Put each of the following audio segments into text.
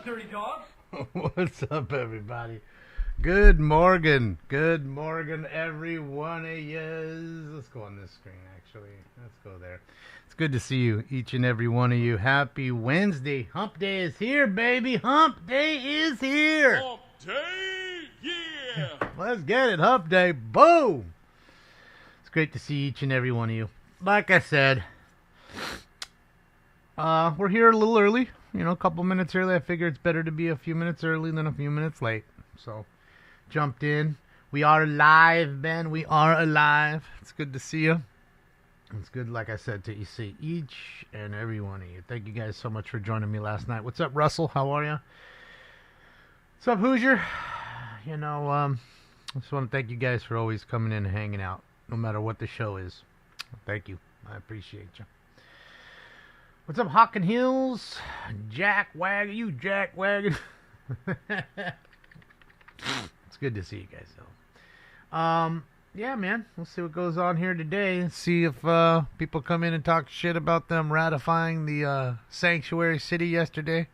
dirty dog. What's up, everybody? Good morning. Good morning, every one of you. Let's go on this screen, actually. Let's go there. It's good to see you, each and every one of you. Happy Wednesday. Hump Day is here, baby. Hump Day is here. Hump Day, yeah. Let's get it. Hump Day. Boom. It's great to see each and every one of you. Like I said, we're here a little early. You know, a couple minutes early. I figure it's better to be a few minutes early than a few minutes late. So, jumped in. We are alive, Ben. We are alive. It's good to see you. It's good, like I said, to see each and every one of you. Thank you guys so much for joining me last night. What's up, Russell? How are you? What's up, Hoosier? You know, I just want to thank you guys for always coming in and hanging out, no matter what the show is. Thank you. I appreciate you. What's up, Hawken Hills? Jack Wagon. You Jack Wagon. It's good to see you guys, though. Yeah, man. We'll see what goes on here today. See if people come in and talk shit about them ratifying the sanctuary city yesterday.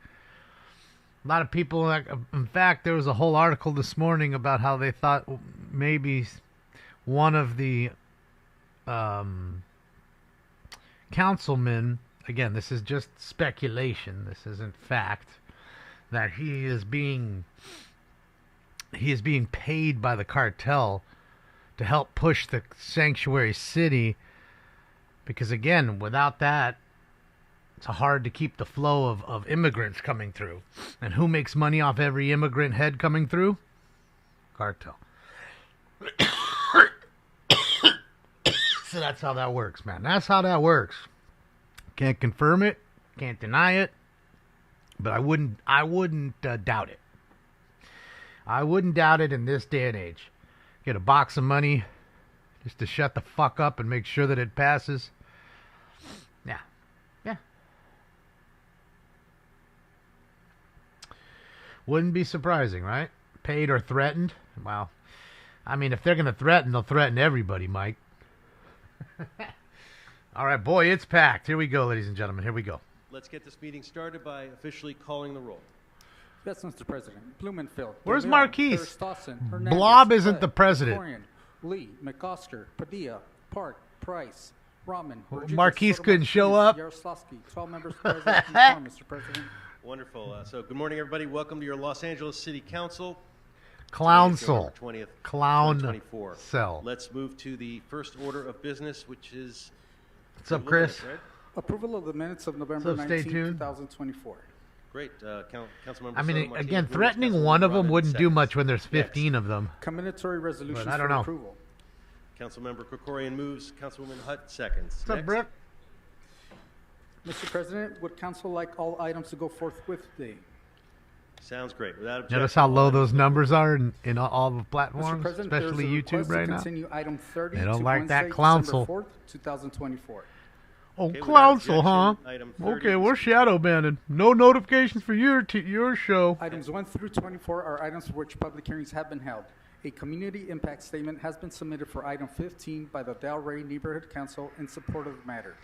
A lot of people, in fact, there was a whole article this morning about how they thought maybe one of the councilmen, again, this is just speculation, this isn't fact, that he is being paid by the cartel to help push the sanctuary city, because again, without that, it's hard to keep the flow of immigrants coming through. And who makes money off every immigrant head coming through? Cartel. So that's how that works, man. That's how that works. Can't confirm it, can't deny it, but I wouldn't doubt it. I wouldn't doubt it in this day and age. Get a box of money just to shut the fuck up and make sure that it passes. Yeah. Yeah. Wouldn't be surprising, right? Paid or threatened? Well, I mean, if they're going to threaten, they'll threaten everybody, Mike. All right, boy, it's packed. Here we go, ladies and gentlemen. Here we go. Let's get this meeting started by officially calling the roll. Yes, Mr. President. Blumenfield. Where's DeLeon, Marquise? Hernandez, Blob isn't the Flett, president. Corian, Lee, McCosker, Padilla, Park, Price, Rahman. Marquise couldn't show up. Yaroslavsky, 12 members present. Mr. President. Wonderful. So good morning, everybody. Welcome to your Los Angeles City Council. Clowncil. 20th, Clown cell. Let's move to the first order of business, which is... What's up, Chris? Right? Approval of the minutes of November 19, 2024. Great. Councilmember I mean, Soto again, Martinez, threatening Councilmember one of them Rahman, wouldn't do seconds. much when there's 15 of them. Commendatory resolutions But I don't for know. approval. Councilmember Krikorian moves. Councilwoman Hutt seconds. What's up, Brooke? Mr. President, would council like all items to go forthwith today? Sounds great. Without objection. Notice how low those numbers are in all the Mr. platforms, President, especially there's a YouTube request right to now. continue item 30 They don't to like that Wednesday, Clowncil. December 4th, 2024. Oh, Okay, without Clowncil, huh? objection, item 30 Okay, we're is shadow banned. No notifications for your show. Items 1 through 24 are items for which public hearings have been held. A community impact statement has been submitted for item 15 by the Delray Neighborhood Council in support of the matter.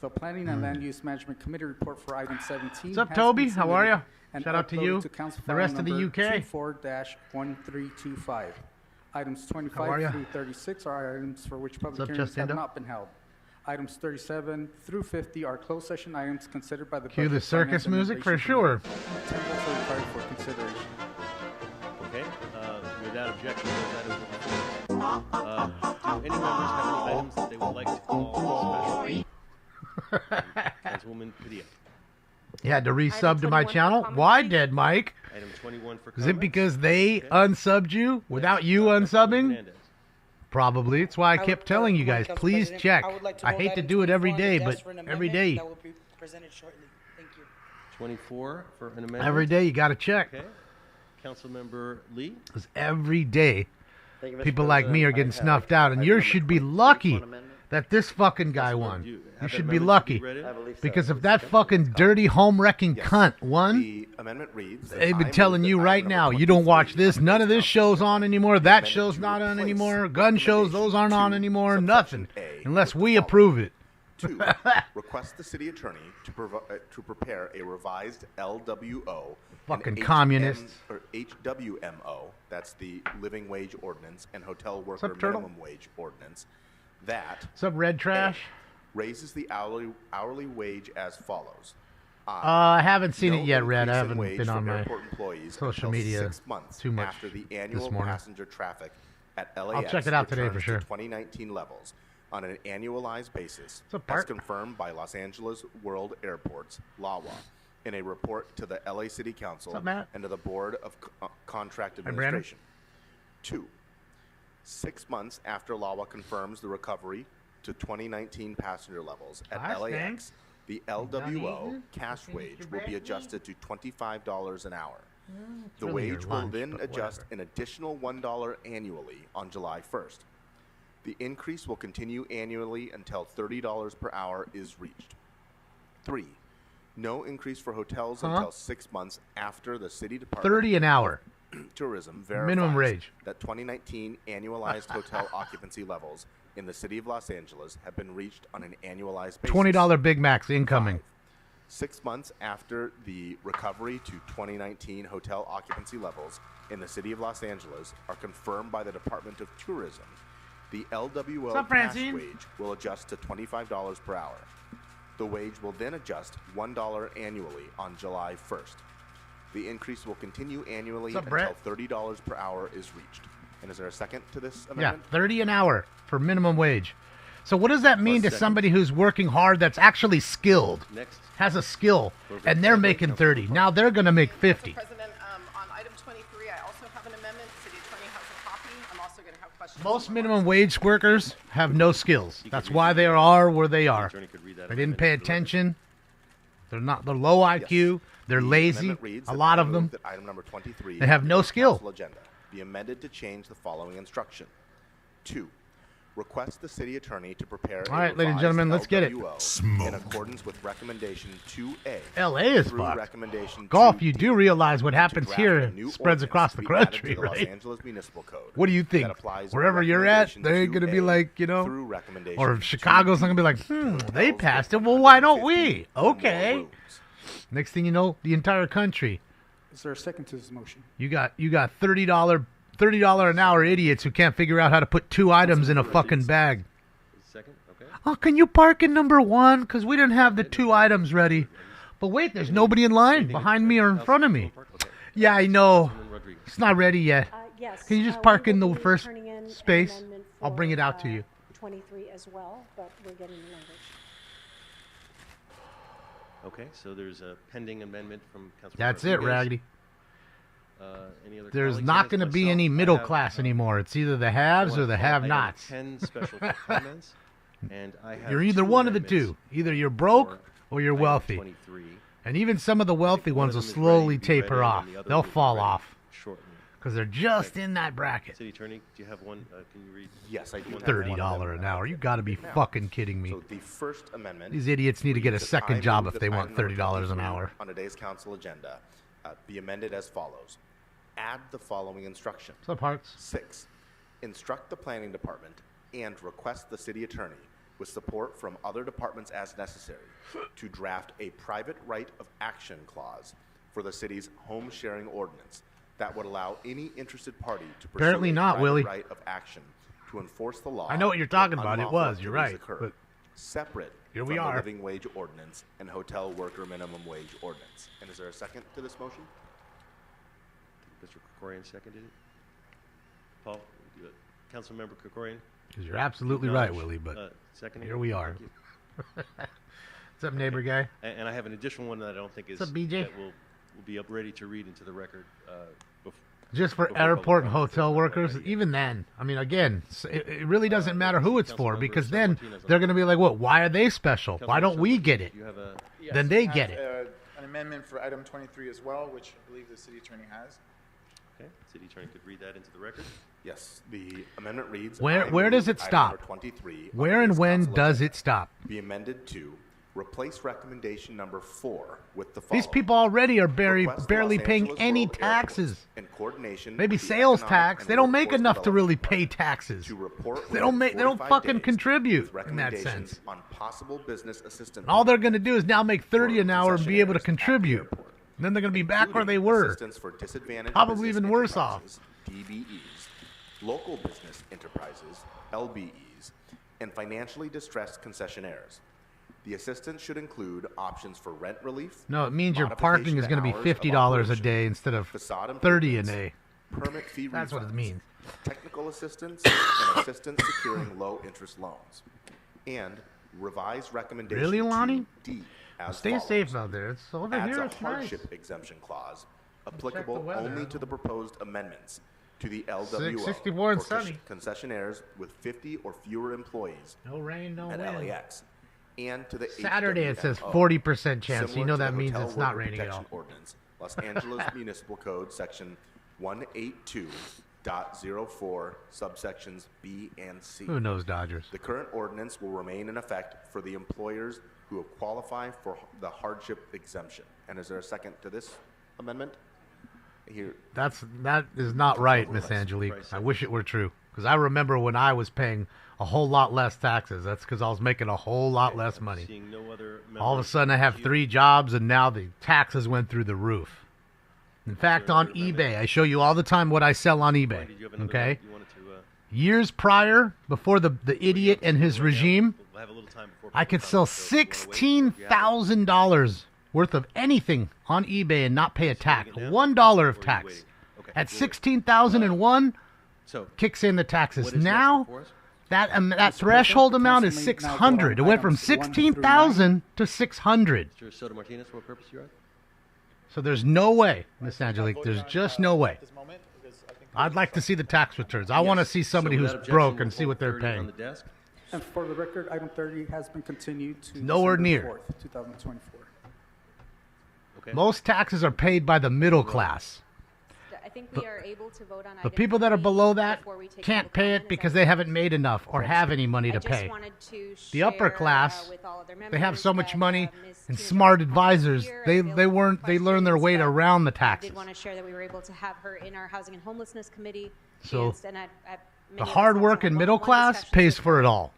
The Planning and Land Use Management Committee report for item 17. What's up, has Toby? been How are submitted ya? and Shout out to uploaded you. to council The file rest of the number UK. 24-1325. Items How are 25 ya? through 36 are items for which public up, hearings have Jacinda? not been held. Items 37 through 50 are closed session items considered by the Cue the Budget, circus Finance, and music for Innovation sure. Committee. 10 votes are required for consideration. Okay. Without objection, those items will be closed. Do any members have any items that they would like to call special? Councilwoman Padilla. You had to resub to my 21 for channel? comment, Why, please. Dead Mike? Item 21 for Is comments. it because they Okay. unsubbed you without you Councilwoman unsubbing? Hernandez. Probably. It's why I would- kept telling you Madam guys, Council please President, check. would like to I hold hate to item do it every 24 on day, the but desk for an every amendment day. That will be presented shortly. Thank you. 24 for an amendment. Every day you got to check. Okay. Councilmember Lee. Because every day Thank you, Mr. people like me President. are getting I have snuffed out, and item yours number should be 23, lucky one amendment. that this fucking guy Councilmember, won. do You have that should be amendment lucky. read in? I believe so. Because if It's that scheduled fucking for dirty home wrecking Yes. cunt won, The amendment reads that they've I been move telling that you item right number now, you don't watch 23 this, none of this Council show's on anymore, that amendment show's to not on replace anymore, gun shows, those aren't on recommendation anymore, two, nothing. subsection A Unless with we the approve it. 2, request the city attorney to prepare a revised LWO, Fucking and communists. or HWMO, that's the Living Wage Ordinance and Hotel Worker up, Turtle? Minimum Wage Ordinance, that What's up, Red Trash? raises the hourly wage as follows. I haven't seen No it yet, Red. I increase in haven't wage been for on my airport employees social until media 6 months too much after the this annual morning. passenger traffic at LAX check it out today for returns sure. to 2019 levels on an annualized basis, What's up, as Bart? confirmed by Los Angeles World Airports, LAWA, in a report to the LA City Council What's up, Matt? and to the Board of Contract Brandon. Administration. 2, 6 months after LAWA confirms the recovery to 2019 passenger levels at Hi, LAX, thanks. the LWO eating? cash You finished wage your will be breakfast? adjusted to $25 an hour. The really your wage will lunch, then but adjust whatever. an additional $1 annually on July 1st. The increase will continue annually until $30 per hour is reached. 3, no increase for hotels until 6 months after the city department 30 an hour. tourism verifies Minimum wage. that 2019 annualized hotel occupancy levels in the city of Los Angeles have been reached on an annualized basis. $20 Big Macs incoming. 5, 6 months after the recovery to 2019 hotel occupancy levels in the city of Los Angeles are confirmed by the Department of Tourism, the LWO What's up, cash Francine? wage will adjust to $25 per hour. The wage will then adjust $1 annually on July 1st. The increase will continue annually What's up, until Brett? $30 per hour is reached. And is there a second to this Yeah, amendment? 30 an hour for minimum wage. So what does that mean to second. somebody who's working hard that's actually skilled, Next. has a skill, Perfect. and they're making 30? Now they're going to make 50. President, on item 23, I also have an amendment. City Attorney has a copy. I'm also going to have questions. Most minimum wage workers have no skills. That's why they are where they are. Attorney could read that They didn't amendment pay into the record. attention. They're low IQ. They're The lazy. amendment reads A that lot I of them. move that item number 23 They have no on the skill. council agenda be amended to change the following instruction. 2, request the city attorney to prepare All right, ladies and gentlemen, let's get it. LWO in accordance with recommendation 2A. LA is through fucked. recommendation Golf, you 2D, do realize what to happens draft here a new spreads ordinance across to the be added country, to the Los right? Angeles Municipal Code What do you that think? applies Wherever you're at, recommendation they're going to be 2A like, through recommendation or if Chicago's not going to be like, they hotels passed it. with Well, why don't 150 we? or more Okay. rooms. Next thing you know, the entire country. Is there a second to this motion? You got $30 an hour idiots who can't figure out how to put 2 items in a fucking bag. Second, okay. Oh, can you park in number 1? Because we didn't have the 2 items ready. But wait, there's nobody in line behind me or in front of me. Okay. Yeah, I know. Councilman Rodriguez. It's not ready yet. Yes. Can you just we park will in the be first turning in an space? amendment I'll bring for, it out to you. 23 as well, but we're getting the language. Okay, so there's a pending amendment from Councilman That's it, Rodriguez. Raggedy. Any other There's colleagues not on this? going to be Myself, any I middle have, class anymore. It's either the haves or the I have have-nots. 10 special comments, and I have You're either 2 one of the amendments two. Either you're broke for or you're item wealthy. 23. And even some of the wealthy One ones will of them is slowly ready to be taper read, off. and the other They'll will be fall ready off shortly. because they're just in that bracket. City Attorney, do you have one? Can you read? Yes, I do. have $30 one amendment an hour. You got to be now. fucking kidding me. So the first amendment. These idiots need to get a reads that second I job move if that they want item number $30 an 23 hour. on today's council agenda be amended as follows. Add the following instruction. What's up, Hearts? 6, instruct the planning department and request the city attorney, with support from other departments as necessary, to draft a private right of action clause for the city's home sharing ordinance that would allow any interested party to pursue Apparently a not, private Willie. right of action to enforce the law. I know what you're when talking about. It unlawful was. You're activities right. occur, But separate here from we are. the living wage ordinance and hotel worker minimum wage ordinance. And is there a second to this motion? Mr. Krikorian seconded it. Paul, do it. Councilmember Krikorian. because you're absolutely right, acknowledge, Willie. But seconding here it? we are. Thank you. what's up, neighbor guy? And I have an additional one that I don't think is What's up, BJ? that will be up ready to read into the record. Just for Before airport and public comment, hotel it's not workers, ready yet. even then, I mean, again, it really doesn't matter who it's for Councilmember because San then Martinez on they're that. going to be like, what? Why are they special? Why Councilmember don't San we Martinez, get it? You have a Yes, Then they I get have, it. An amendment for item 23 as well, which I believe the city attorney has. okay. City attorney could read that into the record. Yes, the amendment reads. Where I does move it item stop? number 23 on Where and today's when council does agenda it stop? be amended to replace recommendation number 4 with the following. These people already are Request barely Los paying Angeles any World taxes. Airports, in coordination Maybe with the sales Economic tax. and They don't make Workforce enough to really Development pay Department taxes. to report They don't within they don't 45 fucking days contribute with in that recommendations sense. on possible business assistance. All they're going to do is now make 30 for an hour and be able to concessionaires at the contribute. airport, Then they're going to be back where including they were. Assistance for disadvantaged Probably business even worse off. enterprises, DBEs, local business enterprises, LBEs, and financially distressed concessionaires. The assistance should include options for rent relief. No, it means your modification parking is to going to be hours of $50 a operation, day instead of facade 30 a improvements, day. permit fee That's what it refunds, means. technical assistance, and assistance securing low-interest loans. And revised recommendation Really, Lonnie? 2D as Stay follows. safe out there. It's over Adds here. a It's nice. hardship exemption clause applicable weather. only to the proposed amendments to the LWO 64 and for sunny. concessionaires with 50 or fewer employees No rain, no at wind. LAX, and to the Saturday it says HWMO, 40% chance. similar You know to that the means Hotel it's not Worker raining at Protection all. Ordinance, Los Angeles Municipal Code, section 182.04, subsections B and C. Who knows Dodgers? The current ordinance will remain in effect for the employers who have qualified for the hardship exemption. And is there a second to this amendment? Here, That is not right, Miss Angelique. I wish it were true. Because I remember when I was paying a whole lot less taxes. That's because I was making a whole lot less money. Seeing no other All of a members, sudden I have you- 3 jobs and now the taxes went through the roof. In fact, on eBay, I show you all the time what I sell on eBay. Did you have another Okay? vote you wanted to, Years prior, before the idiot and his regime, we'll have a little time before I could sell so if you wanna wait, if you have it, $16,000 worth of anything on eBay and not pay a tax. it now? $1 Or of are you tax. waiting? Okay, At we'll wait. 16,001, So kicks in the taxes. what is next Now, before us? that threshold the amount council is may now vote on 600. It went from items 1 through 16,000 to 600. Mr. Soto Martinez, for what purpose you are? So there's no way, Miss Angelique. There's just no way. At this moment, because I think I'd like to see the tax returns. I want to see somebody So who's without objection, broke we'll and see hold what they're 30 on paying. the desk. And for the record, item 30 has been continued to Nowhere December near. 4th, 2024. Okay. Most taxes are paid by the middle class. I think we are able to vote on The item people that are 30 below that before we take can't public pay comment. it Is because that they haven't made enough or have any money to I just pay. wanted to The upper share, class, with all other they have members so much that, money Ms. and Tina smart Johnson is advisors. here They available for learn their questions, way but around the I taxes. did want to share that we were able to have her in our Housing and Homelessness Committee. So, and at many The of us hard also work had and middle one-on-one class discussions pays with for her. it all.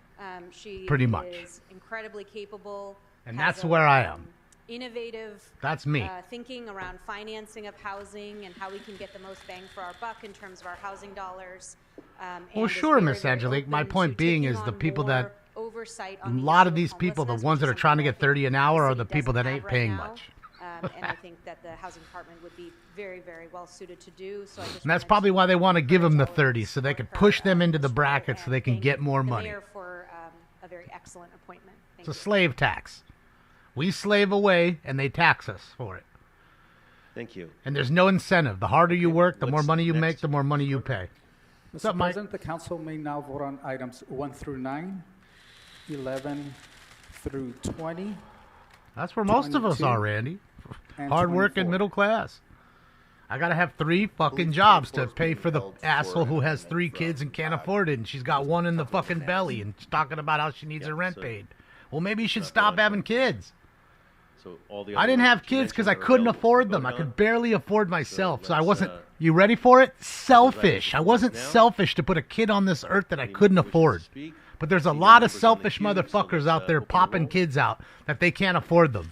She Pretty much. is incredibly capable. And has that's a, where I am. Innovative. That's me. Thinking around financing of housing and how we can get the most bang for our buck in terms of our housing dollars. Well, and is sure, very, Miss very Angelique. My open point to being taking is the on people more that oversight a on the lot issue of these people, the homelessness, ones which that are is trying to something get I think 30 an hour, the are the city people that doesn't ain't have paying right much. now. And I think that the housing department would be very, very well suited to do. So I just And that's wanted probably to why they want to give them the encourage all of 30 us so they to could support push her, them into the Mr. bracket so and they can thank get more the money. mayor for a very excellent appointment. Thank It's a you. slave tax. We slave away and they tax us for it. Thank you. And there's no incentive. The harder you work, the more What's money you make, next? the more money you pay. What's up, Mr. Mike? President, the council may now vote on items 1 through 9, 11 through 20, That's where most of us 22, are, Randy. and Hard work and 24. middle class. I gotta have 3 fucking Believe jobs to 24 is pay being for the held for asshole who has an 3 amendment kids from, and can't afford it, and she's got one in the fucking belly and she's talking about how she needs Yeah, her rent so- paid. Well, maybe you should Not stop really. having kids. So all the I other didn't ones have that you kids because I mentioned are couldn't available to afford be them. I voted could on. barely afford myself, so I let's, wasn't. You ready for it? Selfish. I items wasn't now. selfish to put a kid on this earth that I Anyone couldn't who wishes to afford. speak? But there's a See no lot of members on the selfish queue, so motherfuckers let's, out there open the popping roll. kids out that they can't afford them.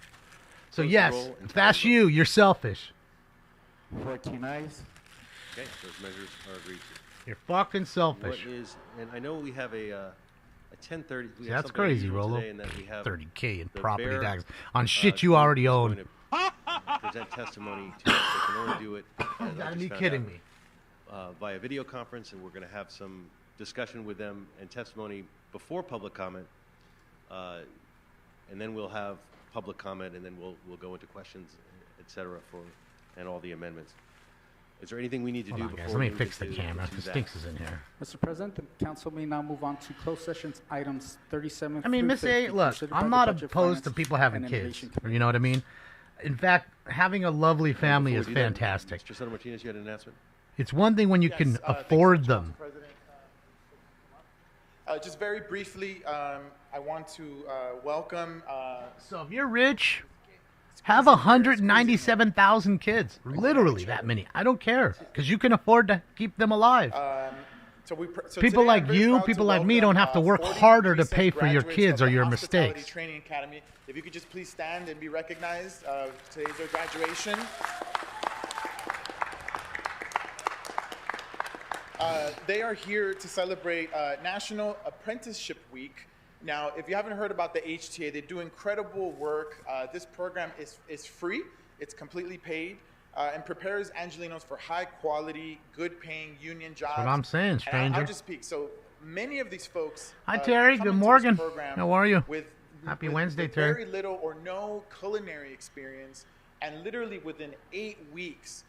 So Close the yes, roll and if tally that's the you, you're selfish. 14 ayes. Okay, those measures are agreed to. You're fucking What selfish. is, and I know we have a 10:30. We See, have that's something crazy, unusual Rolo. today in that we have 30K in the property bear, tax on shit you group already is own. going to present testimony to us. They can only do it. as I You gotta just be found kidding out, me. Via video conference, and we're going to have some discussion with them and testimony before public comment, and then we'll have public comment, and then we'll go into questions, etc. and all the amendments. Is there anything we need to Hold do on, before guys. Let me we fix the get to camera. that? The Stinks is in here. Mr. President, the council may now move on to closed sessions items 37 I mean, through Miss 50, A, look, considered by I'm the not Budget, opposed to Finance, people having and kids. Innovation Or Committee. you know what I mean? In fact, having a lovely family Before is we do that, fantastic. Mr. Soto Martinez, you had an announcement? It's one thing when you Yes, can thank you so afford much, them. Mr. President. Just very briefly, I want to welcome. So if you're rich, have 197,000 kids. Literally that many. I don't care, because you can afford to keep them alive. So People today like I'm very you, proud to people like me don't have to work 40 harder to recent pay for your graduates kids of or the your Hospitality mistakes. Training Academy. If you could just please stand and be recognized. Today's their graduation. They are here to celebrate National Apprenticeship Week. Now, if you haven't heard about the HTA, they do incredible work. This program is free. It's completely paid. And prepares Angelenos for high quality, good paying union jobs. That's what I'm saying, And stranger. I'll just speak. So many of these folks. Hi, Terry. come Good into this morning. program How are you? Happy with Wednesday, Terry. Very little or no culinary experience, and literally within 8 weeks,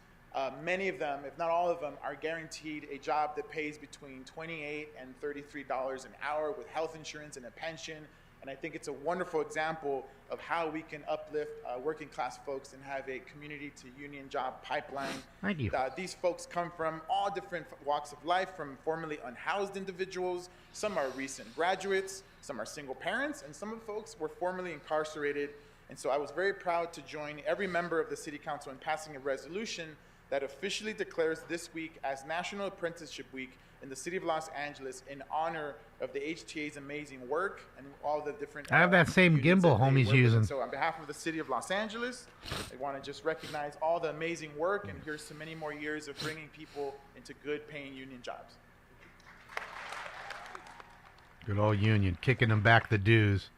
many of them, if not all of them, are guaranteed a job that pays between $28 and $33 an hour with health insurance and a pension. And I think it's a wonderful example of how we can uplift working class folks and have a community to union job pipeline. Thank you. These folks come from all different walks of life, from formerly unhoused individuals. Some are recent graduates, some are single parents, and some of the folks were formerly incarcerated. And so I was very proud to join every member of the City Council in passing a resolution that officially declares this week as National Apprenticeship Week in the City of Los Angeles in honor of the HTA's amazing work and all the different... I have that same unions gimbal that they homie's work with. using. And so on behalf of the City of Los Angeles, I want to just recognize all the amazing work, and here's to many more years of bringing people into good paying union jobs. Good old union, kicking them back the dues.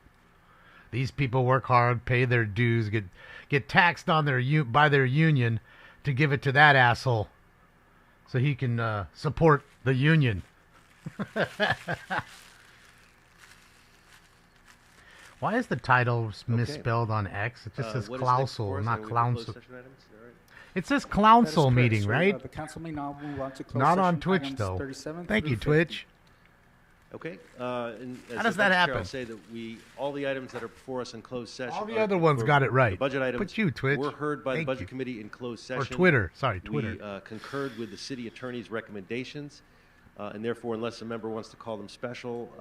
These people work hard, pay their dues, get taxed on by their union to give it to that asshole so he can support the union. Why is the title misspelled on X? It just says what is next for Clowncil, us? not Are we in closed Clowncil. session items? All right. It says That is Clowncil correct, meeting, sir. right? The council may now move on to closed Not on session Twitch, items though. 37 Thank through you, 50. Twitch. Okay. And as How does the that Vice Chair, happen? I'll say that all the items that are before us in closed session. All the are- other ones or got it right. The budget items But you, Twitch. were heard by the Thank Budget you. Committee in closed Or session. Twitter. Sorry, Twitter. We concurred with the City Attorney's recommendations, and therefore, unless a member wants to call them special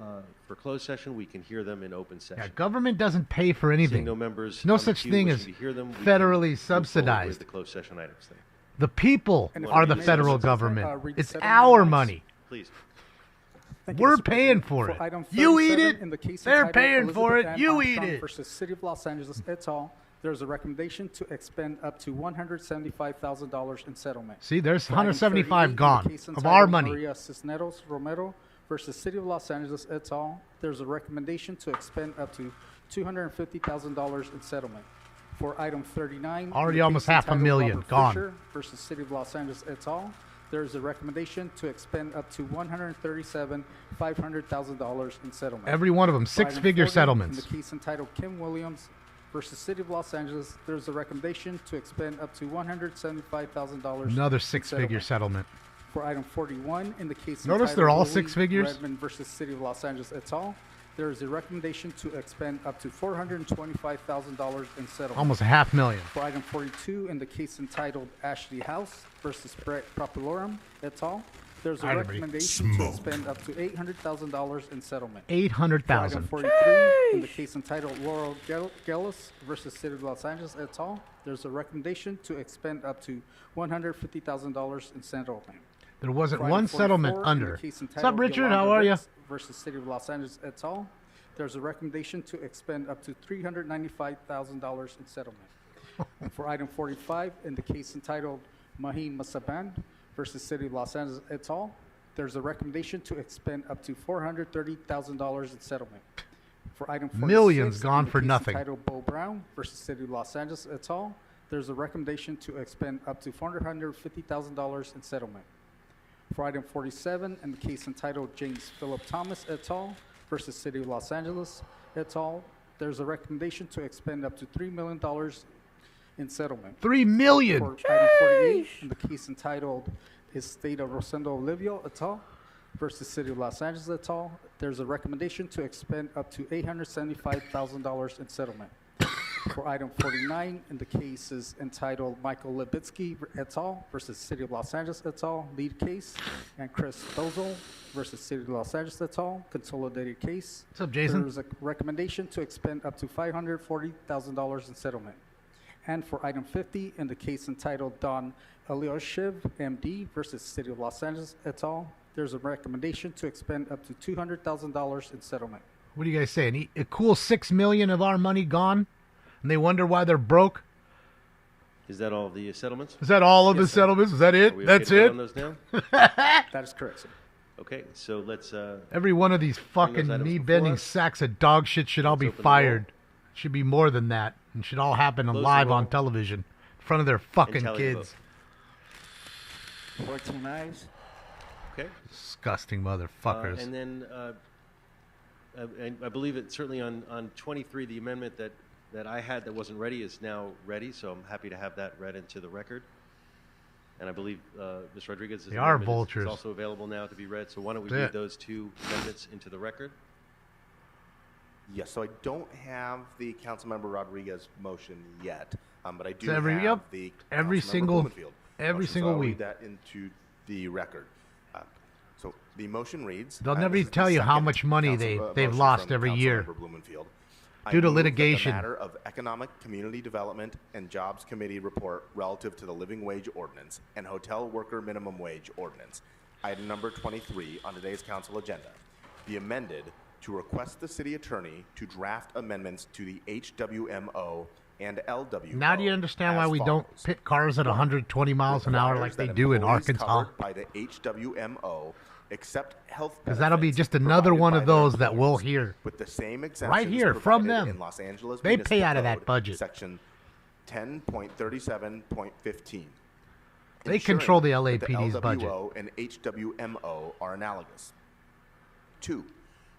for closed session, we can hear them in open session. Yeah, government doesn't pay for anything. Seeing no members No on the such queue thing wishing as to hear them, we can federally move forward subsidized. with the closed session items then. The people And if are I the may, federal Mr. President, government. read the It's settlement our amounts. money. Please. Thank you, We're Mr. paying President. for it. item You eat 37, it. in the case They're entitled paying for Elizabeth it. Ann You eat Armstrong it. versus City of Los Angeles et al. There is a recommendation to expend up to $175,000 in settlement. See, there's For item 175 38, in the gone case of entitled our money. Maria Cisneros Romero versus City of Los Angeles et al. There's a recommendation to expend up to $250,000 in settlement. For item 39, in Already the almost case half a entitled million Robert gone. Fisher versus City of Los Angeles et al. There is a recommendation to expend up to $137,500,000 in settlement. Every one of them, For item six-figure 40, settlements. In the case entitled Kim Williams versus City of Los Angeles, there's a recommendation to expend up to $175,000. Another in six-figure settlement. For item 41, in the case Notice entitled they're all Willie six figures? Redmond versus City of Los Angeles et al. There is a recommendation to expend up to $425,000 in settlement. Almost $500,000. For item 42, in the case entitled Ashley House versus Brett Propilorum et al., there's a All right, everybody. recommendation to expend up to $800,000 in settlement. For item 800,000. 43, in the case entitled Laurel Gellis versus City of Los Angeles et al., there's a recommendation to expend up to $150,000 in settlement. There wasn't For item one 44, settlement in the under. case What's up, entitled Richard? Yolanda How are you? Ricks versus City of Los Angeles et al., there's a recommendation to expend up to $395,000 in settlement. For item 45, in the case entitled Mahin Masaban versus City of Los Angeles et al., there's a recommendation to expend up to $430,000 in settlement. For item 46, Millions in gone the for case nothing. entitled Bo Brown versus City of Los Angeles et al., there's a recommendation to expend up to $450,000 in settlement. For item 47, in the case entitled James Philip Thomas et al. Versus City of Los Angeles et al., there's a recommendation to expend up to $3 million in settlement. $3 million. For item 48, in the case entitled Estate of Rosendo Olivio et al. Versus City of Los Angeles et al., there's a recommendation to expend up to $875,000 in settlement. For item 49, in the case is entitled Michael Levitsky et al. Versus City of Los Angeles et al. Lead case, and Chris Dozel versus City of Los Angeles et al. Consolidated case. What's up, Jason? There is a recommendation to expend up to $540,000 in settlement. And for item 50, in the case entitled Don Elioshev, MD versus City of Los Angeles et al., there's a recommendation to expend up to $200,000 in settlement. What do you guys say? A cool $6 million of our money gone, and they wonder why they're broke. Is that all of the settlements? Is that all of the Yes, sir. settlements? Is that it? Are we That's okay to it. vote on those now? That is correct, sir. Okay, so let's. Every one of these fucking items knee-bending before us. sacks of dog shit should all Let's be open the fired. roll. Should be more than that, and should all happen Close the live on roll. television in front of their fucking tally the kids. 14 ayes. Okay. Disgusting motherfuckers. And then I believe it certainly on 23, the amendment that I had that wasn't ready is now ready, so I'm happy to have that read into the record. And I believe Ms. Rodriguez's They are amendment vultures. is also available now to be read. So why don't we That's read it. those two amendments into the record? Yes, so I don't have the Councilmember Rodriguez motion yet, but I do So every- have yep, the every Councilmember single- Blumenfield every motion, so single I'll read week. that into the record. So the motion reads. They'll this never is the tell you how second much money council- they've motion lost from every year Councilmember Blumenfield. I due to move that litigation. The matter of Economic Community Development and Jobs Committee report relative to the Living Wage Ordinance and Hotel Worker Minimum Wage Ordinance, item number 23 on today's council agenda, be amended to request the city attorney to draft amendments to the HWMO and LWO. Now do you understand why as we don't follows. pit cars at 120 miles an hour like Requires they that do in employees Arkansas? covered by the HWMO accept health Because that'll be benefits just another provided one by of their those that we'll employers hear. with the same exemptions Right here, from provided them. in Los Angeles They pay Municipal out of that Code, budget. Section 10.37.15. They ensuring control the that LAPD's the budget. LWO and HWMO are analogous. 2.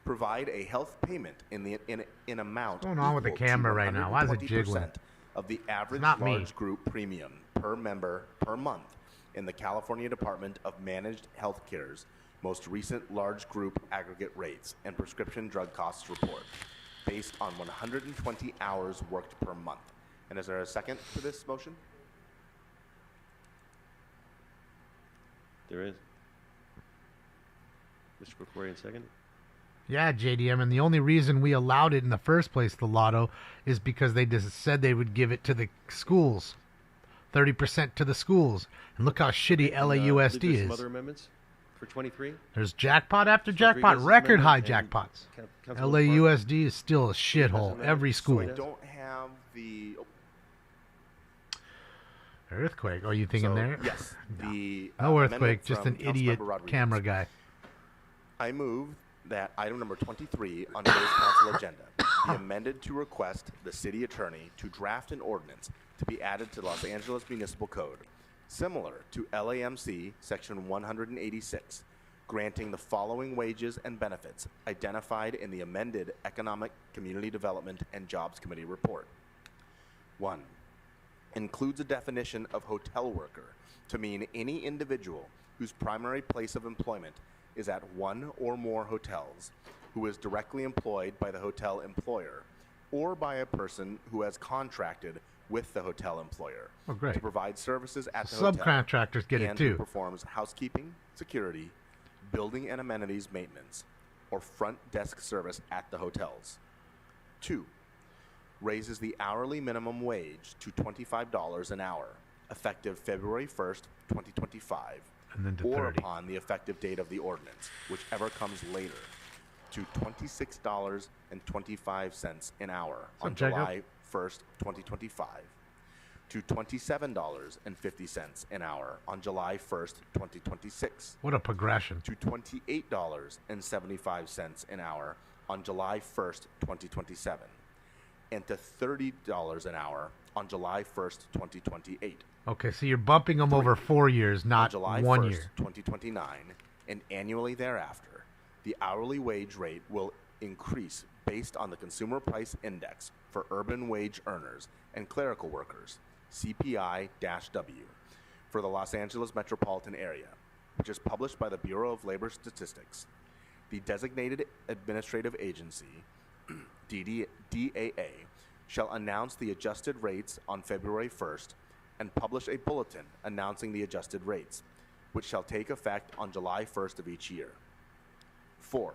Provide a health payment in amount What's going on with the equal to camera right now? Why is it 120% jiggling? of the average not me. large group premium per member per month in the California Department of Managed Health Care's most recent large group aggregate rates and prescription drug costs report, based on 120 hours worked per month. And is there a second to this motion? There is. Mr. Krikorian, second. Yeah, JDM, and the only reason we allowed it in the first place, the lotto, is because they just said they would give it to the schools. 30% to the schools. And look how shitty I believe LAUSD there's some is. other amendments for 23. There's jackpot after Mr. jackpot, Rodriguez's record high amendment and jackpots. Councilman LAUSD is still a shithole. amendment. Every So school. I don't have the. Earthquake. Oh, you thinking so, there? Yes. The No amendment earthquake, just from an idiot Councilmember Rodriguez. camera guy. I move that item number 23 on today's council agenda be amended to request the city attorney to draft an ordinance to be added to the Los Angeles Municipal Code, similar to LAMC Section 186, granting the following wages and benefits identified in the amended Economic Community Development and Jobs Committee report. 1. Includes a definition of hotel worker to mean any individual whose primary place of employment is at one or more hotels, who is directly employed by the hotel employer or by a person who has contracted with the hotel employer Oh, great. to provide services at the hotel. Subcontractors get it and who too. performs housekeeping, security, building and amenities maintenance, or front desk service at the hotels. 2. Raises the hourly minimum wage to $25 an hour, effective February 1st, 2025, And then to or 30. upon the effective date of the ordinance, whichever comes later, to $26.25 an hour on up, Jacob? July 1st, 2025, to $27.50 an hour on July 1st, 2026, What a progression. to $28.75 an hour on July 1st, 2027, and to $30 an hour on July 1st, 2028. Okay, so you're bumping them over 4 years, On not July 1 1st, year. 2029, and annually thereafter, the hourly wage rate will increase based on the Consumer Price Index for urban wage earners and clerical workers, CPI-W, for the Los Angeles metropolitan area, which is published by the Bureau of Labor Statistics. The designated administrative agency, DAA, shall announce the adjusted rates on February 1st and publish a bulletin announcing the adjusted rates, which shall take effect on July 1st of each year. 4.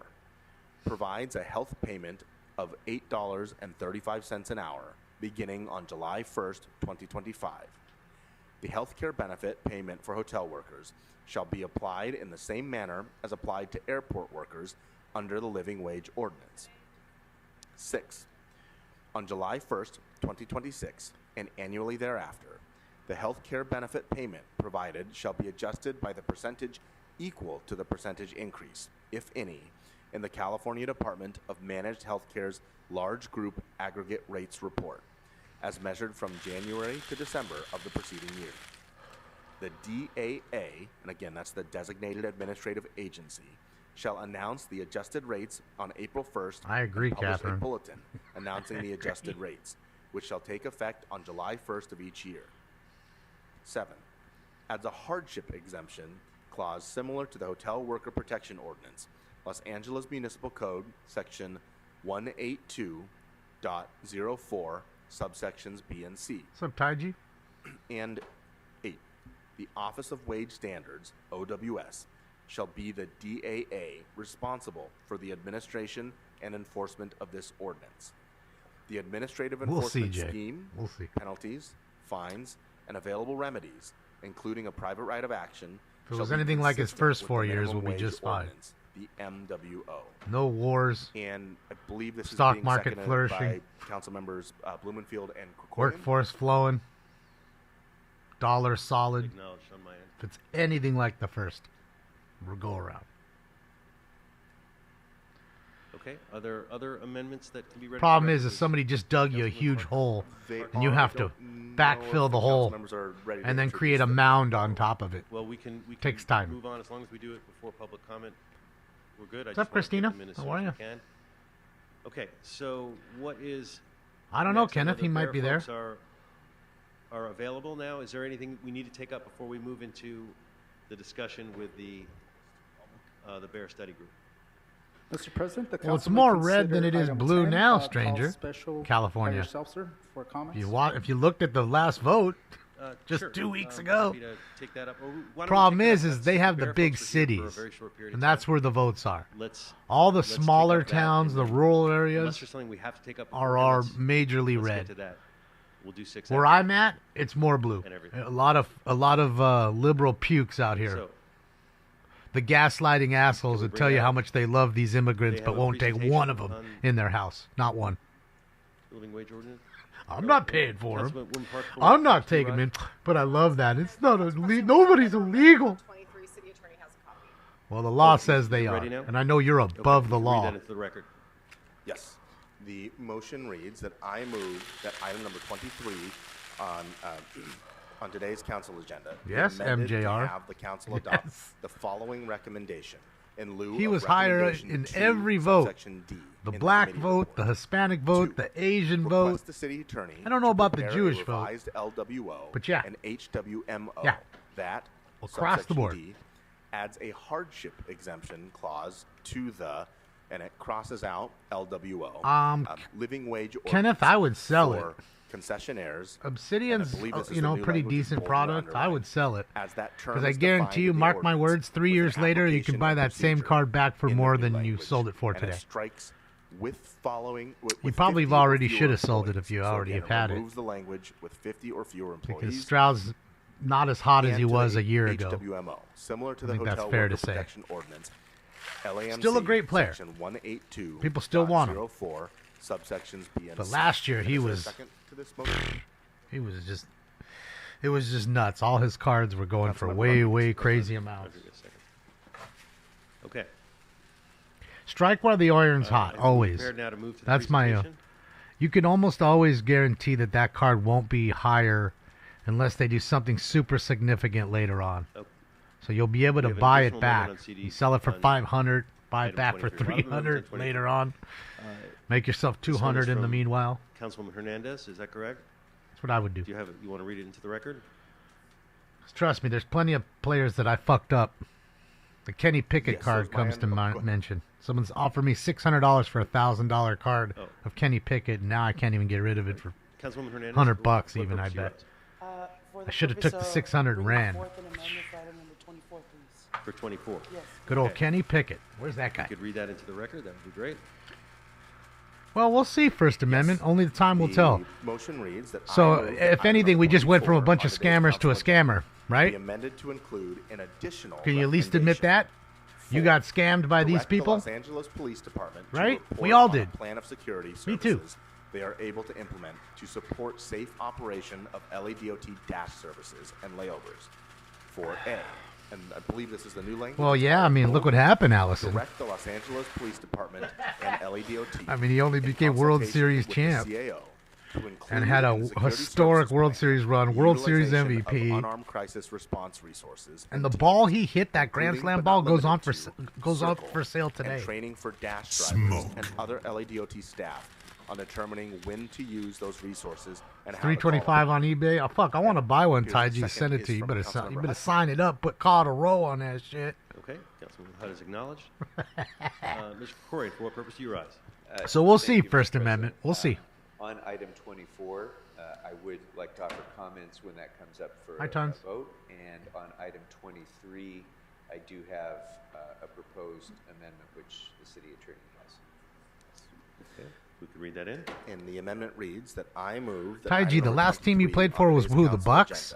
Provides a health payment of $8.35 an hour beginning on July 1st, 2025. The health care benefit payment for hotel workers shall be applied in the same manner as applied to airport workers under the Living Wage Ordinance. 6. On July 1st, 2026, and annually thereafter, the health care benefit payment provided shall be adjusted by the percentage equal to the percentage increase, if any, in the California Department of Managed Healthcare's Large Group Aggregate Rates Report, as measured from January to December of the preceding year. The DAA, and again that's the Designated Administrative Agency, shall announce the adjusted rates on April 1st. I agree, and publish Catherine. a bulletin announcing the adjusted rates, which shall take effect on July 1st of each year. 7. Adds a hardship exemption clause similar to the Hotel Worker Protection Ordinance, Los Angeles Municipal Code, Section 182.04, subsections B and C. What's up, Taiji? And 8. The Office of Wage Standards, OWS, shall be the DAA responsible for the administration and enforcement of this ordinance. The administrative enforcement scheme, penalties, fines, and available remedies, including a private right of action, If it was anything like his first 4 years, we'll be just fine. The MWO. No wars. And I believe this Stock is being market seconded flourishing. by council members Blumenfield and Krikorian. Workforce flowing. Dollar solid. Acknowledged on my end. If it's anything like the first, we'll go around. Okay. Are there other amendments that can be read? Problem is somebody just dug you a huge hole, and you have to backfill the hole, and then create a mound on top of it. Well, we can Takes time. move on as long as we do it before public comment. We're good. What's up, Christina? How are you? Okay, so what is? I don't know, next? I Kenneth. the He might Bear be there. folks are available now. Is there anything we need to take up before we move into the discussion with the Bear Study Group? Mr. President, the Well, it's council may more red than consider it is item blue 10, now, called stranger. special California. by yourself, sir, for comments. If you looked at the last vote, just Sure. 2 weeks I'm ago. happy to take that up. Or why don't we Problem take it up? is That's they have the Bear big folks are here for a cities, very short period of and that's time. where the votes are. All the smaller towns, the rural Unless areas, there's something we have to take up are beforehand, majorly let's red. Get to that. We'll do 6. Where after. I'm at, it's more blue. And everything. A lot of liberal pukes out here. So, The gaslighting assholes that bring tell you out- how much they love these immigrants, They but have a won't take presentation one of them on- in their house. Not one. living wage ordinance. I'm not paying for them. Councilwoman Park, I'm not Trustee taking them in, Rush. but I love that. It's not illegal. Nobody's illegal. 23, city attorney has a copy. Well, the law says they You are, ready now? and I know you're above the Read law. that into the record. Yes. The motion reads that I move that item number 23 on today's council agenda be Yes, amended MJR. to have the council adopt Yes. the following recommendation in lieu He of was higher recommendation in 2, every vote. subsection D The in black committee vote, report. the Hispanic vote, 2, the Asian request vote. the city attorney I don't know to about the prepare a Jewish vote. revised LWO But yeah. and HWMO Yeah. that Across the subsection board. D adds a hardship exemption clause to the, and it crosses out LWO. Living wage Kenneth, I would sell for it. concessionaires. Obsidian's, and I believe this is you the know, new pretty language that's decent boldly product. I underlined. would sell it. As that term Because I is guarantee defined you, in the mark my ordinance words, 3 with years an later, you application can buy of that same procedure card back for in the more new than you language, sold it for and today. strikes with following. With You probably 50 or already fewer should have sold it employees. if you So already again, have had it. removes the language with 50 or fewer employees. Because Stroud's not as hot as and he to was the a year ago. HWMO, similar to I the think that's Hotel fair Worker to say. Protection Ordinance. LAMC, Still a great player. Section 182. People still want him. 04, subsections B and But C. last year he Is there a was- second to this motion? It was just nuts. All his cards were going for way crazy amounts. I'll give you a second. Okay. Strike while the iron's hot, Are we always. prepared now to move to the That's my. presentation? You can almost always guarantee that card won't be higher unless they do something super significant later on. Okay. So you'll be able We to have an buy additional it back. amendment on CD You sell it for on 500, buy it item back for 23. A lot of them are 300 on 23. later on. Make yourself This one is 200 in the from meanwhile. Councilwoman Hernandez, is that correct? That's what I would do. Do you have it? You want to read it into the record? Trust me, there's plenty of players that I fucked up The Kenny Pickett Yes, card so my comes to go ahead. mention. Someone's offered me $600 for a $1,000 card Oh. of Kenny Pickett, and now I can't even get rid of it for Councilwoman Hernandez. $100 what even, I purpose you bet. ask? For I should have took the 600 and ran. Fourth and amendment for item number 24, please. For 24. Yes. Good old Okay. Kenny Pickett. Where's that guy? You could read that into the record. That would be great. Well, we'll see, First Amendment. Only the time will The tell. motion reads that So, I move that if item anything, number we just went from a 24 bunch on of today's scammers to a council scammer, agenda right? Be amended to include an additional Can you at least admit that? You Four, got scammed by these direct the people? Los Angeles Police Department to Right? report We all on a did. plan of security Me too. services they are able to implement to support safe operation of LADOT dash services and layovers. 4A, and I believe this is the new language. Well, yeah, I mean, look what happened, Allison. Direct the Los Angeles Police Department and LADOT. I mean, he only in became World consultation Series with the champ CAO to include and had a in the security historic services World plan Series run, World Series utilization of MVP. unarmed crisis response resources And the teams, ball he hit, that Grand including Slam but ball, not goes on limited for to goes up circle for sale and today. training for dash drivers and other LADOT staff on determining when to use those resources and how to call them. $325 on eBay. Oh fuck, I want to buy one. Here's Ty the G, second send it is to you. from You Councilmember better Hudson. sign it up. Put call to row on that shit. Okay. Councilman HUD is acknowledged. Mr. Corey, for what purpose do you rise? So we'll Thank see, you, Mr. First Amendment. President. We'll see. On item 24, I would like to offer comments when that comes up for Hi, a Tons. vote. And on item 23, I do have a proposed amendment which the city attorney has. Okay. We could read that in. And the amendment reads that I move that Ty G, item the number last team you 23 played for on was today's who, the council Bucks?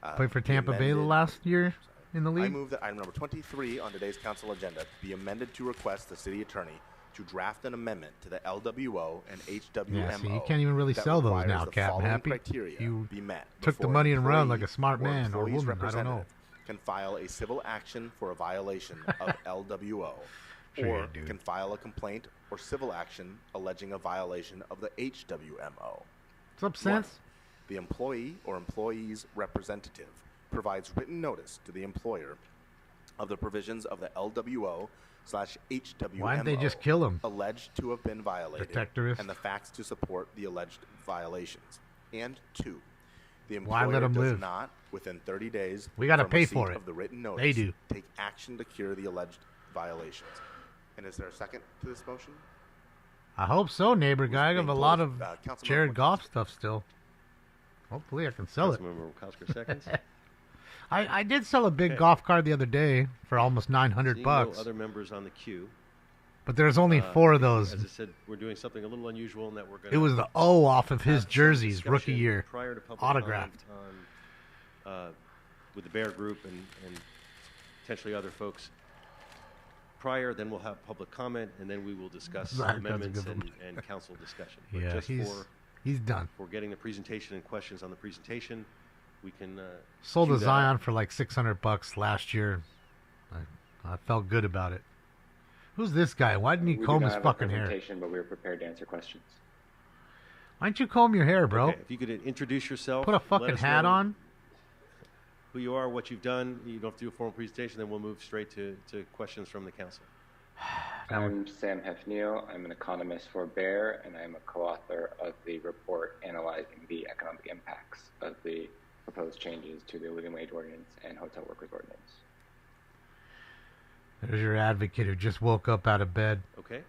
agenda, Played for be Tampa Bay the amended- last year in the I league. move that item number 23 on today's council agenda be amended to request the city attorney to draft an amendment to the LWO and HWMO. Yeah, see, you can't even really that sell those requires now, the Captain following Happy. criteria You be met took the before money an and run employee like a smart man or employee's woman, I don't know. representative can file a civil action for a violation of LWO, Sure or you do. can file a complaint or civil action alleging a violation of the HWMO. What's up, Sense? The employee or employee's representative provides written notice to the employer of the provisions of the LWO/HWMO Why didn't they just kill him? alleged to have been violated Protectorist. and the facts to support the alleged violations. And 2, the Why employer let 'em does live? not, within 30 days We gotta from pay receipt for it. of the written notice, They do. take action to cure the alleged violations. And is there a second to this motion? I hope so, neighbor guy. I being have a told lot if, of Councilmember Jared Wojcicki. Goff stuff still. Hopefully I can sell it. Councilmember Kosker seconds. I did sell a big Okay. golf card the other day for almost $900 Seeing bucks. no other members on the queue. But there's only 4 of those. As I said, we're doing something a little unusual in that we're going It was the O off of his have some jerseys, rookie discussion year. prior to public Autographed. comment on, with the Bear Group and potentially other folks. Prior, then we'll have public comment, and then we will discuss That's a amendments good one. and council discussion. But Yeah, just he's done. for getting the presentation and questions on the presentation, we can Sold cue a that Zion up. for like $600 last year. I felt good about it. Who's this guy? Why didn't he We do comb not his have a fucking hair? presentation, but we are prepared to answer questions. Why don't you comb your hair, bro? Okay, if you could introduce yourself, Put a let fucking us hat know on. who you are, what you've done. You don't have to do a formal presentation, then we'll move straight to questions from the council. I'm Sam Hefneal. I'm an economist for Bear, and I'm a co-author of the report analyzing the economic impacts of the proposed changes to the living wage ordinance and hotel workers ordinance. There's your advocate who just woke up out of bed. Okay.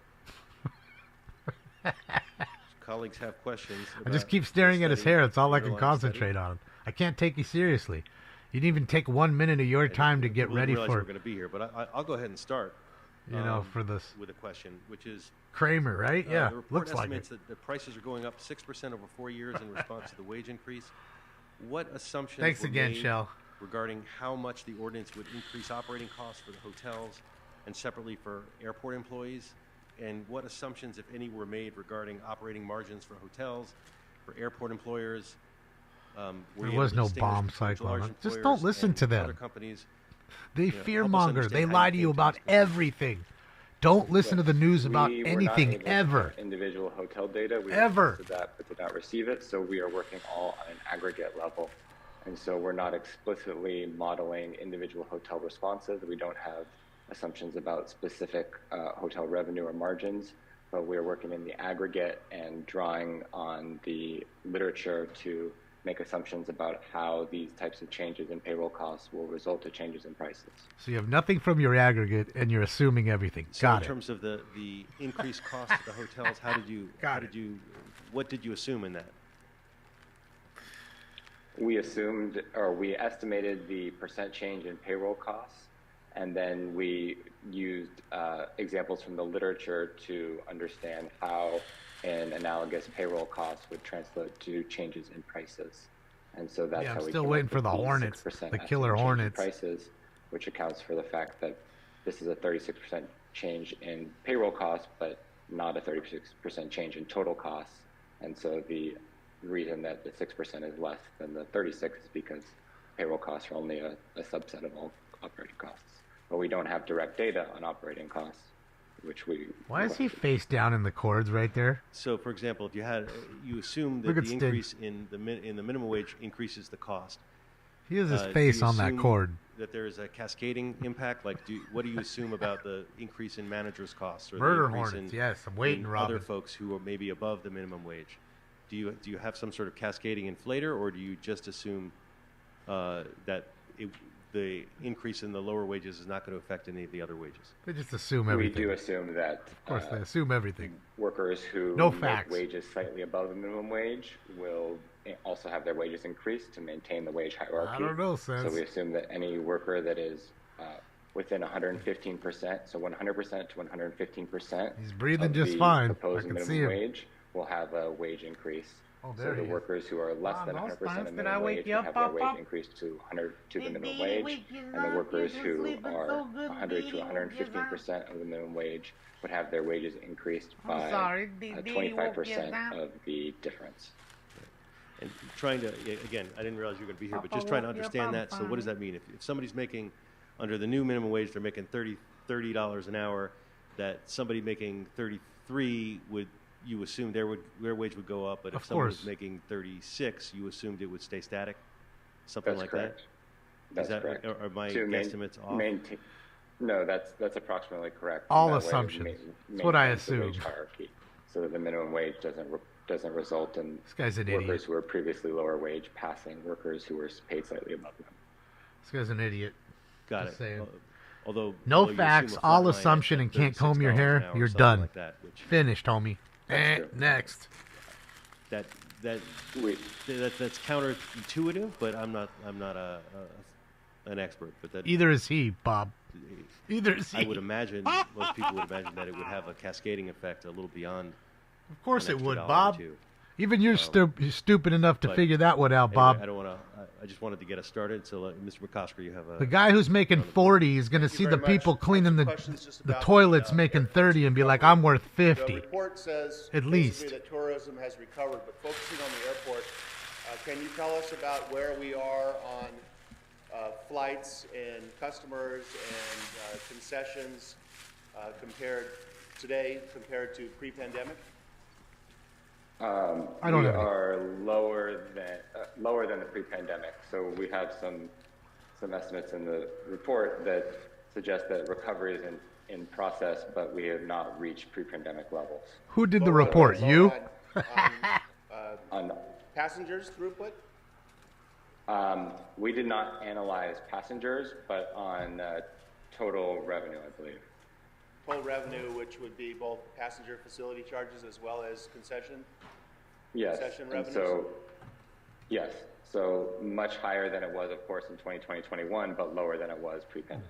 Colleagues have questions. I just about keep the staring at his study, hair. It's all the I can underlying concentrate study. on. I can't take you seriously. You didn't even take 1 minute of your time to get We didn't ready realize for, we're going to be here, but I'll go ahead and start. for this with a question, which is Kramer, right? Yeah, the report looks like estimates it. that the prices are going up 6% over 4 years in response to the wage increase. What assumptions Thanks were again, made Shell. regarding how much the ordinance would increase operating costs for the hotels and separately for airport employees? And what assumptions, if any, were made regarding operating margins for hotels, for airport employers? Were There you was able to no distinguish bomb between large cyclone. Just employers don't listen and to them. Other companies? They help us fearmonger. understand They how you lie to came you to about this conclusion. everything. Don't listen to the news about We were not anything able to ever. have individual hotel data. We Ever. requested that, but did not receive it. So we are working all on an aggregate level, and so we're not explicitly modeling individual hotel responses. We don't have assumptions about specific hotel revenue or margins, but we are working in the aggregate and drawing on the literature to make assumptions about how these types of changes in payroll costs will result to changes in prices. So you have nothing from your aggregate, and you're assuming everything. So Got in it. terms of the increased cost of the hotels, what did you assume in that? We assumed, or we estimated the percent change in payroll costs, and then we used examples from the literature to understand how an analogous payroll cost would translate to changes in prices. And so that's Yeah, how I'm we still came waiting up for with the Hornets, 6% the killer estimated change in Hornets. prices, which accounts for the fact that this is a 36% change in payroll costs, but not a 36% change in total costs. And so the reason that the 6% is less than the 36 is because payroll costs are only a subset of all operating costs. But we don't have direct data on operating costs, which we... Why is he face down in the cords right there? So, for example, if you assume that Look at the Sting. increase in the minimum wage increases the cost. He has his do face you on that assume cord. That there is a cascading impact. Like, what do you assume about the increase in managers' costs or Murder the increase hornets, in, yes, I'm waiting, in Robin. other folks who are maybe above the minimum wage? Do you have some sort of cascading inflator, or do you just assume that the increase in the lower wages is not going to affect any of the other wages? They just assume everything. We do assume that Of course, they assume everything. workers who No make facts. wages slightly above the minimum wage will also have their wages increased to maintain the wage hierarchy. I don't know, Sens. So we assume that any worker that is within 115%, so 100% to 115%. He's breathing of just the fine. proposed I can minimum see him. wage will have a wage increase. Oh, so there the he is. workers who are less than Mom, 100% Spence, of did I minimum wake wage you will up, have their Papa? wage increased to 100 to the minimum Did wage, wake you and the up? workers You who sleeping are so good, 100 to Dee? 115% of the minimum wage would have their wages increased I'm by sorry, Dee, woke you 25% up? of the difference. And trying to, again, I didn't realize you were going to be here, but Papa just trying to woke you up, understand that. I'm So what does fine. that mean? If somebody's making, under the new minimum wage, they're making $30 an hour, that somebody making 33 you assume their wage would go up, but if Of someone was course. making 36, you assumed it would stay static? Something That's like correct. that? That's correct. Are my To guesstimates off? No, that's approximately correct. All That way it assumptions. That's what I maintains the wage assumed. hierarchy, so that the minimum wage doesn't result in This guy's an workers idiot. who are previously lower wage passing workers who were paid slightly above them. This guy's an idiot. Got Just it. saying. Although No you assume facts, a all flat line assumption, at and can't comb your $36 hair, an hour or you're something done. like that, which Finished, homie. That's true. Next. That's counterintuitive, but I'm not an expert. But that Either is he, Bob. Either is he. I would imagine most people would imagine that it would have a cascading effect a little beyond. Of course an it extra would, dollar or Bob. two. Even you're stupid enough to but figure that one out, Anyway, Bob. I don't want to. I just wanted to get us started. So, Mr. McCosker, you have a. The guy who's making 40 is going to see the people cleaning the toilets making 30 and be like, I'm worth 50. The report says At basically least. that tourism has recovered, but focusing on the airport, can you tell us about where we are on flights and customers and concessions compared to pre-pandemic? I don't we have any. are lower than the pre-pandemic. So we have some estimates in the report that suggest that recovery is in process, but we have not reached pre-pandemic levels. Who did the report? You? On Passengers throughput? we did not analyze passengers, but on total revenue, I believe. Total revenue, which would be both passenger facility charges as well as concession? Yes. Concession And revenues? so, yes. So much higher than it was, of course, in 2020-21, but lower than it was pre-pandemic.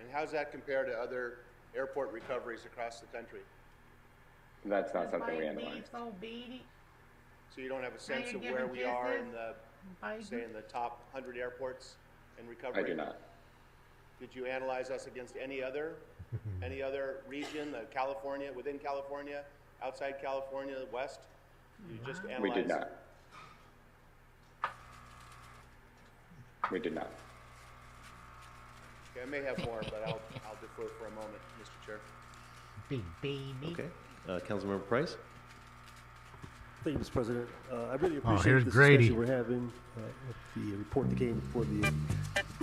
And how does that compare to other airport recoveries across the country? That's not something we analyzed. So you don't have a sense of where we are in say in the top 100 airports in recovery? I do not. Did you analyze us against any other region, California, within California, outside California, west? You just analyzed? We did not. We did not. Okay, I may have more, but I'll defer for a moment, Mr. Chair. Big baby. Okay. Councilmember Price? Thank you, Mr. President. I really Oh, appreciate here's this Grady. discussion we're having with the report that came before the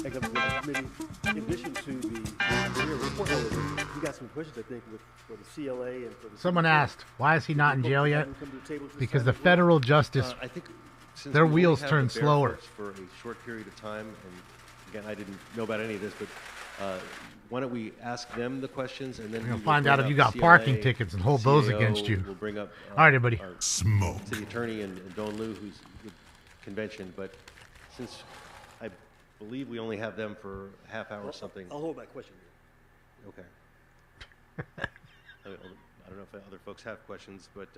Economic Development Committee. In addition to the report, however, we got some questions, I think, for the CLA and for the... Someone asked, why is he not in jail yet? Because the federal justice since Their we only wheels have turn the Bear slower. folks for a short period of time, and again, I didn't know about any of this, but why don't we ask them the questions, and then You'll we will find out bring if you up got parking CLA, tickets and hold those CAO, against you. We'll bring up All right, everybody. our Smoke. city attorney and Don Lu, who's with convention, but since I believe we only have them for a half hour or something. I'll hold my question. Okay. I don't know if other folks have questions, but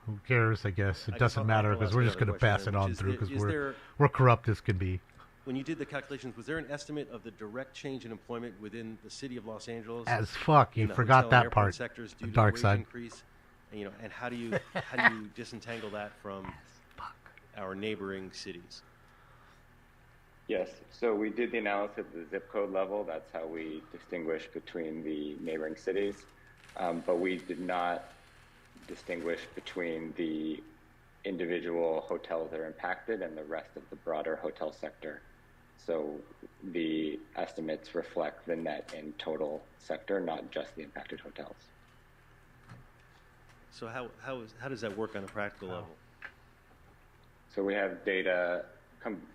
Who cares? I guess it I guess doesn't matter I'll because ask we're just another going to pass question it then, on which through is because there- we're corrupt as can be. when you did the calculations, was there an estimate of the direct change in employment within the city of Los Angeles? As fuck, you in the forgot hotel and that airport part. Sectors due The to dark wage side. increase, and, and how do you disentangle that from our neighboring cities? Yes, so we did the analysis at the zip code level. That's how we distinguish between the neighboring cities. But we did not distinguish between the individual hotels that are impacted and the rest of the broader hotel sector. So the estimates reflect the net in total sector, not just the impacted hotels. So how does that work on a practical level? So we have data.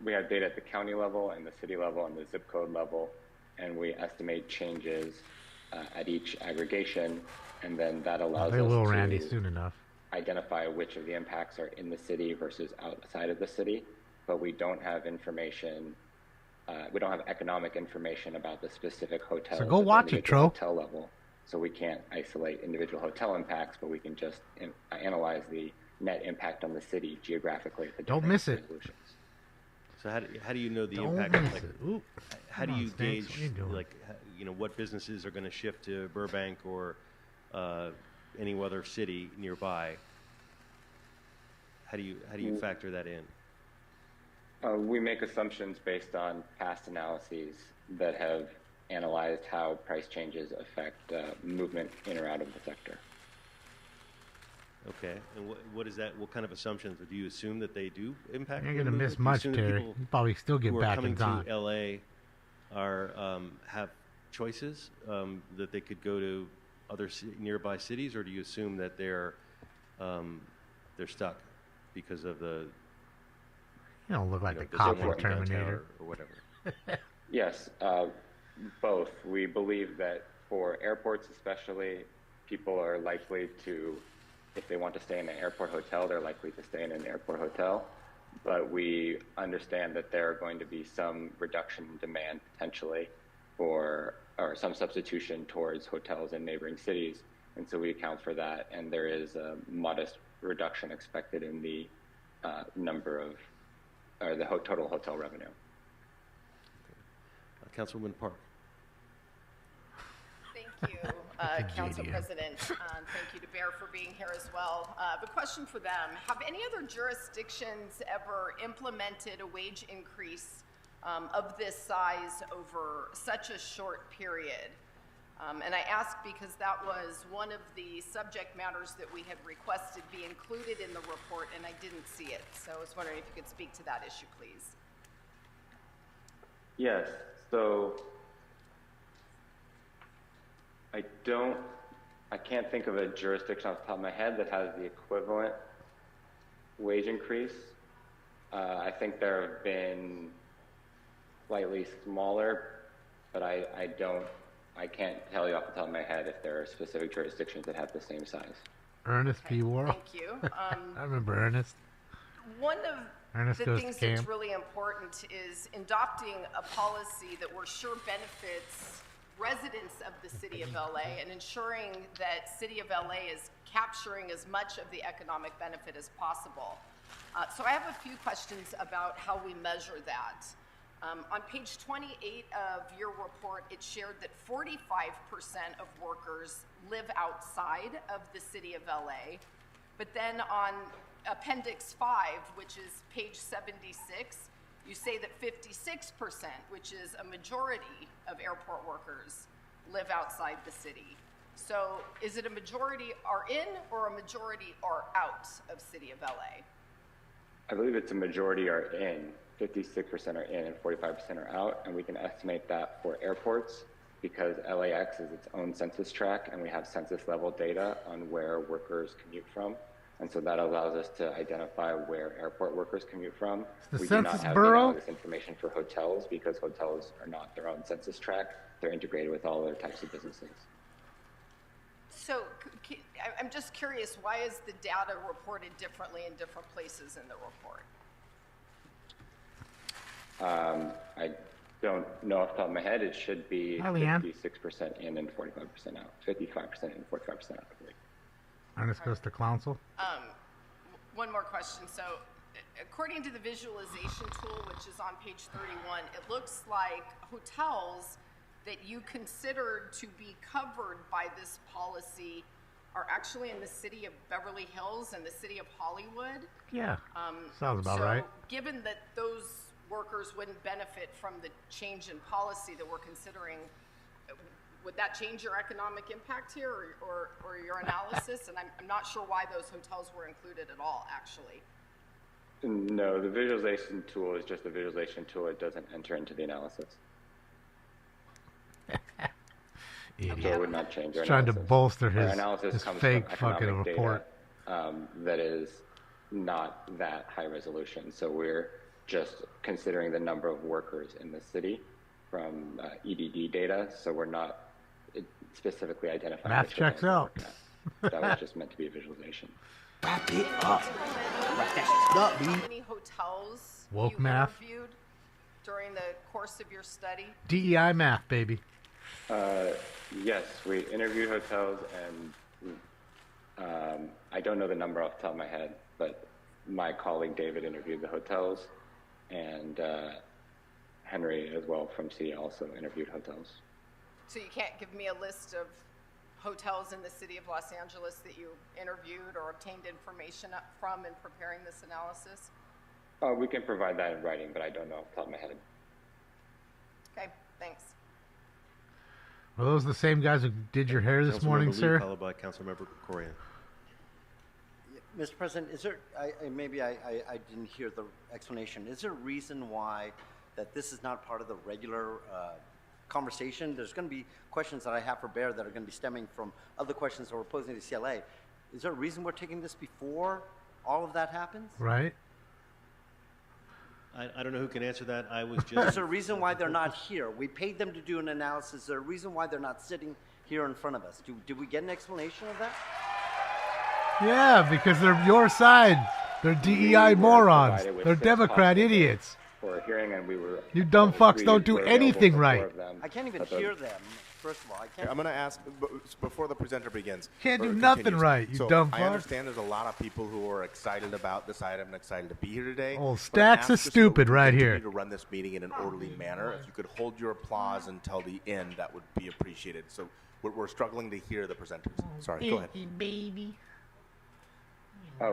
We have data at the county level and the city level and the zip code level, and we estimate changes at each aggregation, and then that allows They us will, to Randy, soon enough. identify which of the impacts are in the city versus outside of the city. But we don't have information. We don't have economic information about the specific hotels. So go at the watch it, individual Tro. Hotel level, so we can't isolate individual hotel impacts, but we can just analyze the net impact on the city geographically at the Don't different miss it. solutions. So how do you know the Don't impact? miss Like, it. Ooh. how do Come on, you Stinks. gauge What are you doing? like what businesses are going to shift to Burbank or any other city nearby? How do you factor that in? We make assumptions based on past analyses that have analyzed how price changes affect movement in or out of the sector. Okay, and what is that? What kind of assumptions? Do you assume that they do impact? You're the gonna movement? miss Do you much, assume that Terry. people You probably still get who are back coming in time. to LA are have choices that they could go to other nearby cities, or do you assume that they're stuck because of the You don't look like the the cop zone from downtown Terminator. or whatever? Yes, both. We believe that for airports especially, people are likely to, if they want to stay in an airport hotel, they're likely to stay in an airport hotel. But we understand that there are going to be some reduction in demand potentially or some substitution towards hotels in neighboring cities. And so we account for that. And there is a modest reduction expected in the total hotel revenue. Councilwoman Park. Thank you, Council President. Thank you to Bear for being here as well. The question for them, have any other jurisdictions ever implemented a wage increase of this size over such a short period? And I ask because that was one of the subject matters that we had requested be included in the report, and I didn't see it. So I was wondering if you could speak to that issue, please. Yes, so I can't think of a jurisdiction off the top of my head that has the equivalent wage increase. I think there have been slightly smaller, but I can't tell you off the top of my head if there are specific jurisdictions that have the same size. Ernest P. Worrell. Thank you. I remember Ernest. One of Ernest the goes things to that's camp. really important is adopting a policy that we're sure benefits residents of the city of LA and ensuring that city of LA is capturing as much of the economic benefit as possible. So I have a few questions about how we measure that. On page 28 of your report, it shared that 45% of workers live outside of the city of LA. But then on Appendix 5, which is page 76, you say that 56%, which is a majority of airport workers, live outside the city. So is it a majority are in or a majority are out of city of LA? I believe it's a majority are in. 56% are in and 45% are out, and we can estimate that for airports because LAX is its own census tract and we have census level data on where workers commute from. And so that allows us to identify where airport workers commute from. The We do not census have bureau? this information for hotels because hotels are not their own census tract. They're integrated with all other types of businesses. So I'm just curious, why is the data reported differently in different places in the report? I don't know off the top of my head. It should be Hi, Leanne. 56% in and 45% out. 55% in, 45% out, I believe. And this goes to Clowncil. One more question. So according to the visualization tool, which is on page 31, it looks like hotels that you considered to be covered by this policy are actually in the city of Beverly Hills and the city of Hollywood. Yeah, sounds about right. Given that those workers wouldn't benefit from the change in policy that we're considering, would that change your economic impact here or your analysis? And I'm not sure why those hotels were included at all, actually. No, the visualization tool is just a visualization tool. It doesn't enter into the analysis. Idiot. So it would not change our He's trying to analysis. bolster Our his analysis comes fake from fucking economic report. data, that is not that high resolution. So we're just considering the number of workers in the city from EDD data. So we're not specifically identifying. Math which checks hotels out. we're that was just meant to be a visualization. Wrap it up. Wrap that shit up, How many hotels Woke you math. interviewed during the course of your study? DEI math, baby. Yes, we interviewed hotels, and I don't know the number off the top of my head, but my colleague David interviewed the hotels, and Henry as well from C also interviewed hotels. So you can't give me a list of hotels in the city of Los Angeles that you interviewed or obtained information from in preparing this analysis? We can provide that in writing, but I don't know off the top of my head. Okay, thanks. Are those the same guys who did your hair this morning, Councilmember Lee, sir? followed by Councilmember Correa. Mr. President, is there, maybe I didn't hear the explanation. Is there a reason why that this is not part of the regular conversation? There's going to be questions that I have for Bear that are going to be stemming from other questions that we're posing to CLA. Is there a reason we're taking this before all of that happens? Right. I don't know who can answer that. I was just. Is there a reason why they're not here? We paid them to do an analysis. Is there a reason why they're not sitting here in front of us? Did we get an explanation of that? Yeah, because they're your side. They're DEI morons. They're Democrat idiots. For a hearing, and we were. You dumb fucks don't do anything right. I can't even hear them. First of all, I can't. I'm going to ask before the presenter begins. Can't do or nothing continues. right, you so dumb I fuck. understand there's a lot of people who are excited about this item and excited to be here today. Oh, But stacks ask of just so stupid we can right continue here. To run this meeting in an orderly manner, if you could hold your applause until the end, that would be appreciated. So we're struggling to hear the presenters. Sorry, go ahead. Baby.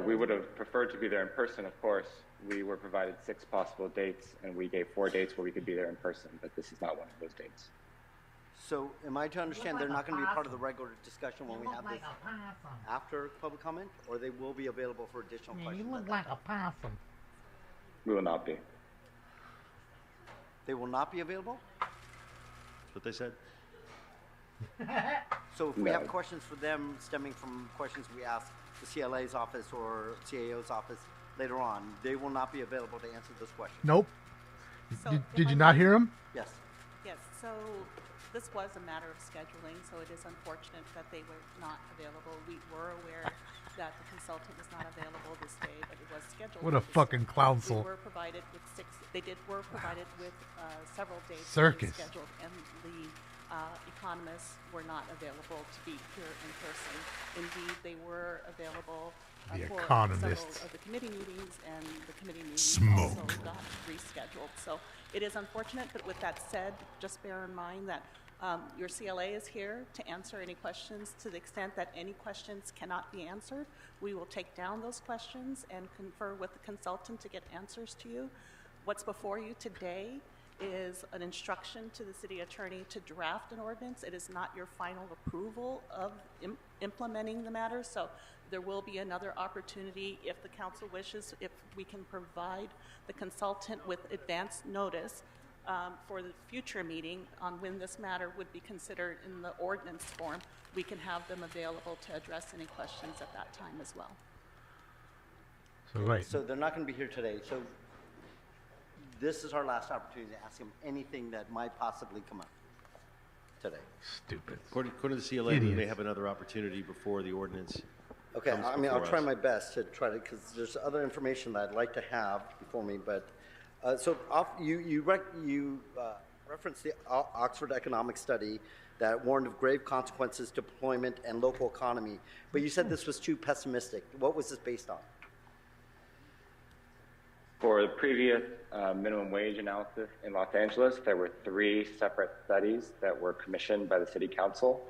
We would have preferred to be there in person, of course. We were provided 6 possible dates, and we gave 4 dates where we could be there in person, but this is not one of those dates. So am I to understand they're not going to be part of the regular discussion when we have this after public comment, or they will be available for additional questions? You look like a possum. We will not be. They will not be available? That's what they said. So if we No. have questions for them stemming from questions we ask the CLA's office or CAO's office later on, they will not be available to answer those questions? Nope. So Did you not hear him? Yes. Yes, so this was a matter of scheduling, so it is unfortunate that they were not available. We were aware that the consultant was not available this day, but it was scheduled. What a for this fucking day. Clowncil. We were provided with were provided with several dates Circus. scheduled, and the economists were not available to be here in person. Indeed, they were available The for economists. several of the committee meetings, and the committee meetings Smoke. also got rescheduled. So it is unfortunate, but with that said, just bear in mind that your CLA is here to answer any questions. To the extent that any questions cannot be answered, we will take down those questions and confer with the consultant to get answers to you. What's before you today is an instruction to the city attorney to draft an ordinance. It is not your final approval of implementing the matter, so there will be another opportunity if the council wishes, if we can provide the consultant with advance notice for the future meeting on when this matter would be considered in the ordinance form. We can have them available to address any questions at that time as well. So right. So they're not going to be here today. So this is our last opportunity to ask them anything that might possibly come up today. Stupid. According to the CLA, we may have another opportunity before the ordinance. Okay, comes I mean, I'll before try us. my best to try to, because there's other information that I'd like to have before me, but, you referenced the Oxford economic study that warned of grave consequences to employment and local economy, but you said this was too pessimistic. What was this based on? For the previous minimum wage analysis in Los Angeles, there were 3 separate studies that were commissioned by the City Council.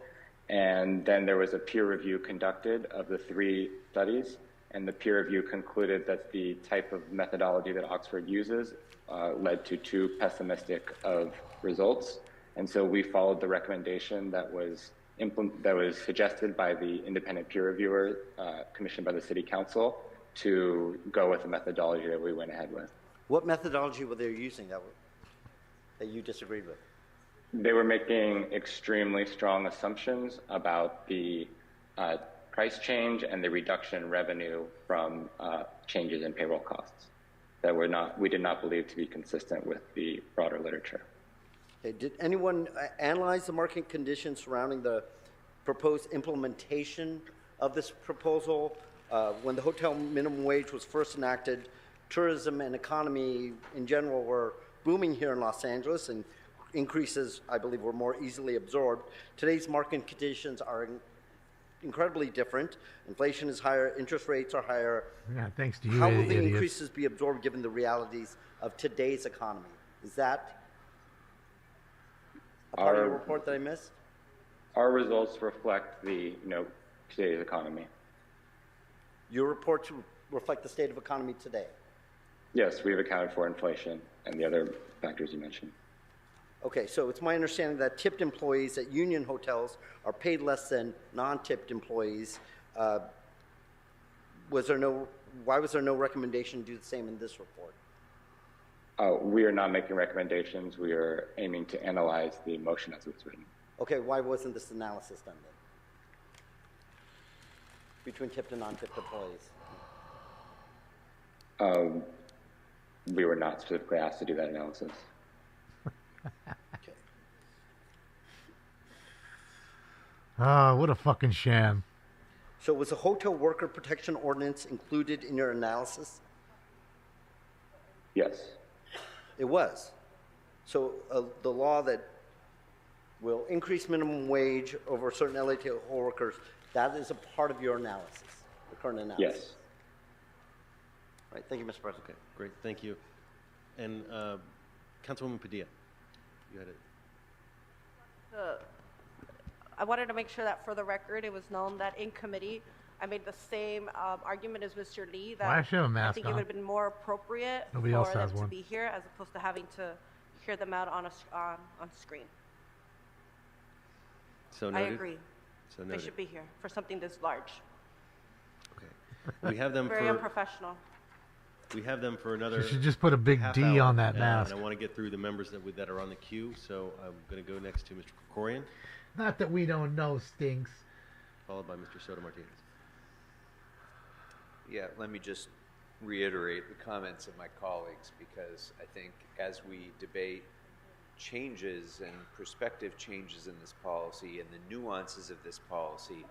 And then there was a peer review conducted of the 3 studies. And the peer review concluded that the type of methodology that Oxford uses led to too pessimistic of results. And so we followed the recommendation that was suggested by the independent peer reviewer commissioned by the City Council to go with the methodology that we went ahead with. What methodology were they using that you disagreed with? They were making extremely strong assumptions about the price change and the reduction in revenue from changes in payroll costs that we did not believe to be consistent with the broader literature. Okay, did anyone analyze the market conditions surrounding the proposed implementation of this proposal? When the hotel minimum wage was first enacted, tourism and economy in general were booming here in Los Angeles, and increases, I believe, were more easily absorbed. Today's market conditions are incredibly different. Inflation is higher, interest rates are higher. Yeah, thanks to you, How will the idiots. increases be absorbed given the realities of today's economy? Is that a part of your report that I missed? Our results reflect today's economy. Your report to reflect the state of economy today? Yes, we've accounted for inflation and the other factors you mentioned. Okay, so it's my understanding that tipped employees at union hotels are paid less than non-tipped employees. Why was there no recommendation to do the same in this report? We are not making recommendations. We are aiming to analyze the motion as it's written. Okay, why wasn't this analysis done then? Between tipped and non-tipped employees? We were not specifically asked to do that analysis. Okay. What a fucking sham. So was the hotel worker protection ordinance included in your analysis? Yes. It was. So the law that will increase minimum wage over certain LA hotel workers, that is a part of your analysis, the current analysis? Yes. All right, thank you, Mr. President. Okay, great, thank you. And Councilwoman Padilla, you had it. I wanted to make sure that for the record, it was known that in committee, I made the same argument as Mr. Lee, that Why does she have a I mask think it on? would have been more appropriate Nobody for else them has to one. be here as opposed to having to hear them out on screen. So I noted. agree. So They noted. should be here for something this large. Okay. We have them Very for unprofessional. we have them for another. She should just put a big half D hour, on that mask. And I want to get through the members that are on the queue, so I'm going to go next to Mr. Krikorian, Not that we don't know stinks. followed by Mr. Soto Martinez. Yeah, let me just reiterate the comments of my colleagues, because I think as we debate changes and prospective changes in this policy and the nuances of this policy,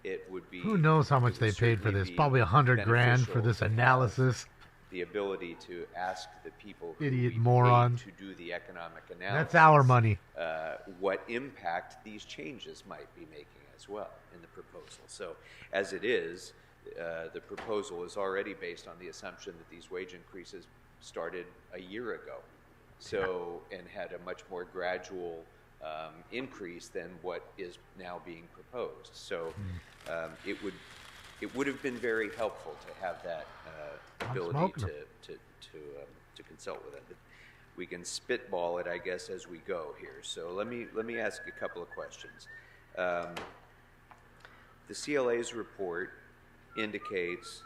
it would be... Who knows how much it they would paid for certainly this? be Probably $100 grand for beneficial this to have analysis. the ability to ask the people who Idiot we moron. paid to do the economic analysis. That's our money. What impact these changes might be making as well in the proposal. So as it is, the proposal is already based on the assumption that these wage increases started a year ago. So, and had a much more gradual increase than what is now being proposed. So it would have been very helpful to have that ability to consult with it. But we can spitball it, I guess, as we go here. So let me ask a couple of questions. The CLA's report indicates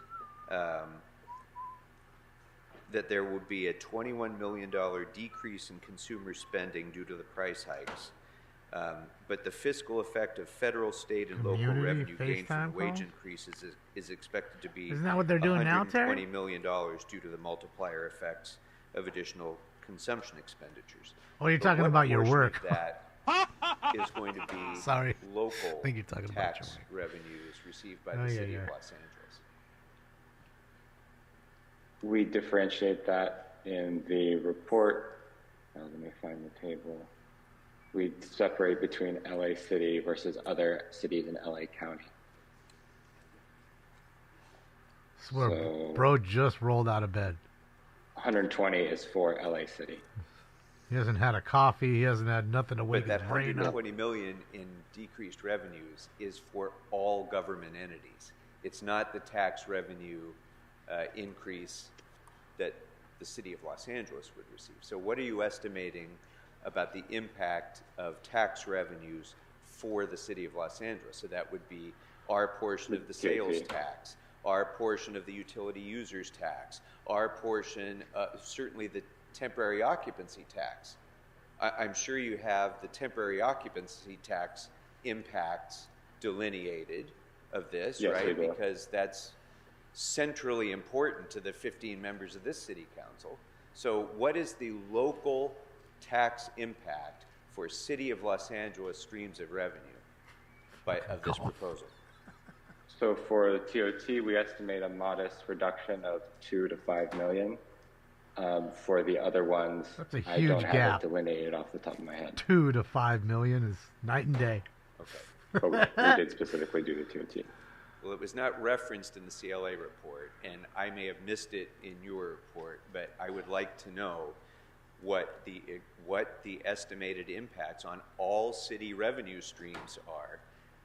that there would be a $21 million decrease in consumer spending due to the price hikes. But the fiscal effect of federal, state, and local Community revenue gained from FaceTime the wage call? increases is expected to be Isn't that what they're doing now, Terry? $120 million due to the multiplier effects of additional consumption expenditures. Oh, you're But talking what about your portion of work. that is going to be Sorry. local I think you're talking about tax your revenues received by Oh, the yeah, city yeah. of Los Angeles. We differentiate that in the report. Now let me find the table. We separate between LA City versus other cities in LA County. Swear, So- bro just rolled out of bed. 120 is for LA City. He hasn't had a coffee. He hasn't had nothing to But wake that his brain up. 120 million in decreased revenues is for all government entities. It's not the tax revenue increase that the city of Los Angeles would receive. So what are you estimating about the impact of tax revenues for the city of Los Angeles? So that would be our portion of the sales tax, our portion of the utility users tax, our portion, certainly the temporary occupancy tax. I'm sure you have the temporary occupancy tax impacts delineated of this, Yes, right? we do. Because that's centrally important to the 15 members of this city council. So what is the local tax impact for City of Los Angeles streams of revenue of this proposal? So for the TOT, we estimate a modest reduction of 2 to 5 million. For the other ones, That's a I huge don't have gap. it delineated off the top of my head. 2 to 5 million is night and day. Okay. But we did specifically do the TOT. Well, it was not referenced in the CLA report, and I may have missed it in your report, but I would like to know what the estimated impacts on all city revenue streams are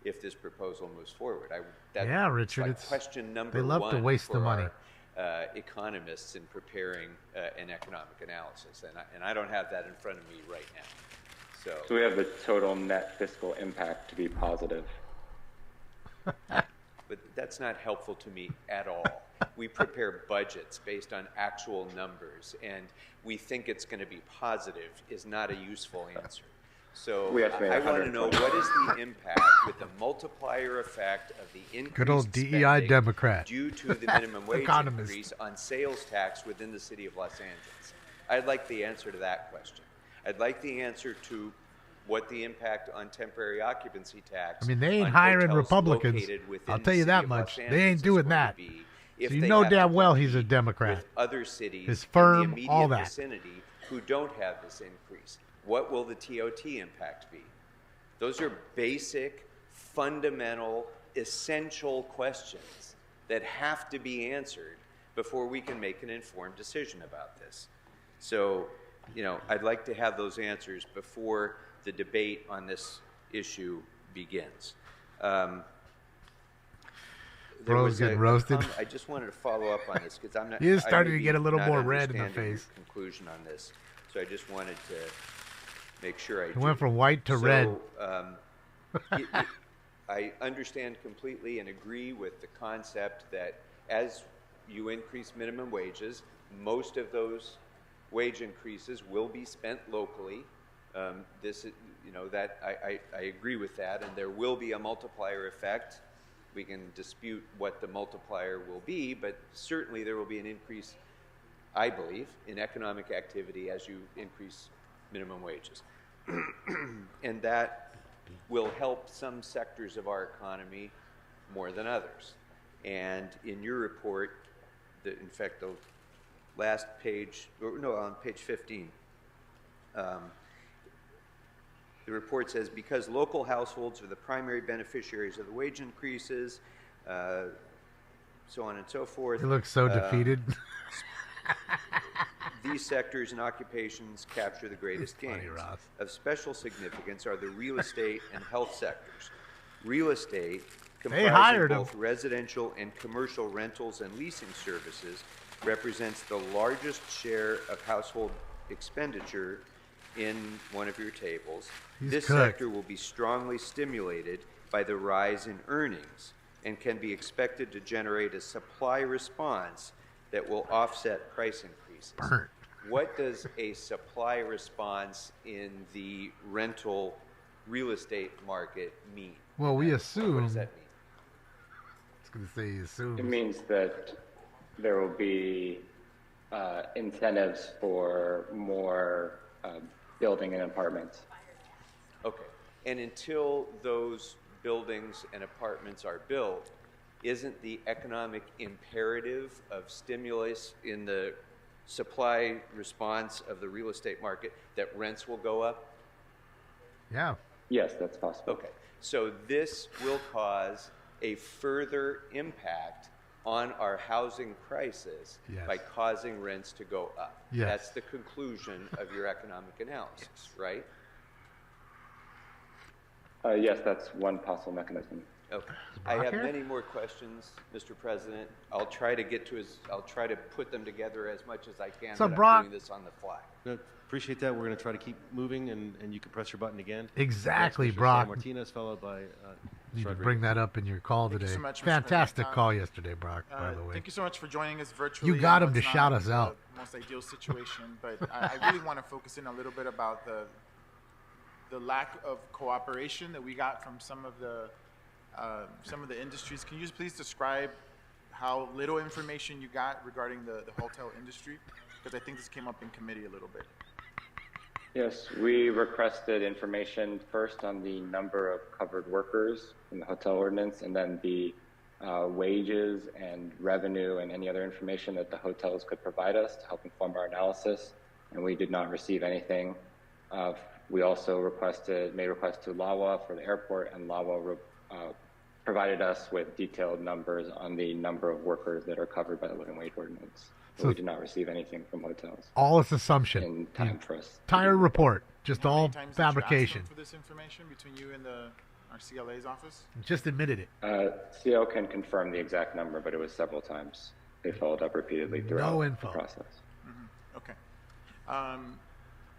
if this proposal moves forward. Yeah, Richard, like it's- question number they love to one waste the for money. our, economists in preparing an economic analysis, and I don't have that in front of me right now. So we have the total net fiscal impact to be positive. But that's not helpful to me at all. We prepare budgets based on actual numbers, and we think it's going to be positive is not a useful answer. So We estimate I want to know 120. what is the impact with the multiplier effect of the increased Good old DEI spending Democrat. due to the minimum wage Economist. increase on sales tax within the city of Los Angeles. I'd like the answer to that question. I'd like the answer to what the impact on temporary occupancy tax. I mean, they ain't on hiring hotels Republicans. located within I'll the tell you city that of Los much. They Angeles ain't is doing going to that. be So if you they know have to damn well he's a compete Democrat. with other cities His in firm, the immediate all that. vicinity who don't have this increase. What will the TOT impact be? Those are basic, fundamental, essential questions that have to be answered before we can make an informed decision about this. So, I'd like to have those answers before the debate on this issue begins. There Bro's was getting roasted. I just wanted to follow up on this because I'm not. He is I starting may to be get a little not more red in the understanding your face. Conclusion on this, so I just wanted to make sure I. It went from white to red. I understand completely and agree with the concept that as you increase minimum wages, most of those wage increases will be spent locally. That I agree with that, and there will be a multiplier effect. We can dispute what the multiplier will be, but certainly there will be an increase, I believe, in economic activity as you increase minimum wages. And that will help some sectors of our economy more than others. And in your report, in fact, the last page, on page 15, the report says, because local households are the primary beneficiaries of the wage increases, so on and so forth. He looks so defeated. These sectors and occupations capture the greatest gains. Of special significance are the real estate and health sectors. Real estate, comprising hired him. both residential and commercial rentals and leasing services, represents the largest share of household expenditure in one of your tables. He's This cooked. sector will be strongly stimulated by the rise in earnings and can be expected to generate a supply response that will offset price increases. Burnt. What does a supply response in the rental real estate market mean? Well, we What assume. does that mean? I was going to say assume. It means that there will be incentives for more building and apartments. Okay. And until those buildings and apartments are built, isn't the economic imperative of stimulus in the supply response of the real estate market that rents will go up? Yeah. Yes, that's possible. Okay. So this will cause a further impact on our housing crisis Yes. by causing rents to go up. Yes. That's the conclusion of your economic analysis, right? Yes, that's one possible mechanism. Okay. I have here? many more questions, Mr. President. I'll try to put them together as much as I can. So, but Brock- I'm doing this on the fly. No, appreciate that. We're going to try to keep moving, and you can press your button again. Exactly, Next, Mr. Brock. Martinez, followed by Need to Rodriguez. bring that up in your call Thank you today. so much, Mr. Fantastic President. call yesterday, Brock, by the way. Thank you so much for joining us virtually. You got I know him to it's not shout us the out. Most ideal situation, but I really want to focus in a little bit about the lack of cooperation that we got from some of the industries. Can you just please describe how little information you got regarding the hotel industry? Because I think this came up in committee a little bit. Yes, we requested information first on the number of covered workers in the hotel ordinance, and then the wages and revenue and any other information that the hotels could provide us to help inform our analysis, and we did not receive anything. We also made requests to LAWA for the airport, and LAWA provided us with detailed numbers on the number of workers that are covered by the living wage ordinance. But So- we did not receive anything from hotels All is assumption. in time for us. Entire report, just How all many times did you ask them fabrication. for this information between you and our CLA's office? Just admitted it. CO can confirm the exact number, but it was several times. They followed up repeatedly throughout No the info. process. Okay.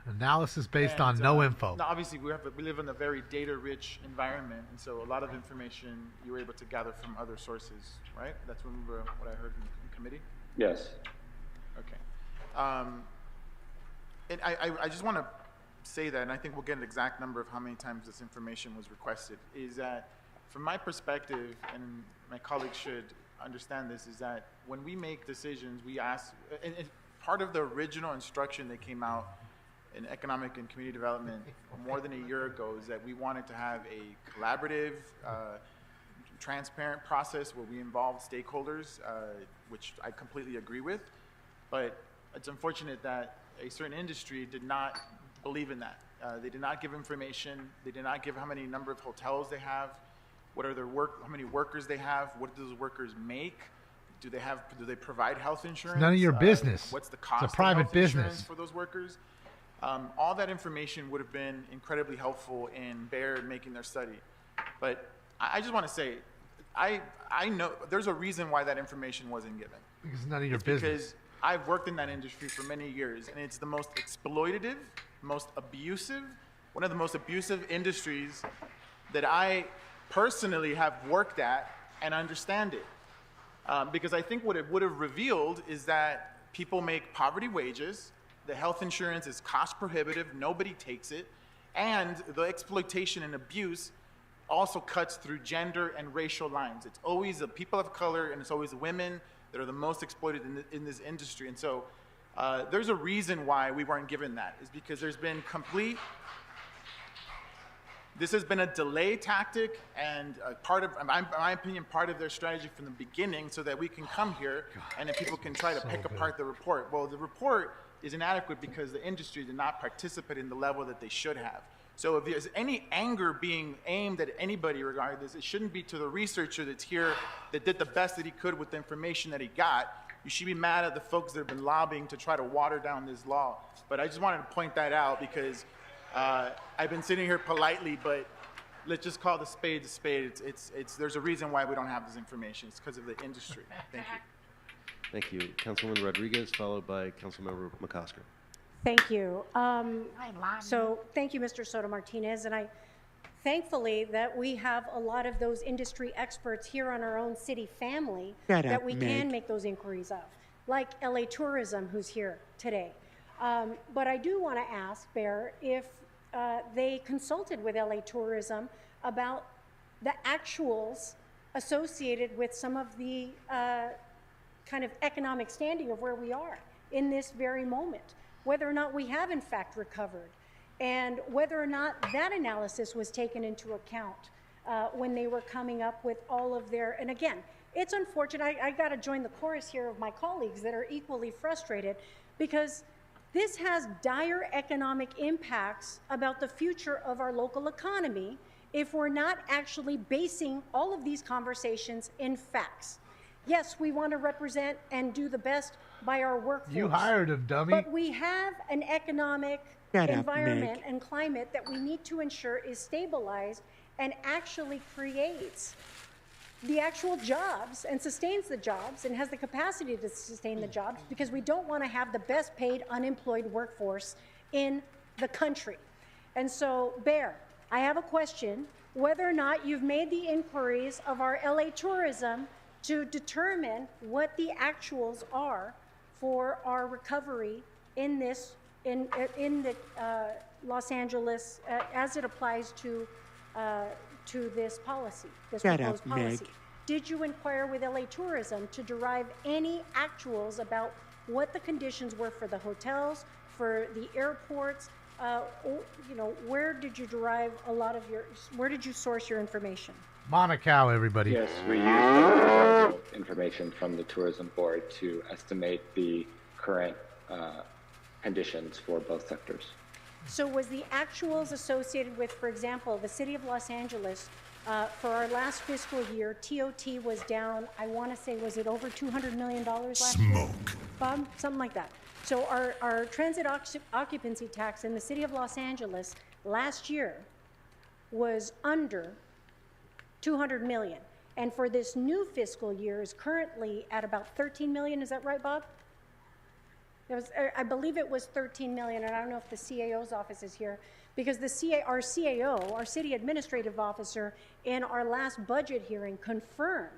Analysis based And, on no info. Now, obviously, we live in a very data-rich environment, and so a lot of information you were able to gather from other sources, right? That's what I heard in committee. Yes. Okay. And I just want to say that, and I think we'll get an exact number of how many times this information was requested, is that from my perspective, and my colleagues should understand this, is that when we make decisions, we ask, and part of the original instruction that came out in economic and community development more than a year ago is that we wanted to have a collaborative, transparent process where we involve stakeholders, which I completely agree with. But it's unfortunate that a certain industry did not believe in that. They did not give information. They did not give how many number of hotels they have, what are how many workers they have, what do those workers make, do they provide health insurance? none of your business. What's the It's a cost private of health insurance business. for those workers? All that information would have been incredibly helpful in Bayer making their study. But I just want to say, I know there's a reason why that information wasn't given. Because it's none of your It's business. Because I've worked in that industry for many years, and it's the most exploitative, most abusive, one of the most abusive industries that I personally have worked at and understand it. Because I think what it would have revealed is that people make poverty wages, the health insurance is cost prohibitive, nobody takes it, and the exploitation and abuse also cuts through gender and racial lines. It's always the people of color and it's always the women that are the most exploited in this industry. And so there's a reason why we weren't given that, is because there's been this has been a delay tactic and part of, in my opinion, part of their strategy from the beginning so that we can come here and then people can try to pick apart the report. Well, the report is inadequate because the industry did not participate in the level that they should have. So if there's any anger being aimed at anybody regarding this, it shouldn't be to the researcher that's here that did the best that he could with the information that he got. You should be mad at the folks that have been lobbying to try to water down this law. But I just wanted to point that out because I've been sitting here politely, but let's just call the spade a spade. There's a reason why we don't have this information. It's because of the industry. Thank you. Thank you. Councilwoman Rodriguez, followed by Councilmember McCosker. Thank you. So thank you, Mr. Soto Martinez, and thankfully that we have a lot of those industry experts here on our own city family that we can make those inquiries of, like LA Tourism, who's here today. But I do want to ask, Bear, if they consulted with LA Tourism about the actuals associated with some of the kind of economic standing of where we are in this very moment, whether or not we have in fact recovered, and whether or not that analysis was taken into account when they were coming up with all of their, and again, it's unfortunate, I got to join the chorus here of my colleagues that are equally frustrated, because this has dire economic impacts about the future of our local economy if we're not actually basing all of these conversations in facts. Yes, we want to represent and do the best by our workforce. You hired him, dummy. But we have an economic environment and climate that we need to ensure is stabilized and actually creates the actual jobs and sustains the jobs and has the capacity to sustain the jobs, because we don't want to have the best paid unemployed workforce in the country. And so, Bear, I have a question, whether or not you've made the inquiries of our LA Tourism to determine what the actuals are for our recovery in this, in the Los Angeles, as it applies to this policy, this proposed policy. Did you inquire with LA Tourism to derive any actuals about what the conditions were for the hotels, for the airports? You know, where did you derive a lot of your, where did you source your information? Monaco, everybody. Yes, we used information from the tourism board to estimate the current conditions for both sectors. So was the actuals associated with, for example, the city of Los Angeles, for our last fiscal year, TOT was down, I want to say, was it over $200 million last year? Bob, something like that. So our transit occupancy tax in the city of Los Angeles last year was under 200 million. And for this new fiscal year is currently at about 13 million. Is that right, Bob? It was, I believe it was 13 million, and I don't know if the CAO's office is here, because our CAO, our city administrative officer, in our last budget hearing confirmed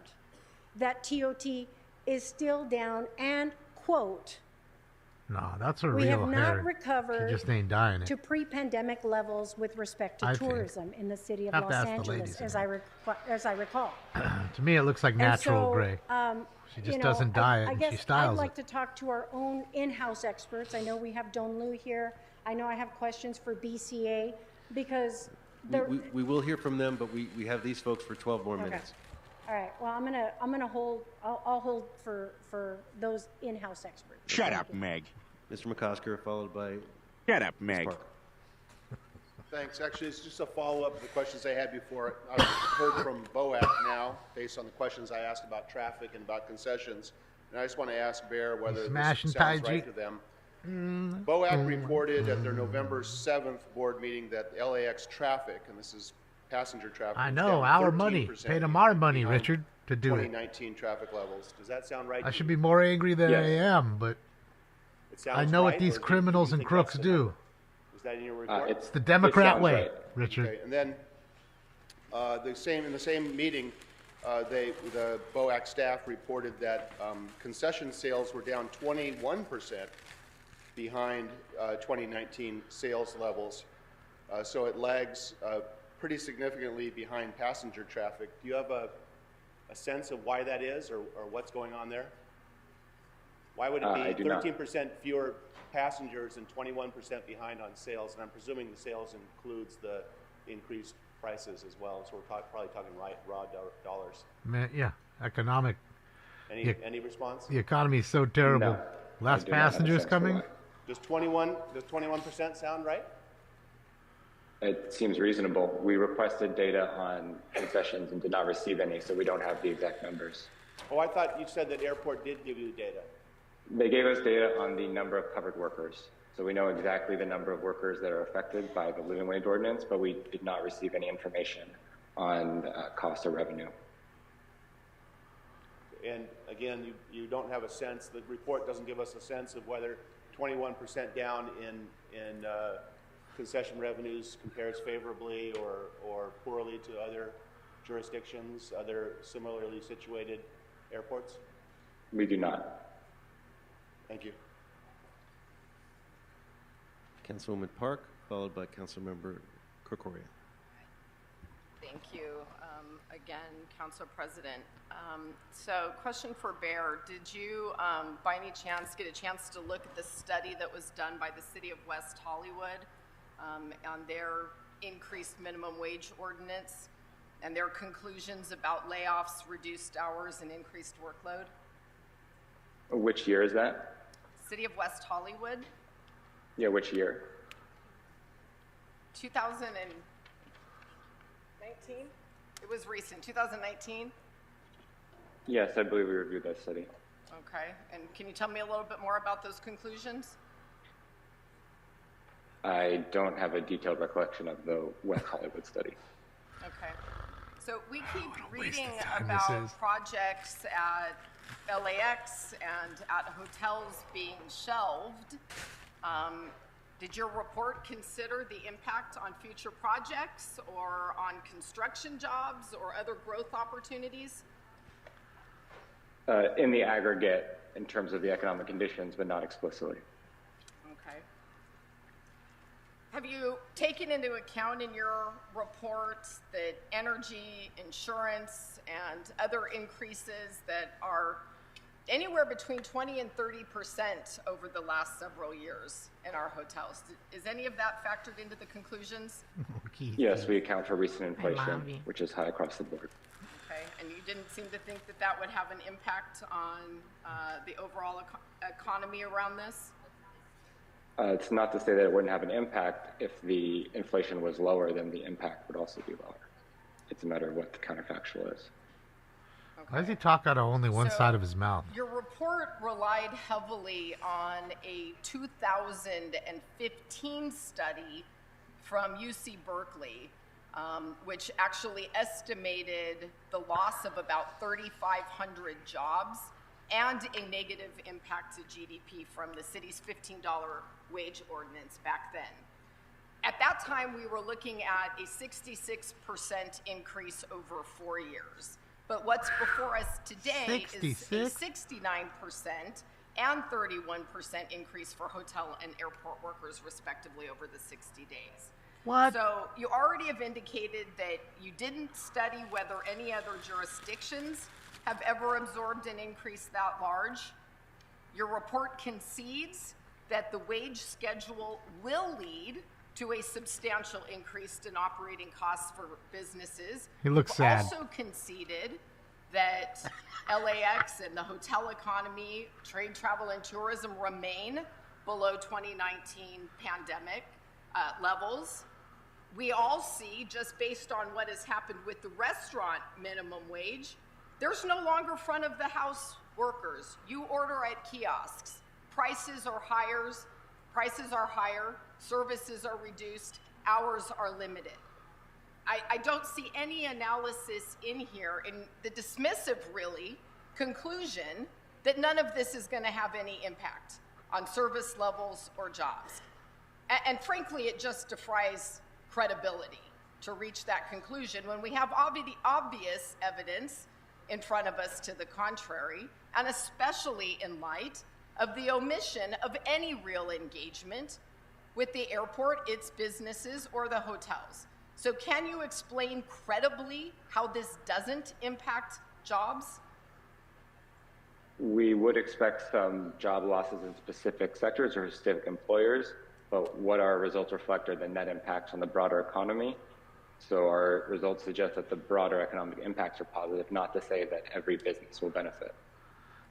that TOT is still down and, quote, No, that's a we real have not herring. recovered He just ain't dying it. to pre-pandemic levels with respect to I think. tourism in the city of Have to Los ask the Angeles, ladies in as I recall. To me, it looks like natural And so, gray. She just you know, doesn't dye it, I and guess she styles I'd like it. to talk to our own in-house experts. I know we have Don Lu here. I know I have questions for BCA, because We will hear from them, but we have these folks for 12 more Okay. minutes. All right. Well, I'm gonna hold. I'll hold for those in-house experts. Shut Thank up, you. Meg. Mr. McCosker, followed by Shut up, Ms. Meg. Park. Thanks. Actually, it's just a follow-up to the questions I had before. I've heard from BOAC now, based on the questions I asked about traffic and about concessions. And I just want to ask Bear whether Smashing this sounds Tai right Chi. to them. BOAC reported at their November 7th board meeting that LAX traffic, and this is passenger traffic, I is know, down our money. 13% Paid them our money, behind Richard, to do it. 2019 traffic levels. Does that sound right? I to should you? be more angry than Yes. I am, but It sounds I know right, what these or do criminals you and think crooks that's the do. number? Is that in your report? It's the Democrat sounds way, right. Richard. Okay, and then in the same meeting, the BOAC staff reported that concession sales were down 21% behind 2019 sales levels. So it lags pretty significantly behind passenger traffic. Do you have a sense of why that is, or what's going on there? Why would I it be do not. 13% fewer passengers and 21% behind on sales? And I'm presuming the sales includes the increased prices as well. So we're probably talking raw dollars. Man, yeah, economic. Any response? The economy is so terrible. No, Less I do not have a passengers sense for coming. why. Does 21% sound right? It seems reasonable. We requested data on concessions and did not receive any, so we don't have the exact numbers. Oh, I thought you said that airport did give you data. They gave us data on the number of covered workers. So we know exactly the number of workers that are affected by the living wage ordinance, but we did not receive any information on cost or revenue. And again, you don't have a sense, the report doesn't give us a sense of whether 21% down in concession revenues compares favorably or poorly to other jurisdictions, other similarly situated airports? We do not. Thank you. Councilwoman Park. followed by Councilmember Corcoria. Thank you. Again, Council President. So question for Bear. Did you, by any chance, get a chance to look at the study that was done by the City of West Hollywood on their increased minimum wage ordinance and their conclusions about layoffs, reduced hours, and increased workload? Which year is that? City of West Hollywood, Yeah, which year? 2019? It was recent, 2019? Yes, I believe we reviewed that study. Okay, and can you tell me a little bit more about those conclusions? I don't have a detailed recollection of the West Hollywood study. Okay. So we keep reading about projects at LAX and at hotels being shelved. Did your report consider the impact on future projects or on construction jobs or other growth opportunities? In the aggregate, in terms of the economic conditions, but not explicitly. Okay. Have you taken into account in your report that energy, insurance, and other increases that are anywhere between 20 and 30% over the last several years in our hotels? Is any of that factored into the conclusions? Yes, we account for recent inflation, which is high across the board. Okay, and you didn't seem to think that that would have an impact on the overall economy around this? It's not to say that it wouldn't have an impact. If the inflation was lower, then the impact would also be lower. It's a matter of what the counterfactual is. Why does he talk out of only one side of his mouth? Your report relied heavily on a 2015 study from UC Berkeley, which actually estimated the loss of about 3,500 jobs and a negative impact to GDP from the city's $15 wage ordinance back then. At that time, we were looking at a 66% increase over 4 years. But what's before us today is a 69% and 31% increase for hotel and airport workers, respectively, over the 60 days. What? So you already have indicated that you didn't study whether any other jurisdictions have ever absorbed an increase that large. Your report concedes that the wage schedule will lead to a substantial increase in operating costs for businesses. He looks sad. Also conceded that LAX and the hotel economy, trade, travel, and tourism remain below 2019 pandemic levels. We all see, just based on what has happened with the restaurant minimum wage, there's no longer front of the house workers. You order at kiosks. Prices are higher, services are reduced, hours are limited. I don't see any analysis in here in the dismissive, really, conclusion that none of this is going to have any impact on service levels or jobs. And frankly, it just defies credibility to reach that conclusion when we have obvious evidence in front of us to the contrary, and especially in light of the omission of any real engagement with the airport, its businesses, or the hotels. So can you explain credibly how this doesn't impact jobs? We would expect some job losses in specific sectors or specific employers, but what our results reflect are the net impacts on the broader economy. So our results suggest that the broader economic impacts are positive, not to say that every business will benefit.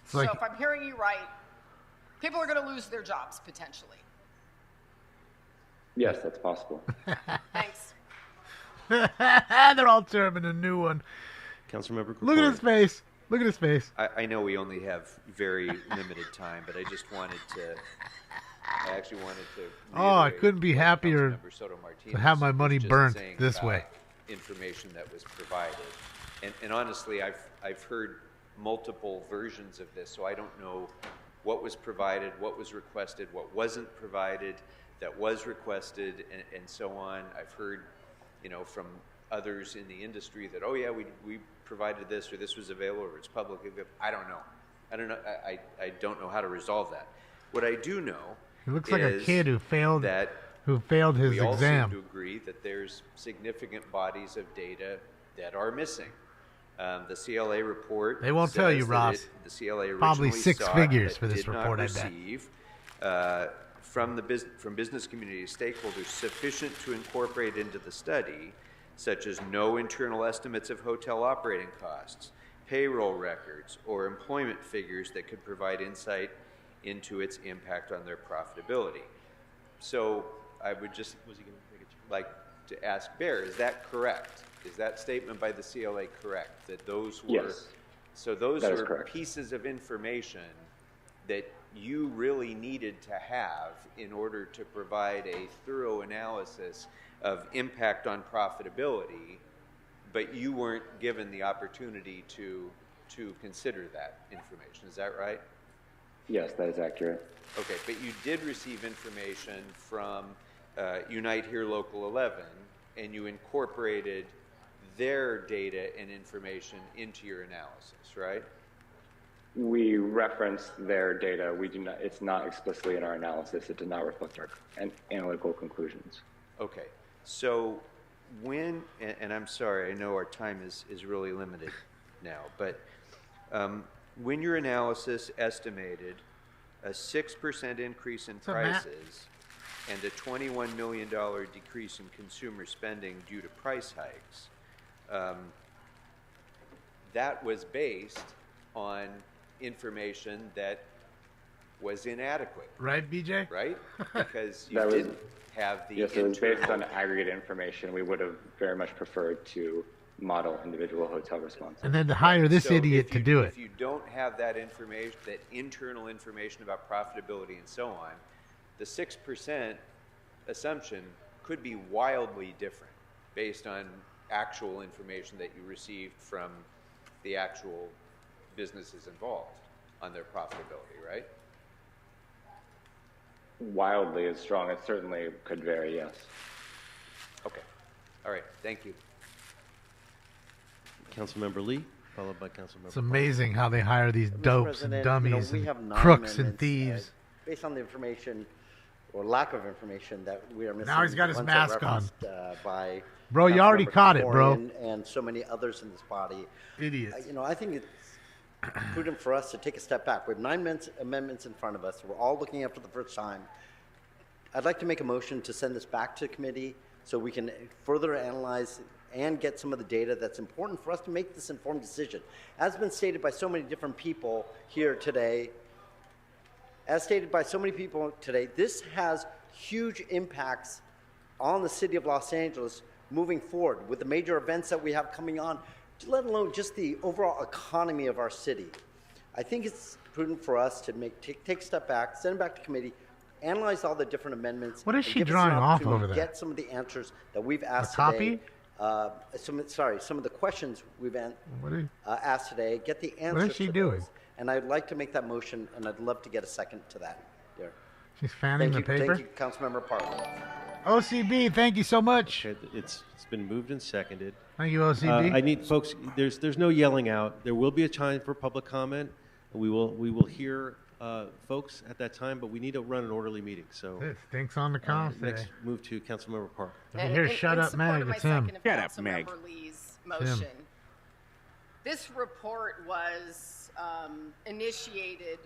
So if I'm hearing you right, people are going to lose their jobs potentially. Yes, that's possible. Thanks. They're all terming a new one. Councilmember Look at his face. Look at his face. I know we only have very limited time, but I just wanted to. I actually wanted to. Oh, I couldn't be happier to have my money burnt this way. Information that was provided, and honestly, I've heard multiple versions of this, so I don't know what was provided, what was requested, what wasn't provided, that was requested, and so on. I've heard, from others in the industry that, oh yeah, we provided this, or this was available, or it's public. I don't know. I don't know how to resolve that. What I do know He looks like a kid who failed that Who failed his we all exam. seem to agree that there's significant bodies of data that are missing. The CLA report. They won't tell you, says that Ross. the CLA Probably originally 6 sought figures but for this did not report, I bet. receive, from business community stakeholders sufficient to incorporate into the study, such as no internal estimates of hotel operating costs, payroll records, or employment figures that could provide insight into its impact on their profitability. So I would just like to ask Bear, is that correct? Is that statement by the CLA correct? That those were, Yes. So those That is were correct. pieces of information that you really needed to have in order to provide a thorough analysis of impact on profitability, but you weren't given the opportunity to consider that information. Is that right? Yes, that is accurate. Okay, but you did receive information from Unite Here Local 11, and you incorporated their data and information into your analysis, right? We referenced their data. We do not. It's not explicitly in our analysis. It did not reflect our analytical conclusions. Okay, so when, and I'm sorry, I know our time is really limited now, but when your analysis estimated a 6% increase in up, Matt? prices and a $21 million decrease in consumer spending due to price hikes, that was based on information that was inadequate. Right, BJ? Right? Because you That was- didn't have the Yes, it was based on internal- aggregate information. We would have very much preferred to model individual hotel responses. And then to hire this So idiot if to you- do it. If you don't have that information, that internal information about profitability and so on, the 6% assumption could be wildly different based on actual information that you received from the actual businesses involved on their profitability, right? Wildly is strong. It certainly could vary, yes. Okay. All right. Thank you. Councilmember Lee, followed by Councilmember. It's amazing how they hire these Mr. dopes and President, dummies we have and 9 crooks and amendments, thieves. based on the information or lack of information that we are missing. Now he's got his ones mask that on. referenced, by Bro, you already Councilmember caught it, bro. Corrigan and so many others in this body. Idiots. I think it's prudent for us to take a step back. We have 9 amendments in front of us. We're all looking at it for the first time. I'd like to make a motion to send this back to committee so we can further analyze and get some of the data that's important for us to make this informed decision. As been stated by so many different people here today, this has huge impacts on the city of Los Angeles moving forward with the major events that we have coming on, let alone just the overall economy of our city. I think it's prudent for us to take a step back, send it back to committee, analyze all the different amendments. What is and she give us an drawing off opportunity over to there? Get some of the answers that we've asked copy? today. Some of the questions we've What is, asked today. Get the answers. she to doing? those. And I'd like to make that motion, and I'd love to get a second to that. There. she's fanning Thank the you, paper? Thank you, Councilmember Parker. OCB, thank you so much. Okay, it's been moved and seconded. Thank you, OCB. I need folks. There's no yelling out. There will be a time for public comment. We will hear folks at that time, but we need to run an orderly meeting. So It stinks on the comms next, today. move to Councilmember Park. If you hear shut up, Meg, it's him. Shut up, Meg. Lee's motion. This report was initiated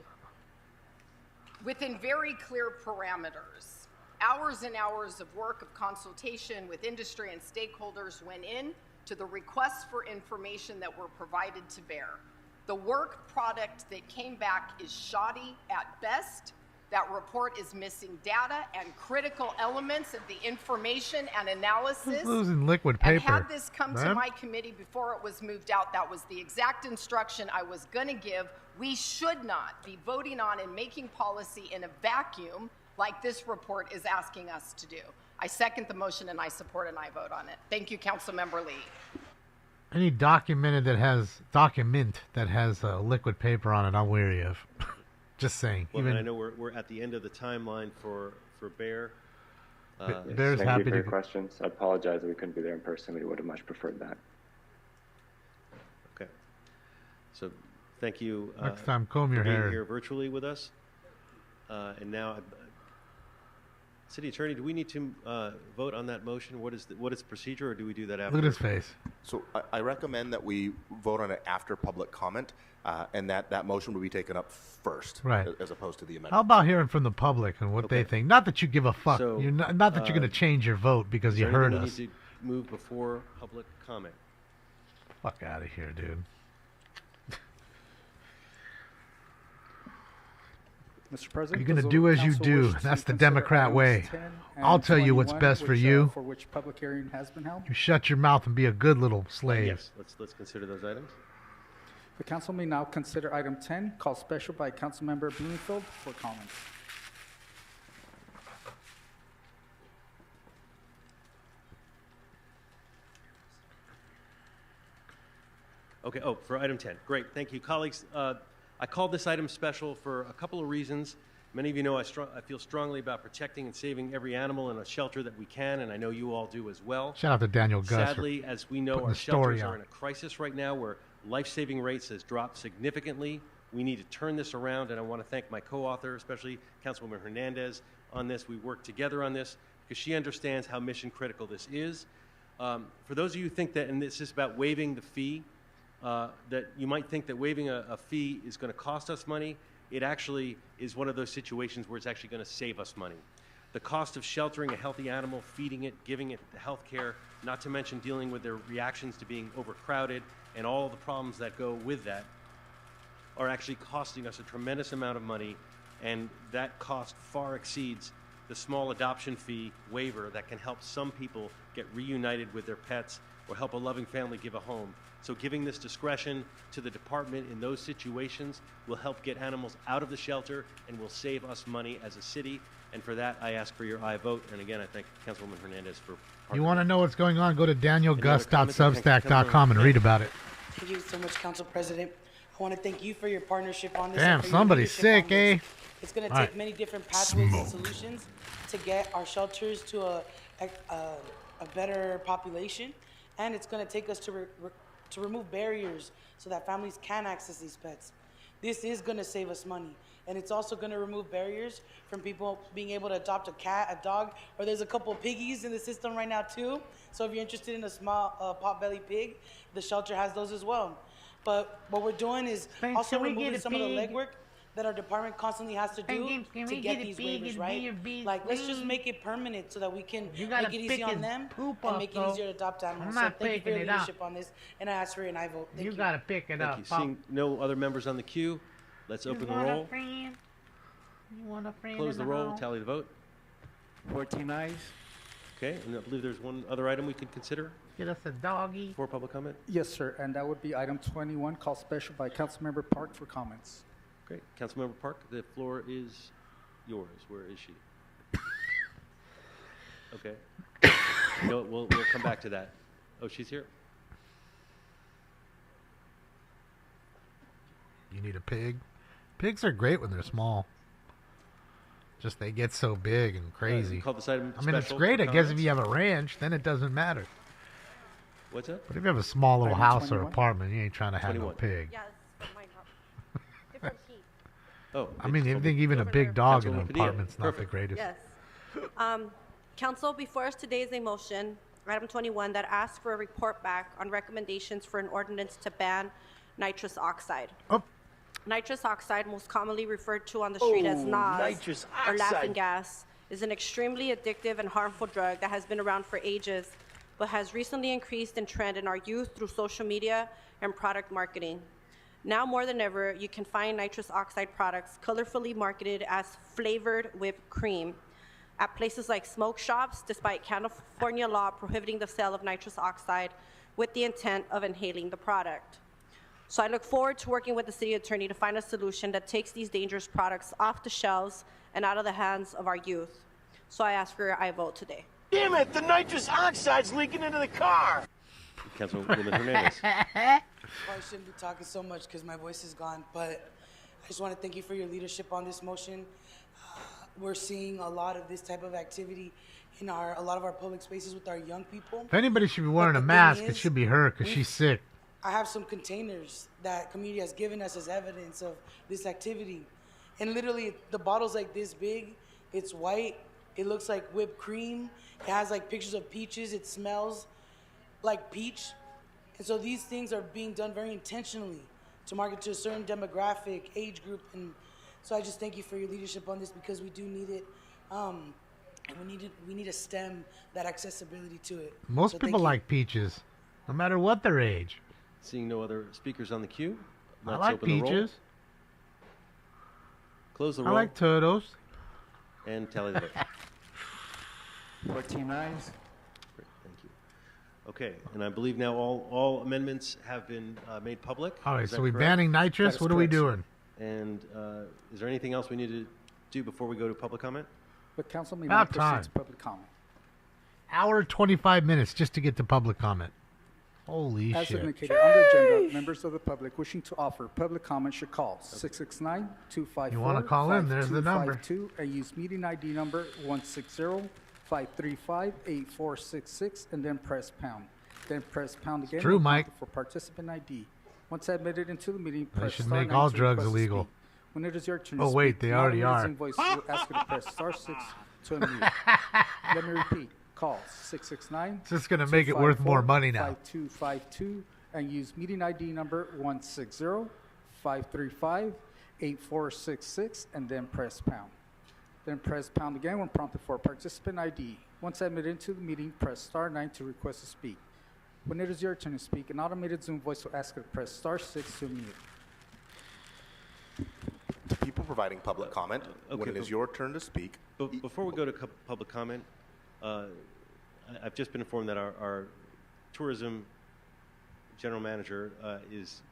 within very clear parameters. Hours and hours of work of consultation with industry and stakeholders went in to the requests for information that were provided to Bear. The work product that came back is shoddy at best. That report is missing data and critical elements of the information and analysis. Who's losing liquid And paper? had this come to Them? my committee before it was moved out, that was the exact instruction I was going to give. We should not be voting on and making policy in a vacuum like this report is asking us to do. I second the motion and I support and I vote on it. Thank you, Councilmember Lee. Any document that has liquid paper on it, I'm weary of. Just saying. Well, Even I know we're at the end of the timeline for Bear. Bear's Thank happy you for to your questions. I apologize that we couldn't be there in person. We would have much preferred that. Okay. So thank you. Next time, comb your for being hair. here virtually with us. And now City Attorney, do we need to vote on that motion? What is the procedure, or do we do that after? Look at his face. So I recommend that we vote on it after public comment, and that motion will be taken up first, Right. as opposed to the amendment. How about hearing from the public and what they think? Not that you give a fuck. So, You're not that you're going to change your vote because Is you there heard anything us. we need to move before public comment? Fuck out of here, dude. Mr. President, You're going to does do the as you council do. wish to That's the consider Democrat items way. 10 and I'll tell you what's 21, best for which, you. for which public hearing has been held. You shut your mouth and be a good little slave. Yes, let's consider those items. The council may now consider item 10, called special by Councilmember Bloomfield for comments. Okay, for item 10. Great, thank you. Colleagues, I called this item special for a couple of reasons. Many of you know I feel strongly about protecting and saving every animal in a shelter that we can, and I know you all do as well. Shout out to Daniel Gus. Sadly, as we know, putting our the story shelters are out. in a crisis right now where life-saving rates has dropped significantly. We need to turn this around, and I want to thank my co-author, especially Councilwoman Hernandez, on this. We worked together on this because she understands how mission critical this is. For those of you who think that, and this is about waiving the fee, that you might think that waiving a fee is going to cost us money. It actually is one of those situations where it's actually going to save us money. The cost of sheltering a healthy animal, feeding it, giving it the health care, not to mention dealing with their reactions to being overcrowded and all the problems that go with that, are actually costing us a tremendous amount of money, and that cost far exceeds the small adoption fee waiver that can help some people get reunited with their pets or help a loving family give a home. So giving this discretion to the department in those situations will help get animals out of the shelter and will save us money as a city. And for that, I ask for your aye vote. And again, I thank Councilwoman Hernandez for You want to know what's going on? Go to danielgus.substack.com and read about it. Thank you so much, Council President. I want to thank you for your partnership on this. Damn, and for your somebody's leadership sick, on eh? this. It's going to All take right. many different pathways and solutions to get our shelters to a better population, and it's going to take us to remove barriers so that families can access these pets. This is going to save us money, and it's also going to remove barriers from people being able to adopt a cat, a dog, or there's a couple of piggies in the system right now too. So if you're interested in a small pot-belly pig, the shelter has those as well. But what we're doing is also removing some of the legwork that our department constantly has to do to get these waivers, right? Like, let's just make it permanent so that we can make it easy on them and make it easier to adopt animals. So thank you for your leadership on this, and I ask for an aye vote. Thank you. You got to pick it Thank up. you. Seeing no other members on the queue, let's open the roll, You want a friend close in the roll, house? tally the vote. 14 ayes. Okay, and I believe there's one other item we could consider Get us a doggy. for public comment. Yes, sir, and that would be item 21, called special by Councilmember Park for comments. Great. Councilmember Park, the floor is yours. Where is she? Okay. No, we'll come back to that. Oh, she's here? You need a pig? Pigs are great when they're small. Just they get so big and crazy. Call this item I mean, it's special great, for I guess, if comments. you have a ranch, then it doesn't matter. What's that? But if you have a small little Item house or 21. apartment, you ain't trying to have 21. no pig. Yes, but mine not. Different heat. Oh, I mean, I think even a big dog in an Councilwoman Padilla. apartment's not the Perfect. greatest. Yes. Council, before us today is a motion, item 21, that asks for a report back on recommendations for an ordinance to ban nitrous oxide. Oh. Nitrous oxide, most commonly referred to on the street as NOS, nitrous or laughing oxide. gas, is an extremely addictive and harmful drug that has been around for ages, but has recently increased in trend in our youth through social media and product marketing. Now more than ever, you can find nitrous oxide products colorfully marketed as flavored whipped cream at places like smoke shops, despite California law prohibiting the sale of nitrous oxide with the intent of inhaling the product. So I look forward to working with the city attorney to find a solution that takes these dangerous products off the shelves and out of the hands of our youth. So I ask for your aye vote today. Damn it, the nitrous oxide's leaking into the car. Councilwoman Hernandez. I shouldn't be talking so much because my voice is gone, but I just want to thank you for your leadership on this motion. We're seeing a lot of this type of activity in a lot of our public spaces with our young people. If anybody should be wearing But a the mask, thing it is, should be her because she's sick. I have some containers that community has given us as evidence of this activity. And literally, the bottle's like this big, it's white, It looks like whipped cream. It has like pictures of peaches. It smells like peach. And so these things are being done very intentionally to market to a certain demographic, age group. And so I just thank you for your leadership on this, because we do need it. And we need to stem that accessibility to it. Most So people thank you. like peaches, no matter what their age. Seeing no other speakers on the queue, I let's like open the roll. peaches. Close the I roll. like turtles. And tally the vote. 14 ayes. Great, thank you. Okay, and I believe now all amendments have been made public. All right, Is so that we correct? banning nitrous. That is What are we correct, sir. doing? And is there anything else we need to do before we go to public comment? But council may About not time. proceed to public comment. Hour 25 minutes just to get to public comment. Holy As shit. indicated on the agenda, members of the public wishing to offer public comment should call 669-254-5252 You wanna call in, there's the number. and use meeting ID number 160-535-8466 and then press pound. Then press pound again. True, when Mike. prompted for participant ID. Once admitted into the meeting, They press should star make 9 all to drugs request to illegal. speak. When it is your turn to Oh, wait, speak, they an already automated are. voice will ask you to press star 6 to unmute. Let me repeat. Call 669. It's just gonna make it worth more money now. 5252 and use meeting ID number 160-535-8466 and then press pound. Then press pound again when prompted for participant ID. Once admitted into the meeting, press star 9 to request to speak. When it is your turn to speak, an automated Zoom voice will ask you to press star 6 to unmute. To people providing public comment, when okay, it is but- your turn to speak, Before we go to public comment, I've just been informed that our tourism general manager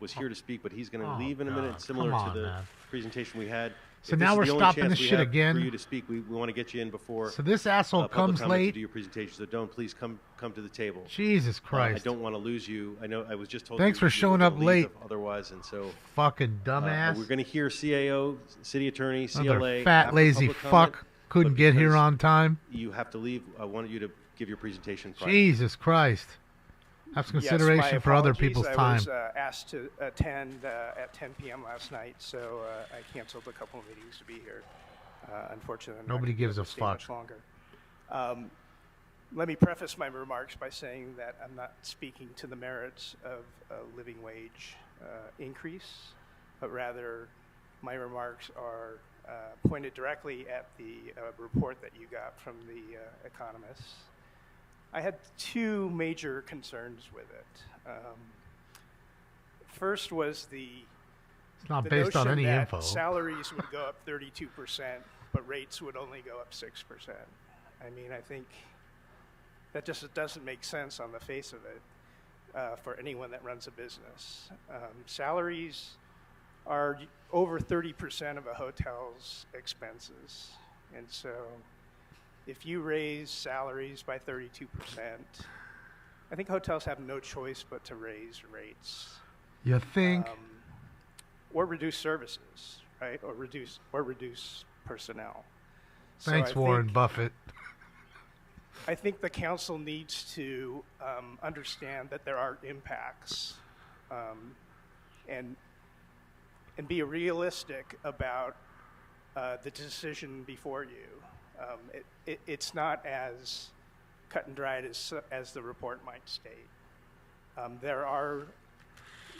was here to speak, but he's going to Oh, leave in a God. minute, similar Come to on, the man. presentation we had. So If now is we're the only stopping chance this we shit have again? For you to speak, we want to get you in before. So this asshole public comes comment late? to do your presentation. So please come to the table. Jesus I Christ. don't want to lose you. I know I was just told. Thanks you for were showing gonna up leave late. Otherwise, and so Fucking dumbass. we're going to hear CAO, city attorney, Another CLA. fat, after lazy public comment, fuck couldn't but get here because on time. You have to leave. I wanted you to give your presentation prior. Jesus Christ. Have some consideration for other people's I time. was asked to attend at 10 p.m. last night, so I canceled a couple of meetings to be here. Unfortunately, I'm not Nobody gonna be gives able a to stay fuck. much longer. Let me preface my remarks by saying that I'm not speaking to the merits of a living wage increase, but rather my remarks are pointed directly at the report that you got from the economists. I had two major concerns with it. First was It's not the based on notion any that info. salaries would go up 32%, but rates would only go up 6%. I mean, I think that just doesn't make sense on the face of it for anyone that runs a business. Salaries are over 30% of a hotel's expenses. And so if you raise salaries by 32%, I think hotels have no choice but to raise rates. You think? Or reduce services, right? Or reduce personnel. So Thanks, I Warren think- Buffett. I think the council needs to understand that there are impacts, and be realistic about the decision before you. It's not as cut and dried as the report might state. There are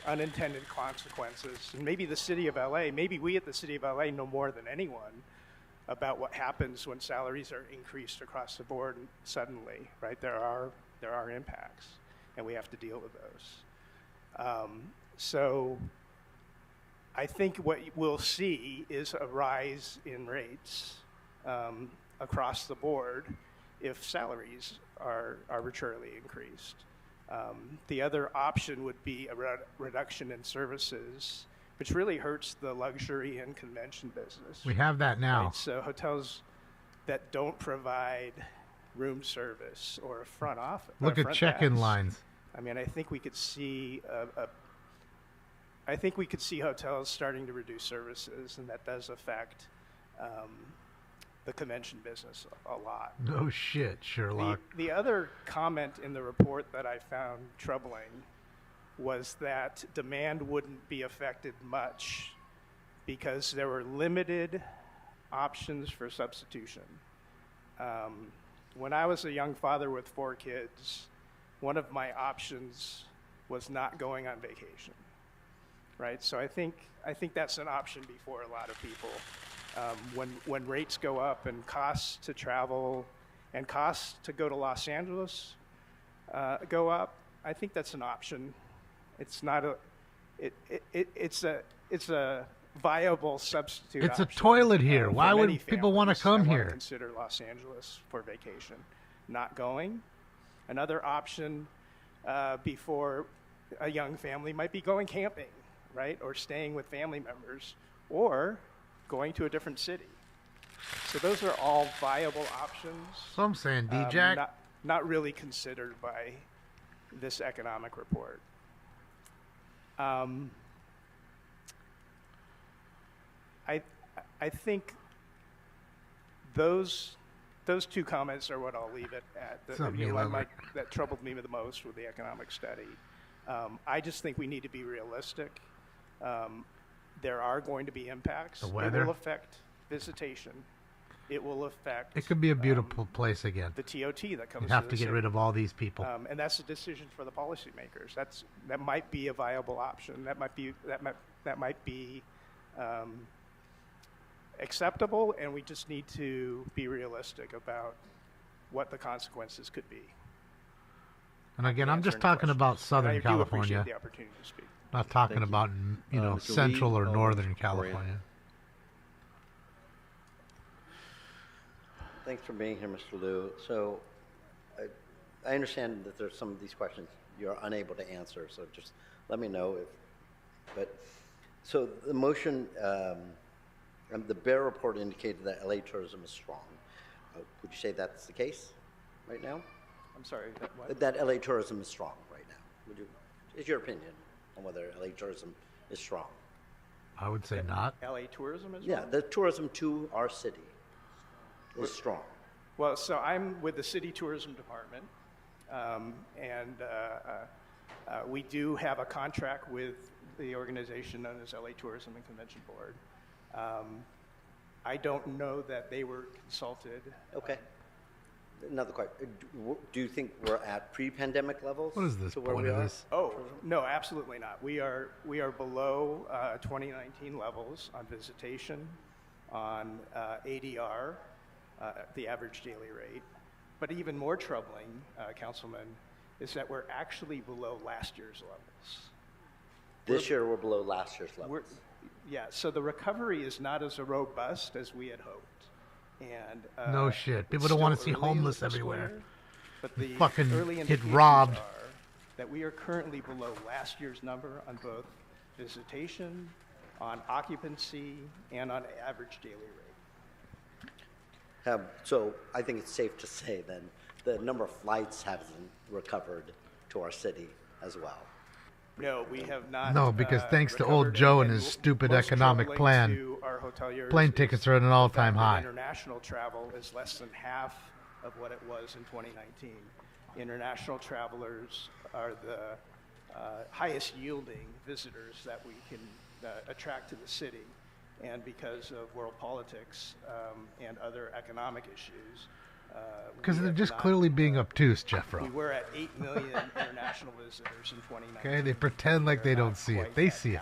unintended consequences, and maybe the city of LA, maybe we at the city of LA know more than anyone about what happens when salaries are increased across the board suddenly, right? There are impacts, and we have to deal with those. So I think what we'll see is a rise in rates across the board if salaries are arbitrarily increased. The other option would be a reduction in services, which really hurts the luxury and convention business. We have that now. Right? So hotels that don't provide room service or a front office. Look at front check-in desk. lines. I mean, I think we could see I think we could see hotels starting to reduce services, and that does affect the convention business a lot. No shit, Sherlock. The other comment in the report that I found troubling was that demand wouldn't be affected much because there were limited options for substitution. When I was a young father with 4 kids, one of my options was not going on vacation, right? So I think that's an option before a lot of people. When rates go up and costs to travel and costs to go to Los Angeles go up, I think that's an option. It's not a. It's a viable substitute. It's a option, toilet here. for Why many would people want to families come that wanna here? Consider Los Angeles for vacation, not going. Another option before a young family might be going camping, right, or staying with family members, or going to a different city. So those are all viable options. So I'm saying, D-Jack. Not really considered by this economic report. I think those 2 comments are what I'll leave it at. Something you like. That troubled me the most with the economic study. I just think we need to be realistic. There are going to be impacts. The weather. It will affect visitation. It will affect. It could be a beautiful place again. The TOT that comes. You have to to the get rid city. of all these people. And that's a decision for the policymakers. That might be a viable option. That might be acceptable, and we just need to be realistic about what the consequences could be. And again, I'm just answer any talking questions. about And Southern I do California. appreciate the opportunity to speak. Not talking Thank you. about Mr. Central Lee, or Northern Mr. California. Thanks for being here, Mr. Liu. So I understand that there's some of these questions you're unable to answer, so just let me know so the motion, the Bear report indicated that LA tourism is strong. Would you say that's the case right now? I'm sorry, what? That LA tourism is strong right now. Is your opinion on whether LA tourism is strong? I would say not. LA tourism is Yeah, wrong? the tourism to our city is strong. Well, so I'm with the City Tourism Department, and we do have a contract with the organization known as LA Tourism and Convention Board. I don't know that they were consulted. Okay. Another question. Do you think we're at pre-pandemic levels? What is this to where point we of are? this? Oh, no, absolutely not. We are below 2019 levels on visitation, on ADR, the average daily rate. But even more troubling, Councilman, is that we're actually below last year's levels. This year we're below last year's levels. Yeah, so the recovery is not as robust as we had hoped. And No shit. People it's don't want to still see early in the homeless fiscal everywhere. year, but the Fucking early get indications robbed. are that we are currently below last year's number on both visitation, on occupancy, and on average daily rate. So I think it's safe to say then the number of flights hasn't recovered to our city as well. No, we have not. No, because thanks to old recovered, Joe and his most stupid economic troubling plan, to our hoteliers plane is tickets are at an the all-time fact that high. International travel is less than half of what it was in 2019. International travelers are the highest yielding visitors that we can attract to the city. And because of world politics and other economic issues, Because we they're have just not, clearly being obtuse, we Jeffro. were at 8 million international visitors in 2019. Okay, they pretend like they don't see it. They see it.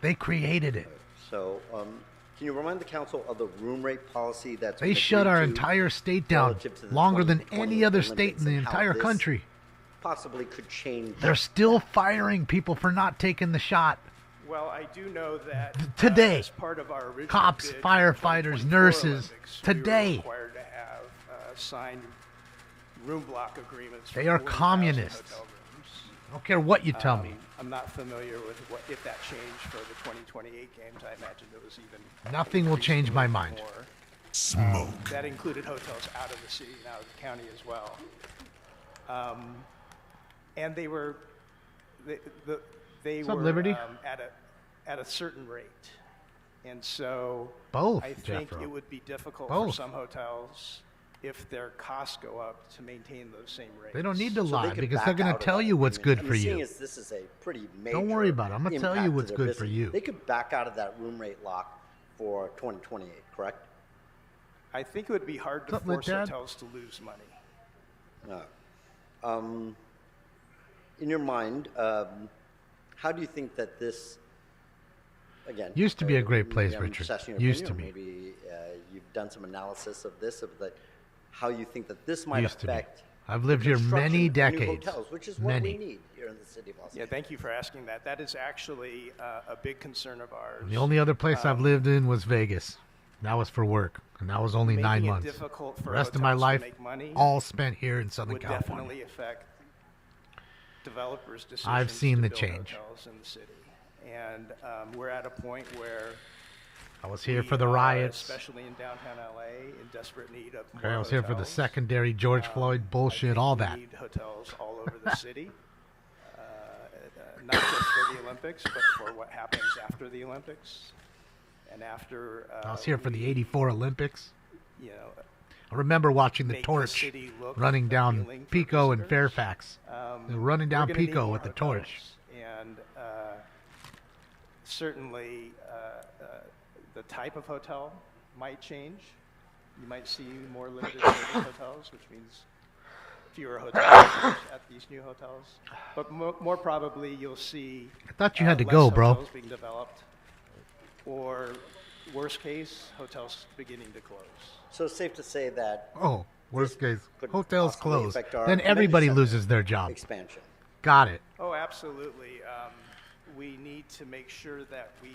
They created it. So can you remind the council of the room rate policy that's They been shut our agreed to entire state down relative to the longer than 2020 any other Olympics state in the and how entire this country. possibly could change? They're still firing people for not taking the shot. Well, I do know that Today, as part of our original cops, bid for firefighters, 2024 nurses, Olympics, today. we were required to have signed room block agreements. They for are 40,000 communists. hotel rooms. I don't care what you tell me. I'm not familiar with if that changed for the 2028 games. I imagine there was even Nothing will increased change a my little mind. more. Smoke. That included hotels out of the city and out of the county as well. And they were What's up, Liberty? At a certain rate. And so Both, I think Jeffro. it would be difficult for Both. some hotels if their costs go up to maintain those same rates. They don't need to So they lie could because back they're going out to of tell that you what's agreement. good I for mean, seeing you. as this is a pretty major Don't worry about it. I'm going to tell you impact to what's their good for business, you. They could back out of that room rate lock for 2028, correct? I think it would be hard to Something like force that. hotels to lose money. In your mind, how do you think that this, again, Used to be a great place, maybe I'm Richard. just asking your Used opinion, to be. or maybe you've done some analysis of this, of that, how you think that this might Used to be. affect. I've lived the here construction many of new decades. hotels, which is what Many. we need here in the city of Los Yeah, Angeles. thank you for asking that. That is actually a big concern of ours. The only other place I've lived in was Vegas. That was for work, and that was only 9 Making it months. difficult The for rest of my hotels to life, make money all spent here in Southern would California. definitely affect developers' decisions I've seen to the build change. hotels in the city. And we're at a point where I was here we for the are, riots. especially in downtown LA, in desperate need of Okay, more I was here for the hotels. secondary George Floyd bullshit, all that. We need hotels all over the city, not just for the Olympics, but for what happens after the Olympics. And after I was here for the '84 Olympics. you know, I remember watching the make the torch city look running down appealing for Pico and visitors. Fairfax. They're running down we're gonna need Pico more with the hotels. torch. And certainly the type of hotel might change. You might see more limited service hotels, which means fewer hotels at these new hotels. But more probably you'll see I thought you had to less go, bro. hotels being developed, or worst case, hotels beginning to close. So it's safe to say that Oh, worst case, could hotels possibly close. affect our Then convention everybody center loses their job. expansion. Got it. Oh, absolutely. We need to make sure that we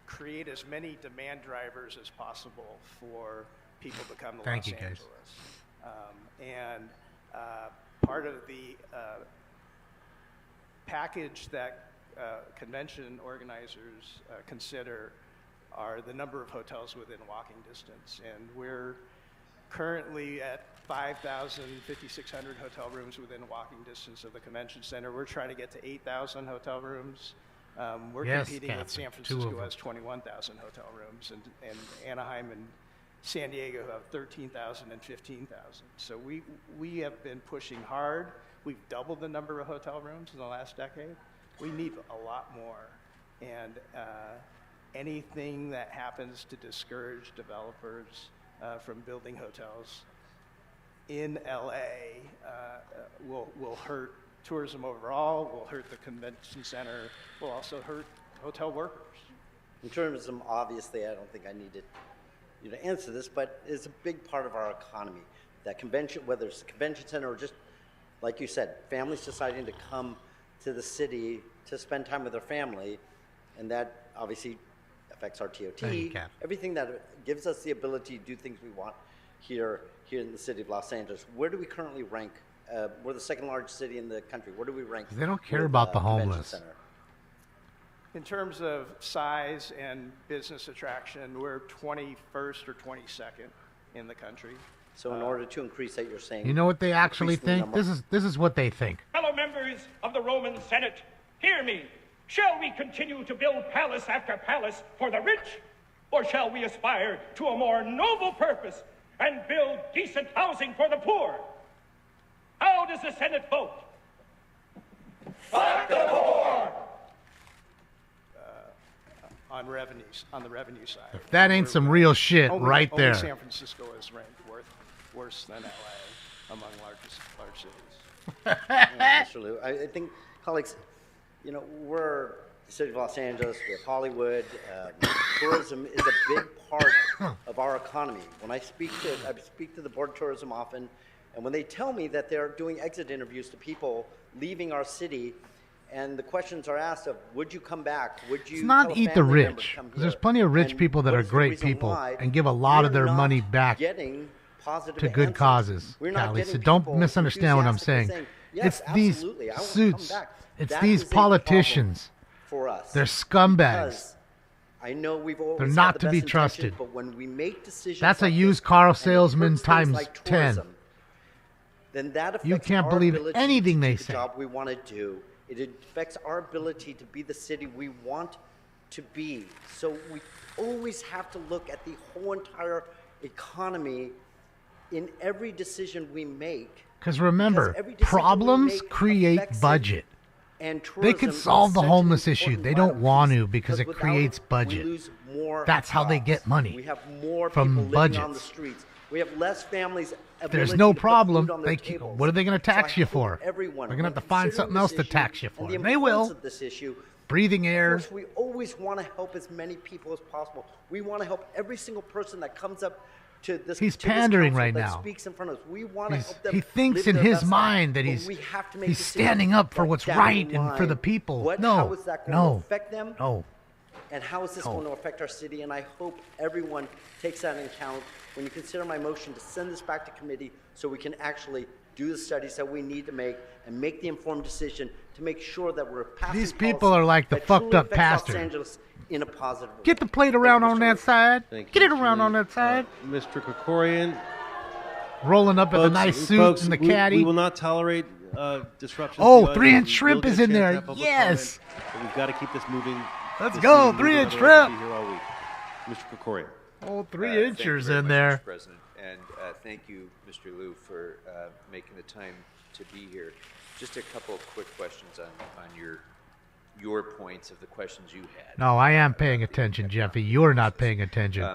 create as many demand drivers as possible for people to come to Thank Los you, guys. Angeles. And part of the package that convention organizers consider are the number of hotels within walking distance. And we're currently at 5,000, 5,600 hotel rooms within walking distance of the convention center. We're trying to get to 8,000 hotel rooms. We're Yes, competing with Catherine, San 2 of Francisco, them. has 21,000 hotel rooms, and Anaheim and San Diego have 13,000 and 15,000. So we have been pushing hard. We've doubled the number of hotel rooms in the last decade. We need a lot more. And anything that happens to discourage developers from building hotels in LA will hurt tourism overall, will hurt the convention center, will also hurt hotel workers. In tourism, obviously, I don't think I needed you to answer this, but it's a big part of our economy. That convention, whether it's the convention center or just, like you said, families deciding to come to the city to spend time with their family, and that obviously affects our TOT, Thank you, Kat. everything that gives us the ability to do things we want here in the city of Los Angeles. Where do we currently rank? We're the second largest city in the country. Where do we rank? They don't care with, about the convention homeless. center? In terms of size and business attraction, we're 21st or 22nd in the country. So in order to increase that, you're saying... You know what they actually increase the think? number- This is what they think. Fellow members of the Roman Senate, hear me. Shall we continue to build palace after palace for the rich? Or shall we aspire to a more noble purpose and build decent housing for the poor? How does the Senate vote? Fuck the poor! On the revenue side. If that ain't some real shit right there. Only San Francisco is ranked worse than LA among large cities. Yeah, Mr. Liu, I think, colleagues, you know, we're the city of Los Angeles, we have Hollywood. Tourism is a big part of our economy. When I speak to the Board of Tourism often, and when they tell me that they're doing exit interviews to people leaving our city, and the questions are asked of, would you come back? Would you It's not tell a eat the family member to rich. come 'Cause there's here? plenty of rich And people that what are is the great reason people why and give a lot of we're their not money back getting positive to good answers? causes, We're not Callie. getting So don't people misunderstand what I'm saying. enthusiastically yes, It's these absolutely, I want to suits. come back. It's That these is a problem politicians. for us. They're scumbags. Because I know we've always They're had not the to best be intentions, trusted. but when we make decisions That's a like used this, car and it salesman hurts things times like 10. tourism, then that affects You can't our believe ability anything to they do the say. job we want to do. It affects our ability to be the city we want to be. So we always have to look at the whole entire economy in every decision we make. Because remember, every decision we problems make create affects it. budget. And They tourism could is solve the such an homeless issue. important They don't vital want piece, to because it without creates we budget. lose more That's how they jobs. get money. We have more from people living on the budgets. streets. We have less families. There's ability no to put problem. food on their They keep, tables. what are they going to tax So I you hope for? everyone, They're going to when have to find considering something else this to issue tax you and for. the They importance will. of this issue, Breathing air. of course, we always want to help as many people as possible. We want to help every single person that comes up to this. He's to this pandering council right that now. Speaks in front of us. We want to help them. He thinks live in their his best mind life, that but he's we have to make he's decisions standing up for that what's down right the and for the line, people. how is that going to affect them? No. And how is this No. going to affect our city? And I hope everyone takes that into account when you consider my motion to send this back to committee so we can actually do the studies that we need to make and make the informed decision to make sure that we're passing These people policy are like the that fucked truly up affects Los pastor. Angeles in a positive way. Get the plate around on that side. Thank Get you, it around Mr. on Lee. that side. Mr. Krikorian. Rolling up in a Folks, nice suit folks, and the we- caddy. We will not tolerate disruption. Oh, to the 3-inch audience. We shrimp will is get a in chance to there. have public Yes. comment, but we've got to keep this moving. Let's this go, meeting 3-inch moving, otherwise shrimp. we'll be here all week. Mr. Krikorian. Oh, Thank you 3-inchers very in much, there. Mr. President, and thank you, Mr. Liu, for making the time to be here. Just a couple of quick questions on your points of the questions you had. No, I am paying attention, Jeffy. You're not paying attention.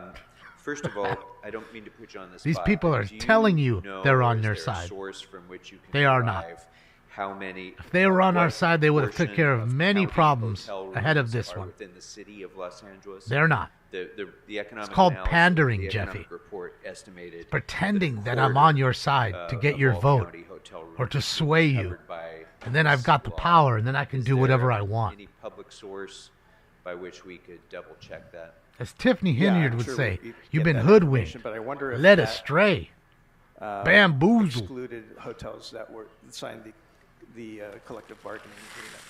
First of all, I don't mean to put you on the spot. These people are Do telling you know, they're or on is their there a side. source from which you can They are not. derive how many? If they were on our what side, they would have took portion care of many county problems hotel ahead of rooms this are one. Within the city of Los Angeles, They're not. The economic It's called analysis, pandering, the economic Jeffy. report estimated Pretending that that I'm on your side to get of your all vote county hotel rooms or to would be sway you. covered by And then I've got the law. power and then I can Is do whatever there I want. Any public source by which we could double check that? As Tiffany Yeah, Hilliard I'm would sure say, we could you've get been that hoodwinked, information, but I wonder if led that, astray, bamboozled. excluded hotels that were signed the collective bargaining agreement.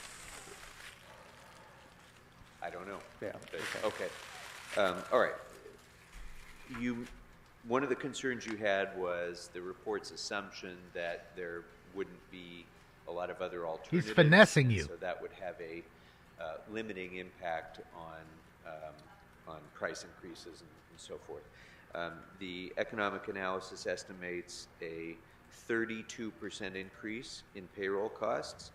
I don't know. Yeah. But- okay. All right. One of the concerns you had was the report's assumption that there wouldn't be a lot of other alternatives. He's finessing and you. So that would have a limiting impact on price increases and so forth. The economic analysis estimates a 32% increase in payroll costs,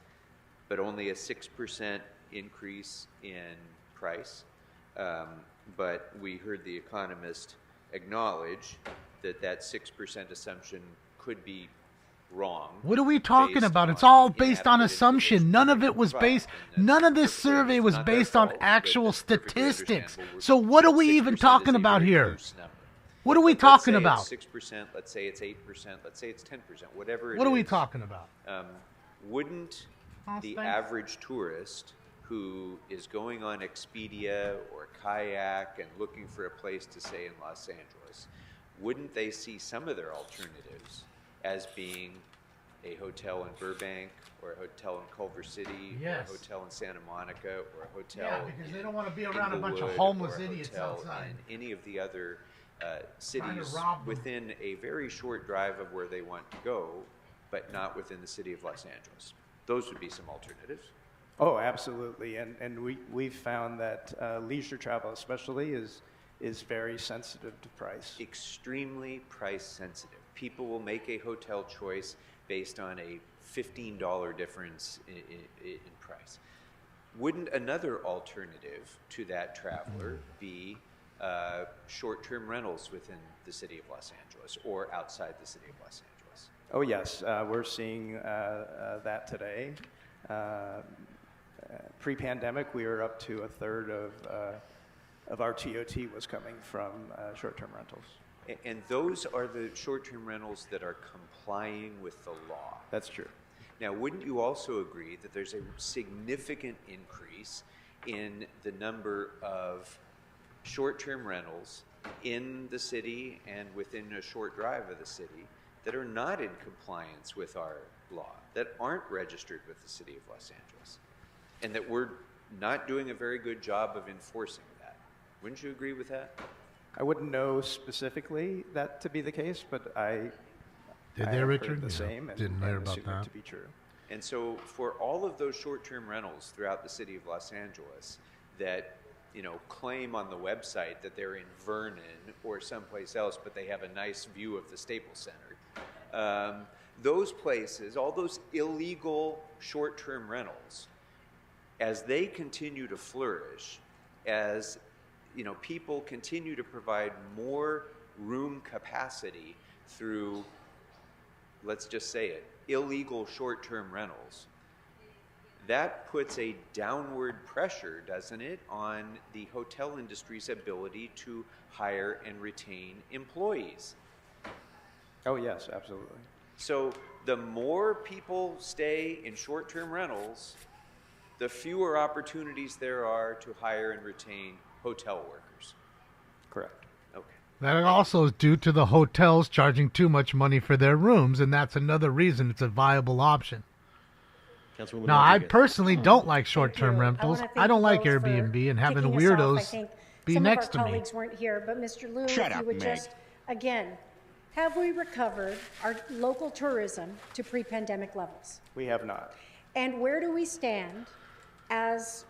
but only a 6% increase in price. But we heard the economist acknowledge that that 6% assumption could be wrong. What are we talking based about? It's on all the based on inadequate assumption. None of it was provided. based, none of this survey was not their based on fault, but actual it's perfectly statistics. understandable. So what are we 6% even is talking a about very here? loose number. What are we Let's talking say about? it's 6%, let's say it's 8%, let's say it's 10%, whatever it is. What are we talking about? Wouldn't Oh, the thanks. average tourist who is going on Expedia or Kayak and looking for a place to stay in Los Angeles, wouldn't they see some of their alternatives as being a hotel in Burbank or a hotel in Culver City Yes. or a hotel in Santa Monica or a hotel Yeah, because they in don't want to be around a bunch of Inglewood homeless or a idiots hotel outside. in any of the other Trying cities to rob them. within a very short drive of where they want to go, but not within the city of Los Angeles. Those would be some alternatives. Oh, absolutely, and we've found that leisure travel especially is very sensitive to price. Extremely price sensitive. People will make a hotel choice based on a $15 difference in price. Wouldn't another alternative to that traveler be short-term rentals within the city of Los Angeles or outside the city of Los Angeles? Oh yes, we're seeing that today. Pre-pandemic, we were up to a third of our TOT was coming from short-term rentals. And those are the short-term rentals that are complying with the law. That's true. Now, wouldn't you also agree that there's a significant increase in the number of short-term rentals in the city and within a short drive of the city that are not in compliance with our law, that aren't registered with the city of Los Angeles, and that we're not doing a very good job of enforcing that? Wouldn't you agree with that? I wouldn't know specifically that to be the case, but I Did I they, have Richard? heard the Yeah, same, and didn't I hear about assume it that. to be true. And so for all of those short-term rentals throughout the city of Los Angeles that, you know, claim on the website that they're in Vernon or someplace else, but they have a nice view of the Staples Center, those places, all those illegal short-term rentals, as they continue to flourish, as people continue to provide more room capacity through, let's just say it, illegal short-term rentals, that puts a downward pressure, doesn't it, on the hotel industry's ability to hire and retain employees. Oh, yes, absolutely. So the more people stay in short-term rentals, the fewer opportunities there are to hire and retain hotel workers. Correct. Okay. That also is due to the hotels charging too much money for their rooms, and that's another reason it's a viable option. Now, I personally don't like short-term rentals. I don't like Airbnb and having weirdos be next to me. Some of our colleagues weren't here, but Mr. Liu, Shut if up, you would Meg. just, again, have we recovered our local tourism to pre-pandemic levels? We have not. And where do we stand as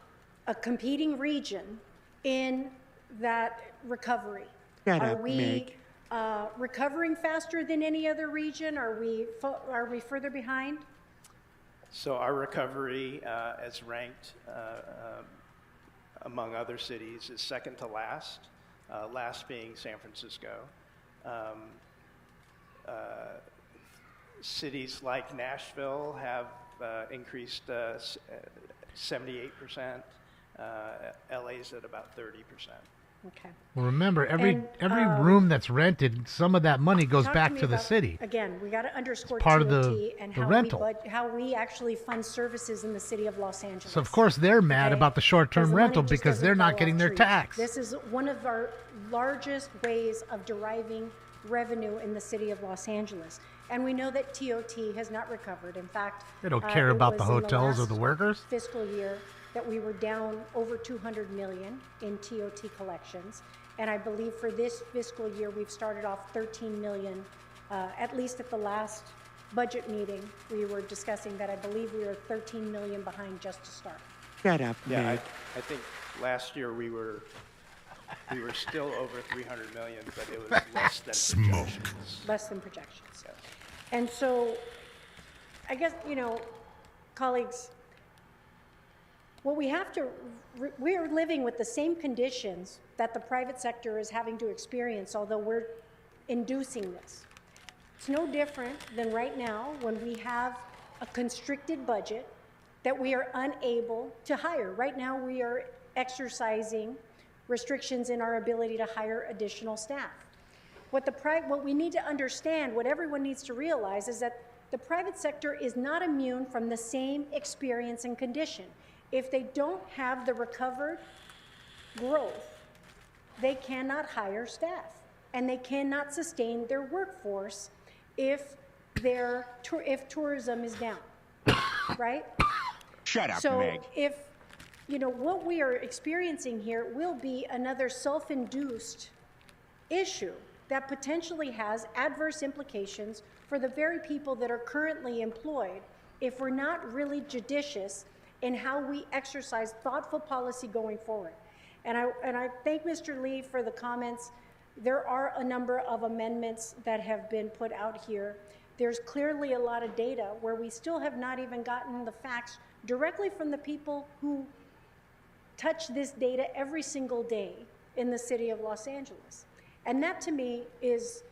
a competing region in that recovery? Shut Are up, we Meg. recovering faster than any other region? Are we further behind? So our recovery, as ranked among other cities, is second to last, last being San Francisco. Cities like Nashville have increased 78%. LA's at about 30%. Okay. Well, remember, every And, room that's rented, some of that money goes Talk back me to the about- city. Again, we got to underscore part of TOT the- and the how rental. how we actually fund services in the city of Los Angeles. So, of course, they're mad Okay? about the short-term 'Cause the money rental just because they're doesn't not fall getting off their trees. tax. This is one of our largest ways of deriving revenue in the city of Los Angeles. And we know that TOT has not recovered. In fact, They don't care it about the was in hotels or last the workers. Fiscal year that we were down over 200 million in TOT collections. And I believe for this fiscal year, we've started off 13 million, at least at the last budget meeting, we were discussing that I believe we were 13 million behind just to start. Shut up, yeah, I think last year we were still over 300 million, but it was less than projections. Less than projections. And so, I guess, colleagues, what we have to, we are living with the same conditions that the private sector is having to experience, although we're inducing this. It's no different than right now when we have a constricted budget that we are unable to hire. Right now, we are exercising restrictions in our ability to hire additional staff. What we need to understand, what everyone needs to realize, is that the private sector is not immune from the same experience and condition. If they don't have the recovered growth, they cannot hire staff, and they cannot sustain their workforce if tourism is down, right? Shut up, So Meg. if, what we are experiencing here will be another self-induced issue that potentially has adverse implications for the very people that are currently employed if we're not really judicious in how we exercise thoughtful policy going forward. And I thank Mr. Lee for the comments. There are a number of amendments that have been put out here. There's clearly a lot of data where we still have not even gotten the facts directly from the people who touch this data every single day in the city of Los Angeles. And that, to me, is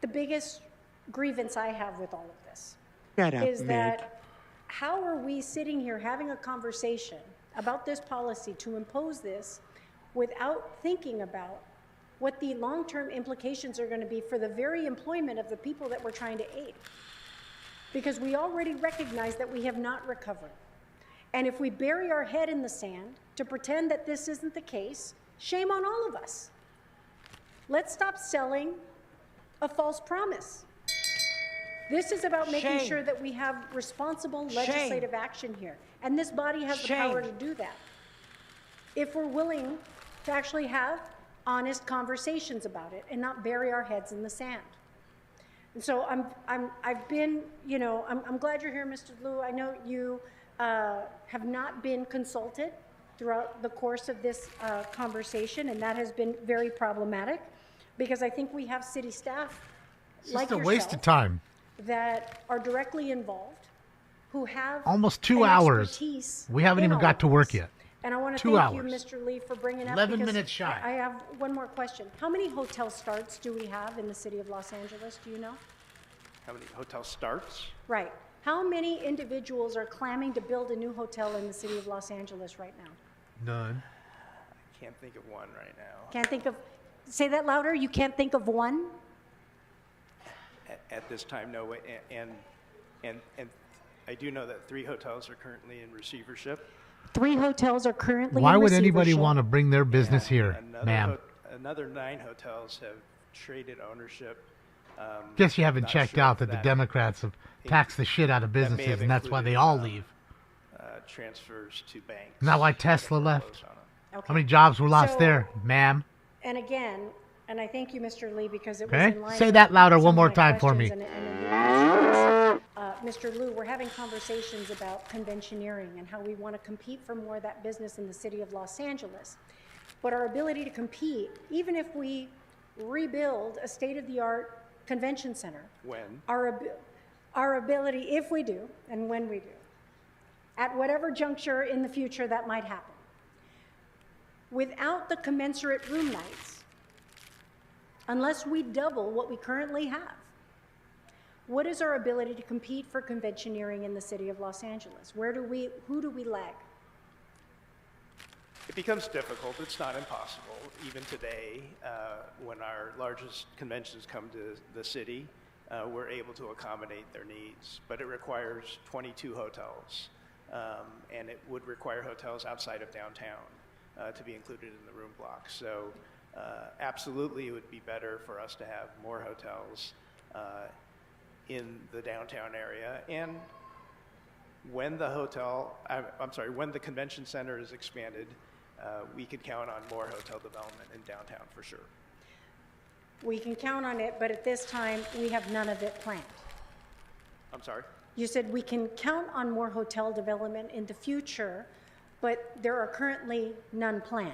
the biggest grievance I have with all of this. Shut up, is Meg. that how are we sitting here having a conversation about this policy to impose this without thinking about what the long-term implications are going to be for the very employment of the people that we're trying to aid? Because we already recognize that we have not recovered. And if we bury our head in the sand to pretend that this isn't the case, shame on all of us. Let's stop selling a false promise. This is about making Shame. sure that we have responsible Shame. legislative action here. And this body has the power to do that. If we're willing to actually have honest conversations about it and not bury our heads in the sand. And so I've been, I'm glad you're here, Mr. Liu. I know you have not been consulted throughout the course of this conversation, and that has been very problematic because I think we have city staff It's like just a yourself waste of time. that are directly involved who have Almost 2 an hours. expertise We haven't in even all got of to work this. yet. And I want to 2 thank hours. you, Mr. Lee, for bringing up 11 because minutes shy. I have one more question. How many hotel starts do we have in the city of Los Angeles? Do you know? How many hotel starts? Right. How many individuals are clamming to build a new hotel in the city of Los Angeles right now? None. I can't think of one right now. Can't think of. Say that louder. You can't think of one? At this time, no way. And I do know that 3 hotels are currently in receivership. 3 hotels are currently Why in would anybody receivership. want to bring their business here, ma'am? Another 9 hotels have traded ownership. Guess you haven't Not checked sure out if that the Democrats have taxed the shit out of that may have businesses, and that's why they all leave. Transfers to banks. Isn't that why Tesla left? Okay. How many jobs were lost So- there, ma'am? And again, and I thank you, Mr. Lee, because it was Okay. in line Say with that louder some one of more my time for questions me. and your Mr. Liu, we're having conversations about conventioneering and how we want to compete for more of that business in the city of Los Angeles. But our ability to compete, even if we rebuild a state-of-the-art convention center, When? our ability, if we do, and when we do, at whatever juncture in the future that might happen, without the commensurate room nights, unless we double what we currently have, what is our ability to compete for conventioneering in the city of Los Angeles? Who do we lag? It becomes difficult. It's not impossible. Even today, when our largest conventions come to the city, we're able to accommodate their needs. But it requires 22 hotels, and it would require hotels outside of downtown to be included in the room block. So absolutely, it would be better for us to have more hotels in the downtown area. And when when the convention center is expanded, we can count on more hotel development in downtown for sure. We can count on it, but at this time, we have none of it planned. I'm sorry? You said we can count on more hotel development in the future, but there are currently none planned.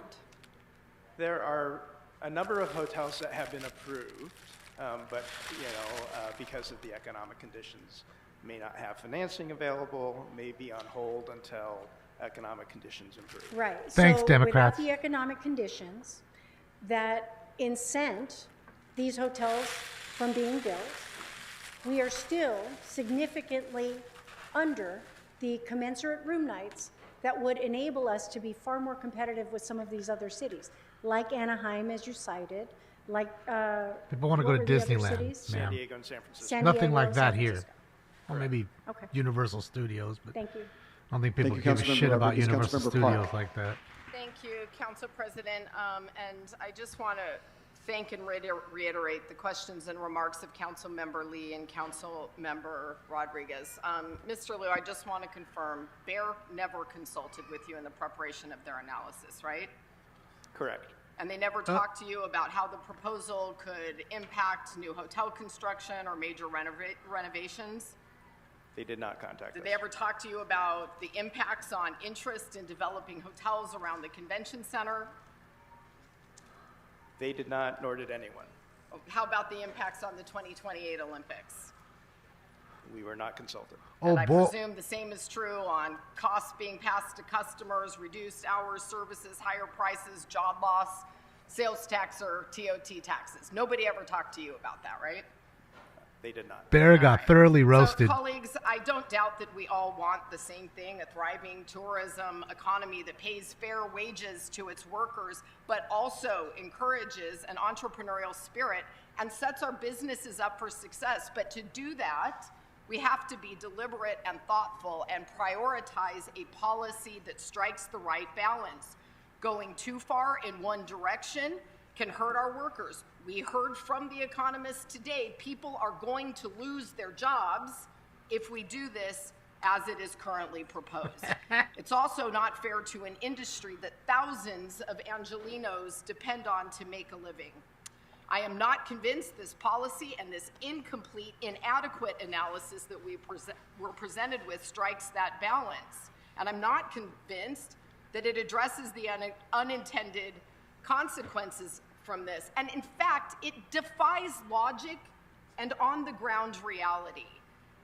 There are a number of hotels that have been approved, but because of the economic conditions, may not have financing available, may be on hold until economic conditions improve. Right. Thanks, so Democrats. Without the economic conditions that incent these hotels from being built, we are still significantly under the commensurate room nights that would enable us to be far more competitive with some of these other cities, like Anaheim, as you cited, like People want to go what to were the other Disneyland, cities? San ma'am. Diego and San Francisco. San Nothing Diego like and that San here. Francisco. Well, maybe Okay. Universal Studios, but Thank you. I don't think people Thank you, give a Councilmember shit about Rodriguez. Universal Councilmember Studios Park. like that. Thank you, Council President. And I just want to thank and reiterate the questions and remarks of Council Member Lee and Council Member Rodriguez. Mr. Liu, I just want to confirm, Bear never consulted with you in the preparation of their analysis, right? Correct. And they never talked to you about how the proposal could impact new hotel construction or major renovations? They did not contact Did us. they ever talk to you about the impacts on interest in developing hotels around the convention center? They did not, nor did anyone. How about the impacts on the 2028 Olympics? We were not consulted. And I presume the same is true on costs being passed to customers, reduced hours, services, higher prices, job loss, sales tax or TOT taxes. Nobody ever talked to you about that, right? They did not. Bear got thoroughly roasted. So, colleagues, I don't doubt that we all want the same thing, a thriving tourism economy that pays fair wages to its workers, but also encourages an entrepreneurial spirit and sets our businesses up for success. But to do that, we have to be deliberate and thoughtful and prioritize a policy that strikes the right balance. Going too far in one direction can hurt our workers. We heard from the economists today, people are going to lose their jobs if we do this as it is currently proposed. It's also not fair to an industry that thousands of Angelenos depend on to make a living. I am not convinced this policy and this incomplete, inadequate analysis that we were presented with strikes that balance. And I'm not convinced that it addresses the unintended consequences from this. And in fact, it defies logic and on-the-ground reality.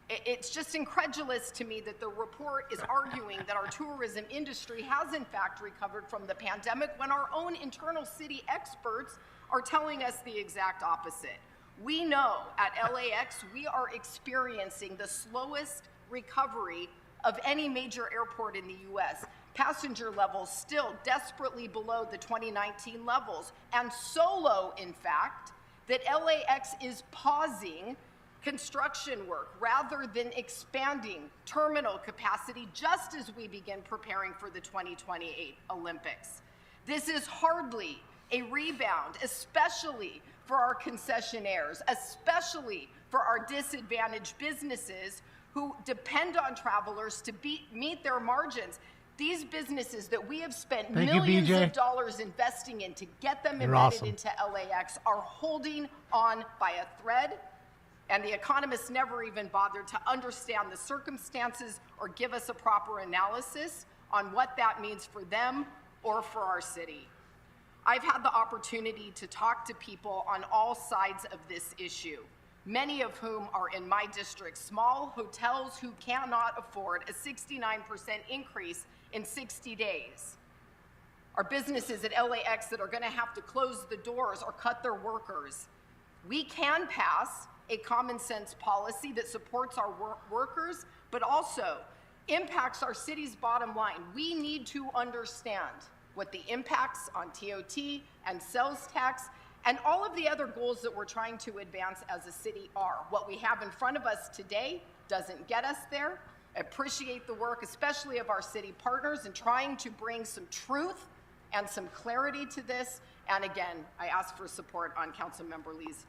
It's just incredulous to me that the report is arguing that our tourism industry has in fact recovered from the pandemic when our own internal city experts are telling us the exact opposite. We know at LAX we are experiencing the slowest recovery of any major airport in the US. Passenger levels still desperately below the 2019 levels, and so low, in fact, that LAX is pausing construction work rather than expanding terminal capacity just as we begin preparing for the 2028 Olympics. This is hardly a rebound, especially for our concessionaires, especially for our disadvantaged businesses who depend on travelers to meet their margins. These businesses that we have spent millions of dollars investing in to get them embedded into LAX are holding on by a thread, and the economists never even bothered to understand the circumstances or give us a proper analysis on what that means for them or for our city. I've had the opportunity to talk to people on all sides of this issue, many of whom are in my district, small hotels who cannot afford a 69% increase in 60 days. Our businesses at LAX that are going to have to close the doors or cut their workers. We can pass a common sense policy that supports our workers, but also impacts our city's bottom line. We need to understand what the impacts on TOT and sales tax and all of the other goals that we're trying to advance as a city are. What we have in front of us today doesn't get us there. I appreciate the work, especially of our city partners, in trying to bring some truth and some clarity to this. And again, I ask for support on Councilmember Lee's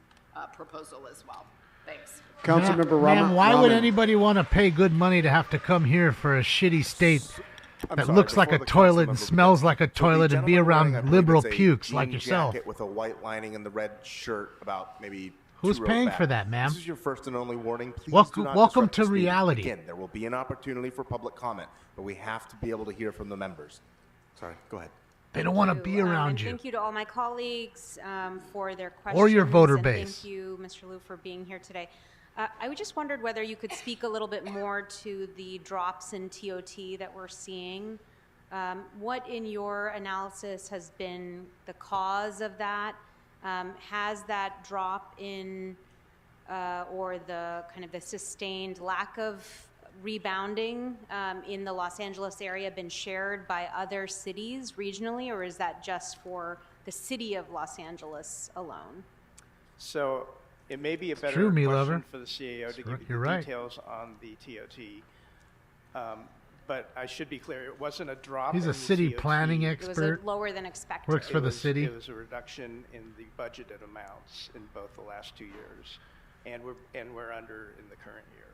proposal as well. Thanks. Councilmember Ma'am, why would anybody want to pay good money to have to come here for a shitty state that looks like a toilet and smells like a toilet and be around liberal pukes like yourself? With a white lining and the red shirt about maybe Who's paying for that, ma'am? This is your first and only warning. Please welcome do not welcome disrupt to this meeting. reality. Again, there will be an opportunity for public comment, but we have to be able to hear from the members. Sorry, go ahead. They don't want to be around you. Thank you to all my colleagues for their questions. Or your voter and base. Thank you, Mr. Liu, for being here today. I just wondered whether you could speak a little bit more to the drops in TOT that we're seeing. What in your analysis has been the cause of that? Has that drop in or the kind of the sustained lack of rebounding in the Los Angeles area been shared by other cities regionally, or is that just for the city of Los Angeles alone? So it may be a better true, me question lover. for the CAO to give you You're the right. details on the TOT. But I should be clear, it wasn't a drop. He's in a the city TOT. planning It was expert. lower than expected. Works for the city. It was a reduction in the budgeted amounts in both the last 2 years, and we're under in the current year.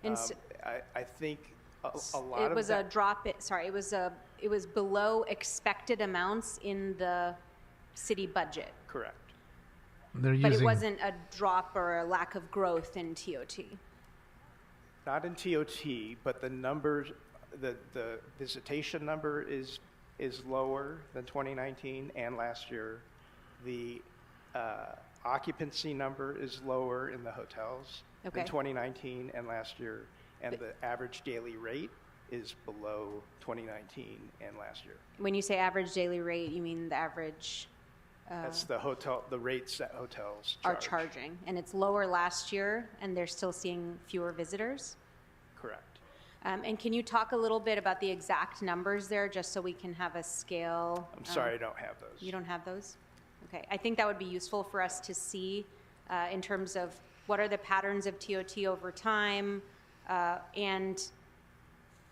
And so- I think a lot It of was that, a drop. It was below expected amounts in the city budget. correct. They're But using it wasn't a drop or a lack of growth in TOT. Not in TOT, but the numbers, the visitation number is lower than 2019 and last year. The occupancy number is lower in the hotels Okay. than 2019 and last year, and the average daily rate is below 2019 and last year. When you say average daily rate, you mean the average That's the rates that hotels are charge. charging, and it's lower last year, and they're still seeing fewer visitors. Correct. And can you talk a little bit about the exact numbers there, just so we can have a scale? I'm sorry, I don't have those. You don't have those? Okay, I think that would be useful for us to see in terms of what are the patterns of TOT over time, and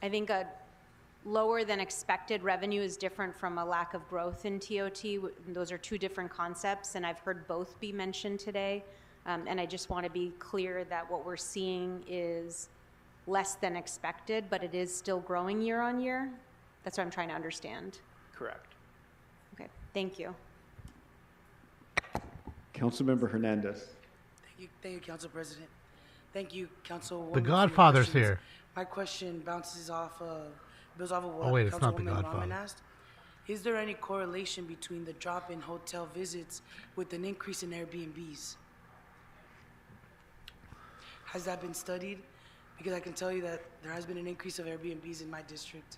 I think a lower than expected revenue is different from a lack of growth in TOT. Those are two different concepts, and I've heard both be mentioned today. And I just want to be clear that what we're seeing is less than expected, but it is still growing year on year. That's what I'm trying to understand. Correct. Okay, thank you. Councilmember Hernandez. Thank you, Council President. Thank you, Councilwoman. The for your Godfather's questions. here. My question builds off of what Oh, wait, it's not the Councilwoman Godfather. Rahman asked. Is there any correlation between the drop in hotel visits with an increase in Airbnbs? Has that been studied? Because I can tell you that there has been an increase of Airbnbs in my district.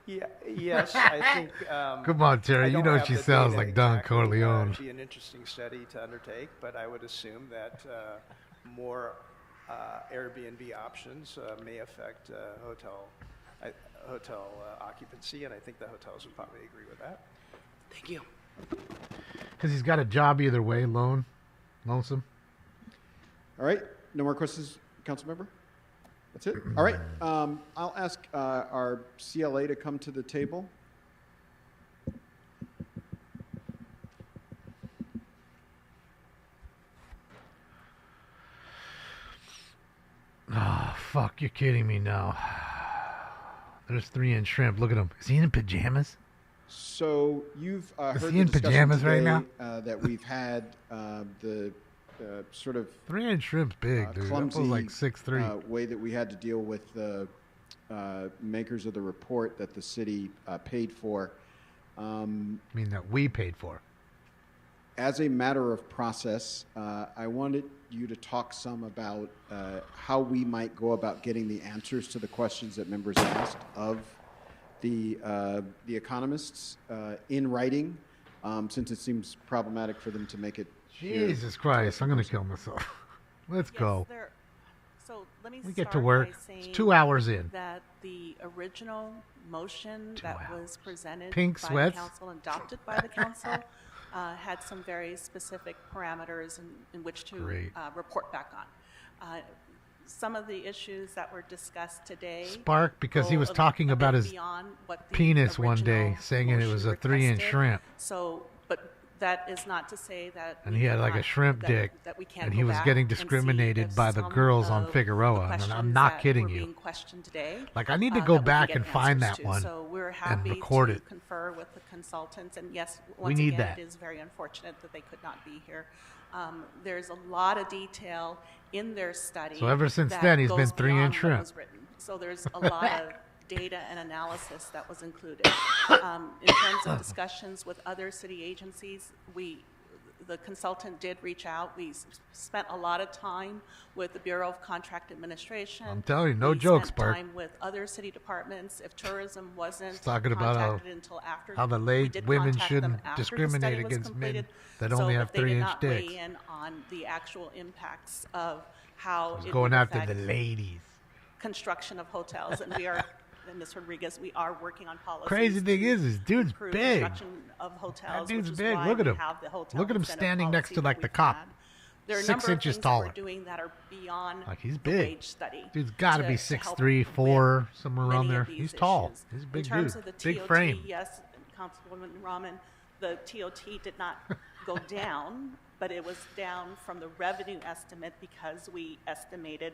Yeah, yes, I think. Come on, Terry, I you don't know have she the sounds data like Don exactly. Corleone. It'd be an interesting study to undertake, but I would assume that more Airbnb options may affect hotel occupancy, and I think the hotels would probably agree with that. Thank you. Because he's got a job either way, lonesome. All right. No more questions, council member? That's it? All right. I'll ask our CLA to come to the table. Oh, fuck, you're kidding me now. There's 3-inch shrimp. Look at him. Is he in pajamas? So you've heard he the in discussion pajamas today, right now? That we've had the sort of 3-inch shrimp's big, dude. That clumsy was like 6'3". Way that we had to deal with the makers of the report that the city paid for. I mean that we paid for. As a matter of process, I wanted you to talk some about how we might go about getting the answers to the questions that members asked of the economists in writing, since it seems problematic for them to make it. Jesus Christ, I'm going to kill myself. Let's go. So let me We get start to work. by saying It's 2 hours in. that the original motion that was presented Pink by sweats. the council, adopted by the council, had some very specific parameters in which to report back on. Some of the issues that were discussed today Spark, because he was talking about his penis one day, saying it was a 3-inch shrimp. So, but that is not to say that. And he had like a shrimp dick, that we can't and he go was back getting and see discriminated if by the some girls on of Figueroa. the And I'm questions not that kidding were you. being questioned today, Like, I need to that go we can back get and find answers that to. one So we're and happy record to it. confer with the consultants. And yes, We once need again, that. it is very unfortunate that they could not be here. There's a lot of detail in their study. So ever since that then, he's goes been 3-inch beyond what shrimp. was written. So there's a lot of data and analysis that was included. In terms of discussions with other city agencies, the consultant did reach out. We spent a lot of time with the Bureau of Contract Administration. I'm telling you, no We jokes, spent Spark. time with other city departments. If tourism wasn't He's talking about contacted until after, how the we did women contact shouldn't them after the discriminate study was against men completed. that only So have if they did 3-inch not dicks. weigh in on the actual impacts of how He's it going would after affect the ladies. construction of hotels, and we are, and Ms. Rodriguez, we are working on policies. Crazy thing is dude's improve big. construction of hotels, That dude's which is big. why Look at we him. have the hotel Look at him incentive standing next policy to that like the we've cop. had. There are a 6 number of inches things taller. that we're doing that are beyond Like, he's the big. wage study. Dude's got to be to help 6'3", 4, somewhere around many there. of these He's tall. issues. He's a big In terms dude. of the Big TOT, frame. yes, Councilwoman Rahman, the TOT did not go down, but it was down from the revenue estimate because we estimated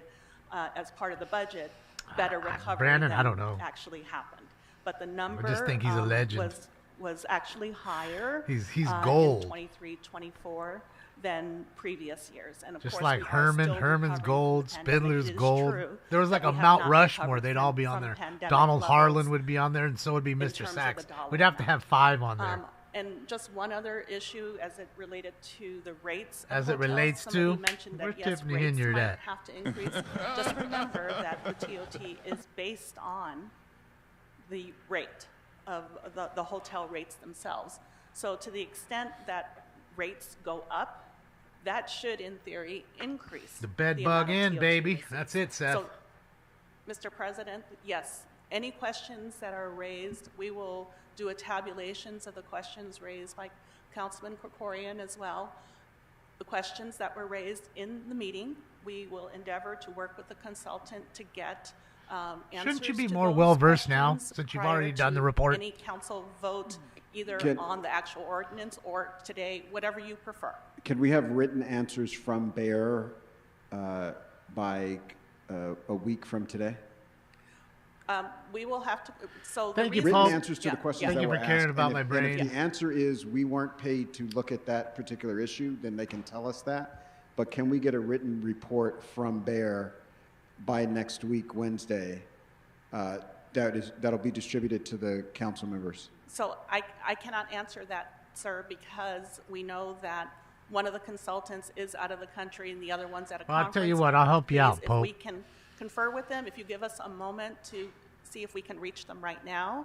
as part of the budget better recovery Brandon, than I don't know. actually happened. But the number just think he's a legend. was actually higher. He's in gold. 23, 24 than previous years. And of Just course, like we are Herman. still Herman's recovering gold. from the pandemic. Spindler's It is gold. true There was like that a we have Mount not Rushmore. recovered They'd all be on from there. pandemic Donald levels Harlan would be on there, and so would be in Mr. terms of Sachs. the dollar We'd have to amount. have 5 on there. And just one other issue as it related to the rates. of As it hotels. relates Somebody to? mentioned that Where's yes, Tiffany rates Hinyard might at? have to increase. Just remember that the TOT is based on the rate of the hotel rates themselves. So to the extent that rates go up, that should, in theory, increase The bed the bug amount of in, TOT baby. receipts. That's it, Seth. So, Mr. President, yes, any questions that are raised, we will do a tabulations of the questions raised by Councilman Krikorian as well. The questions that were raised in the meeting, we will endeavor to work with the consultant to get answers Shouldn't you be to more those well-versed now, questions since you've prior already done to the report? Any council vote, either Can- on the actual ordinance or today, whatever you prefer. Can we have written answers from Bear by a week from today? We will have to, so the Thank you, Written Paul. answers to Yeah, the questions yeah. that Thank you were for asked. caring about And my if brain. the answer is we weren't paid to look at that particular issue, then they can tell us that. But can we get a written report from Bear by next week, Wednesday? That'll be distributed to the council members. So I cannot answer that, sir, because we know that one of the consultants is out of the country and the other one's at a Well, I'll conference. tell you what, I'll help you out, Please, Pope. If we can confer with them. If you give us a moment to see if we can reach them right now,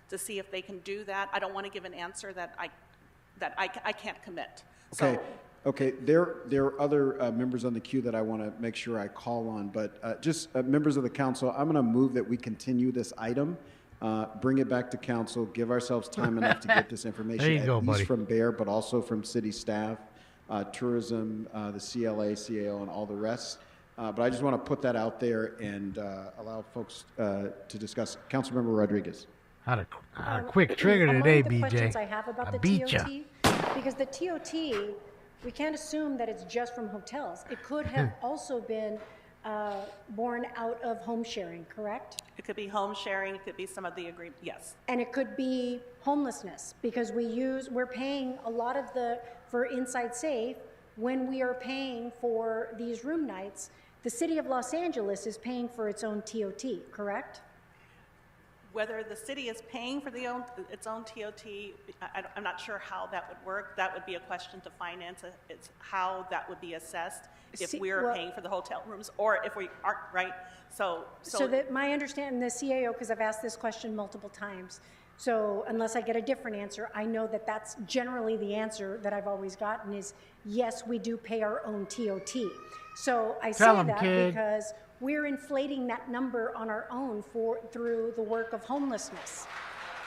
to see if they can do that. I don't want to give an answer that I can't commit. Okay. Okay, there are other members on the queue that I want to make sure I call on, but just members of the council, I'm going to move that we continue this item, bring it back to council, give ourselves time enough to get this information, There you at go, least buddy. from Bear, but also from city staff, tourism, the CLA, CAO, and all the rest. But I just want to put that out there and allow folks to discuss. Councilmember Rodriguez. Had a quick trigger today, Among the BJ. questions I have about the beat TOT, ya. because the TOT, we can't assume that it's just from hotels. It could have also been born out of home sharing, correct? It could be home sharing, it could be some of the agreement, yes. And it could be homelessness, because we're paying a lot of for Inside Safe, when we are paying for these room nights, the city of Los Angeles is paying for its own TOT, correct? Whether the city is paying for its own TOT, I'm not sure how that would work. That would be a question to finance. It's how that would be assessed if we're paying for the hotel rooms or if we aren't, right? So that my understanding, the CAO, because I've asked this question multiple times, so unless I get a different answer, I know that that's generally the answer that I've always gotten is, yes, we do pay our own TOT. So I say that because we're inflating that number on our own through the work of homelessness.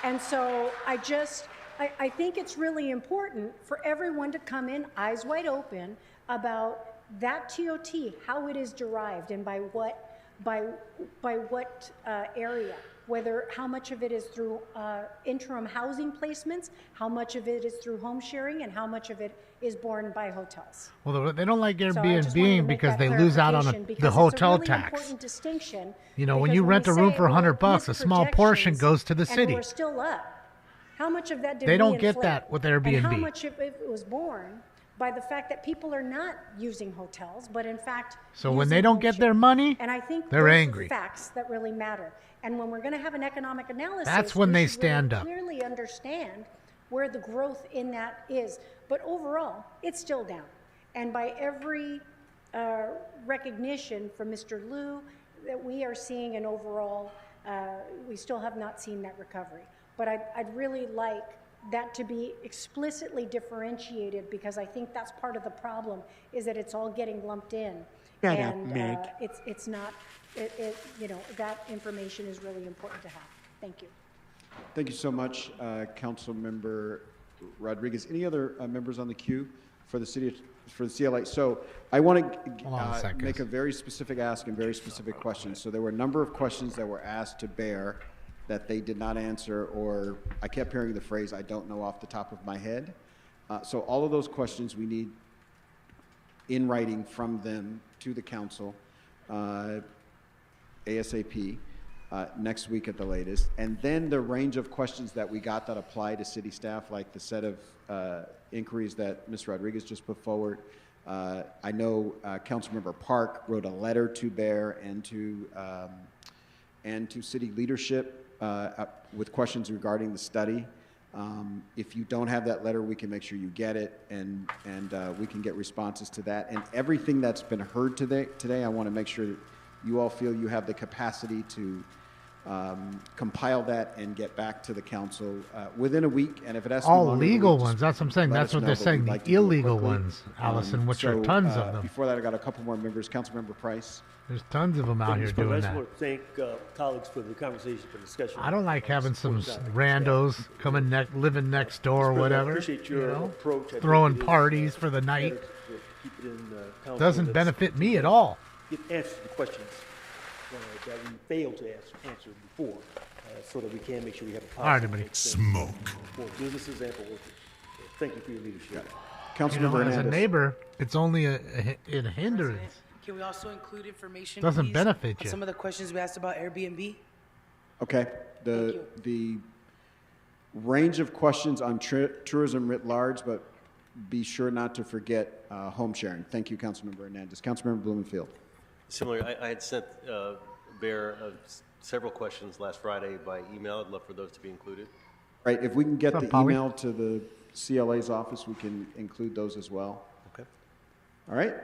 And so I think it's really important for everyone to come in eyes wide open about that TOT, how it is derived and by what area, how much of it is through interim housing placements, how much of it is through home sharing, and how much of it is borne by hotels. Well, they don't like So I just wanted to Airbnb make because that they lose out on clarification because the it's hotel a really tax. important distinction. You know, when because you rent we a room say, for well, $100, a small portion projections, goes to the city. And we're still up. How much of that did They we don't get inflate? that with And how Airbnb. much of it was borne by the fact that people are not using hotels, but in fact So when using they don't home get sharing. their money, and I think they're those angry. are facts that really matter. And when we're going to have an economic analysis, That's when we they should really stand up. clearly understand where the growth in that is. But overall, it's still down. And by every recognition from Mr. Liu that we are seeing an overall, we still have not seen that recovery. But I'd really like that to be explicitly differentiated because I think that's part of the problem is that it's all getting lumped in. Shut up, And Meg. it's not, that information is really important to have. Thank you. Thank you so much, Councilmember Rodriguez. Any other members on the queue for the CLA? So I want to make a very specific ask and very specific questions. So there were a number of questions that were asked to Bear that they did not answer, or I kept hearing the phrase, I don't know off the top of my head. So all of those questions we need in writing from them to the council ASAP. Next week at the latest. And then the range of questions that we got that apply to city staff, like the set of inquiries that Ms. Rodriguez just put forward. I know Councilmember Park wrote a letter to Bear and to city leadership with questions regarding the study. If you don't have that letter, we can make sure you get it, and we can get responses to that. And everything that's been heard today, I want to make sure that you all feel you have the capacity to compile that and get back to the council within a week. And if it has to be All longer, legal just ones. That's what I'm saying. let That's us what know, they're but saying. we'd The like to do it illegal quickly. ones, Allison, which are So, tons of them. Before that, I got a couple more members. Councilmember Price. There's tons of them out here Mr. President, doing I just that. want to thank colleagues for the conversation, for the discussion. I don't like having some randos coming living next door or Mr. President, I whatever. appreciate your approach. I think Throwing it is, parties for the night. better to keep it in, council Doesn't that's- benefit me at all. Get answers to the questions that we failed to answer before, so that we can make sure we have a All right, positive everybody. exchange for businesses and for workers. Thank you for your leadership. You know, as a neighbor, it's only a hindrance. Can we also include information? Doesn't please, benefit on you. Some of the questions we asked about Airbnb. Okay. The range of questions on tourism writ large, but be sure not to forget home sharing. Thank you, Councilmember Hernandez. Councilmember Blumenfield. Similar, I had sent Bear several questions last Friday by email. I'd love for those to be included. Right, if we can get What's the up, Polly? email to the CLA's office, we can include those as well. Okay. All right.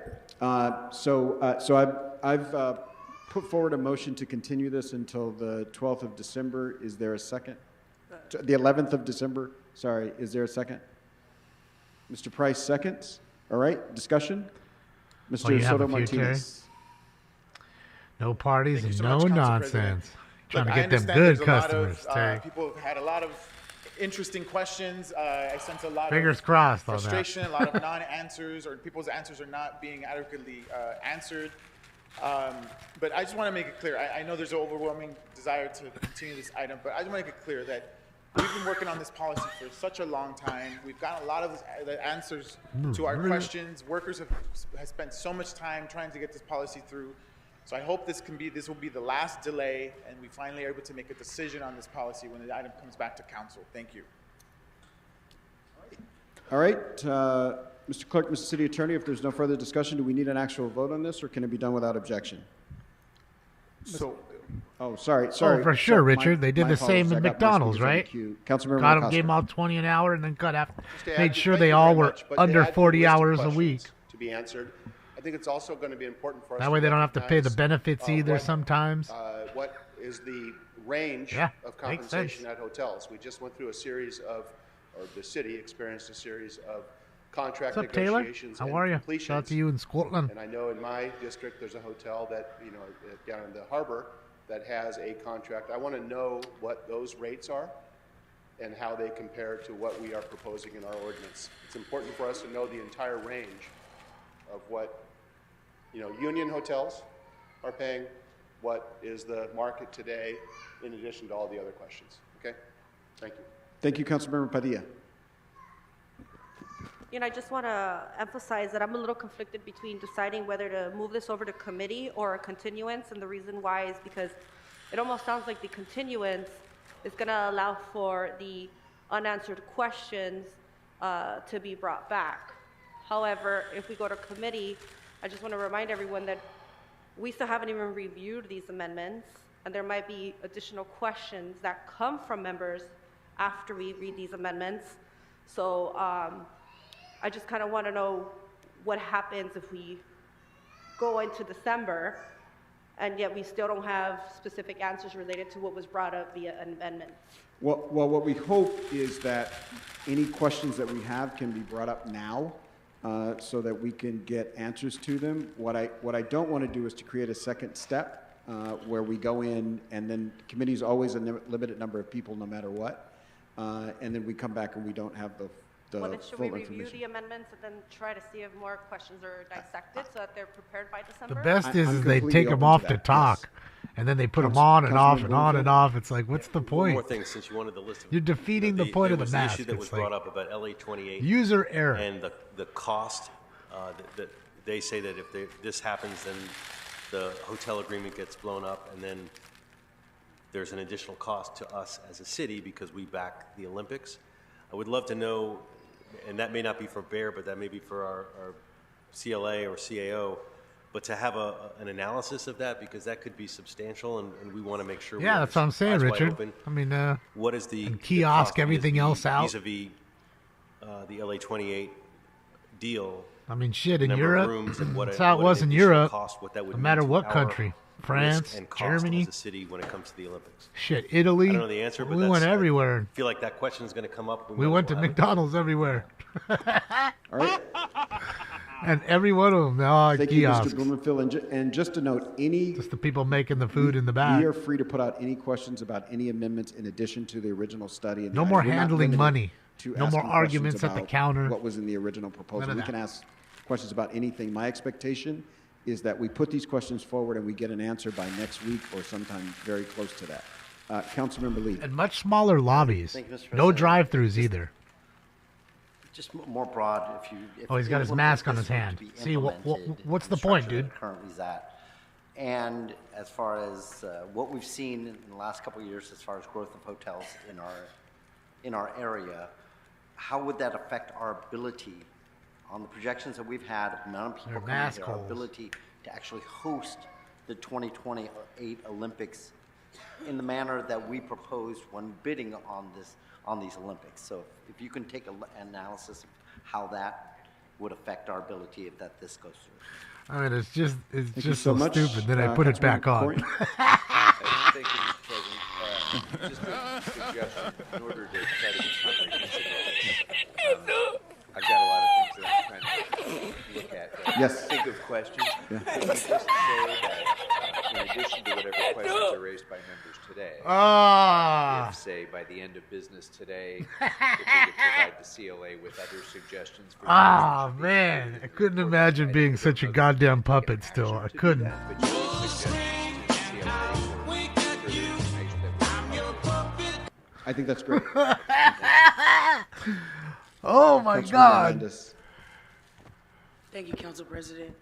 So I've put forward a motion to continue this until the 12th of December. Is there a second? The 11th of December, sorry. Is there a second? Mr. Price seconds. All right, discussion? Mr. you have Soto a few, Terry? Martinez. No parties Thank and you so no much, Council nonsense. Trying Look, to I get them understand good there's a lot customers, of, Terry. people have had a lot of interesting questions. I sense a lot Fingers of crossed on that. frustration, a lot of non-answers, or people's answers are not being adequately answered. But I just want to make it clear. I know there's an overwhelming desire to continue this item, but I just want to make it clear that we've been working on this policy for such a long time. We've gotten a lot of the answers to our questions. Workers have spent so much time trying to get this policy through. So I hope this will be the last delay, and we finally are able to make a decision on this policy when the item comes back to council. Thank you. All right, Mr. Clerk, Mr. City Attorney, if there's no further discussion, do we need an actual vote on this, or can it be done without objection? So, sorry. Oh, for sure, Richard. They did the same at McDonald's, right? Councilmember Got them, Acosta. gave them all 20 an hour, and then cut after. Mr. Made Adkins, sure thank they you all very were much, but they under had 40 list of hours a questions week. to be answered. I think it's also going to be important for us That way they don't have to pay the recognize, benefits either sometimes. What is the range Yeah, of makes compensation sense. at hotels? We just went through a series of, or the city experienced a series of contract What's up, Taylor? negotiations How and are you? completions. Shout out to you in Scotland. And I know in my district, there's a hotel that, down in the harbor that has a contract. I want to know what those rates are and how they compare to what we are proposing in our ordinance. It's important for us to know the entire range of what, union hotels are paying, what is the market today, in addition to all the other questions. Okay? Thank you. Thank you, Councilmember Padilla. I just want to emphasize that I'm a little conflicted between deciding whether to move this over to committee or a continuance, and the reason why is because it almost sounds like the continuance is going to allow for the unanswered questions to be brought back. However, if we go to committee, I just want to remind everyone that we still haven't even reviewed these amendments, and there might be additional questions that come from members after we read these amendments. So I just kind of want to know what happens if we go into December and yet we still don't have specific answers related to what was brought up via an amendment. Well, what we hope is that any questions that we have can be brought up now so that we can get answers to them. What I don't want to do is to create a second step where we go in and then committee is always a limited number of people no matter what. And then we come back and we don't have the Well, then should we full review information. the amendments and then try to see if more questions are dissected so that they're prepared by The December? best is I'm they completely take them open off to to that, talk, and then they put them on and off and on and off. It's like, what's the One point? more thing, since you wanted the list of You're defeating the point of the there was mask. the issue that was It's like brought up about LA 28 user error. and the cost that they say that if this happens, then the hotel agreement gets blown up, and then there's an additional cost to us as a city because we back the Olympics. I would love to know, and that may not be for Bear, but that may be for our CLA or CAO, but to have an analysis of that, because that could be substantial, and we want to make sure. Yeah, that's what I'm saying, Richard. I mean, what is the and kiosk the everything else out? vis-a-vis the LA 28 deal? I mean, shit, in number of Europe, rooms and what that's a- how it what was an in additional Europe, cost, what that would no mean matter to what our country. risk France, and cost Germany. as a city when it comes to the Olympics. Shit, Italy. I don't know the answer, but we went everywhere. I feel like that question is going to come up. We went to McDonald's everywhere. All right. And every one of them, they're all Thank kiosks. you, Mr. Blumenfield. And just to note, Just the people making the food in the back. we are free to put out any questions about any amendments in addition to the original study. And No more we're not handling limited money. to No more asking questions arguments at the about counter. What was in the original proposal? None of We that. can ask questions about anything. My expectation is that we put these questions forward and we get an answer by next week or sometime very close to that. Councilmember Lee. And much smaller lobbies. Thank you, Mr. No President. drive-throughs either. Just more broad, if Oh, he's got his implement mask on this his were to hand. be See, implemented what's in the point, structure dude? that it currently is at. And as far as what we've seen in the last couple of years, as far as growth of hotels in our area, how would that affect our ability on the projections that we've had of the amount of people They're coming mask here, our holes. ability to actually host the 2028 Olympics in the manner that we proposed when bidding on these Olympics. So if you can take an analysis of how that would affect our ability if this goes through. I mean, it's just Thank you so so much, stupid that I put it back on. Councilmember Thank you, Mr. President. Just a suggestion, in order to try to be comprehensive of this, I've got a lot of things that I'm trying to look at. Yes. Think of questions. Yeah. Could we just say that, in addition to whatever questions are raised by members today, if, say, by the end of business today, if we could provide the CLA with other suggestions for Man, I couldn't imagine being such a goddamn puppet still. I couldn't. I think that's great. Oh my Councilmember God. Hernandez. Thank you, Council President.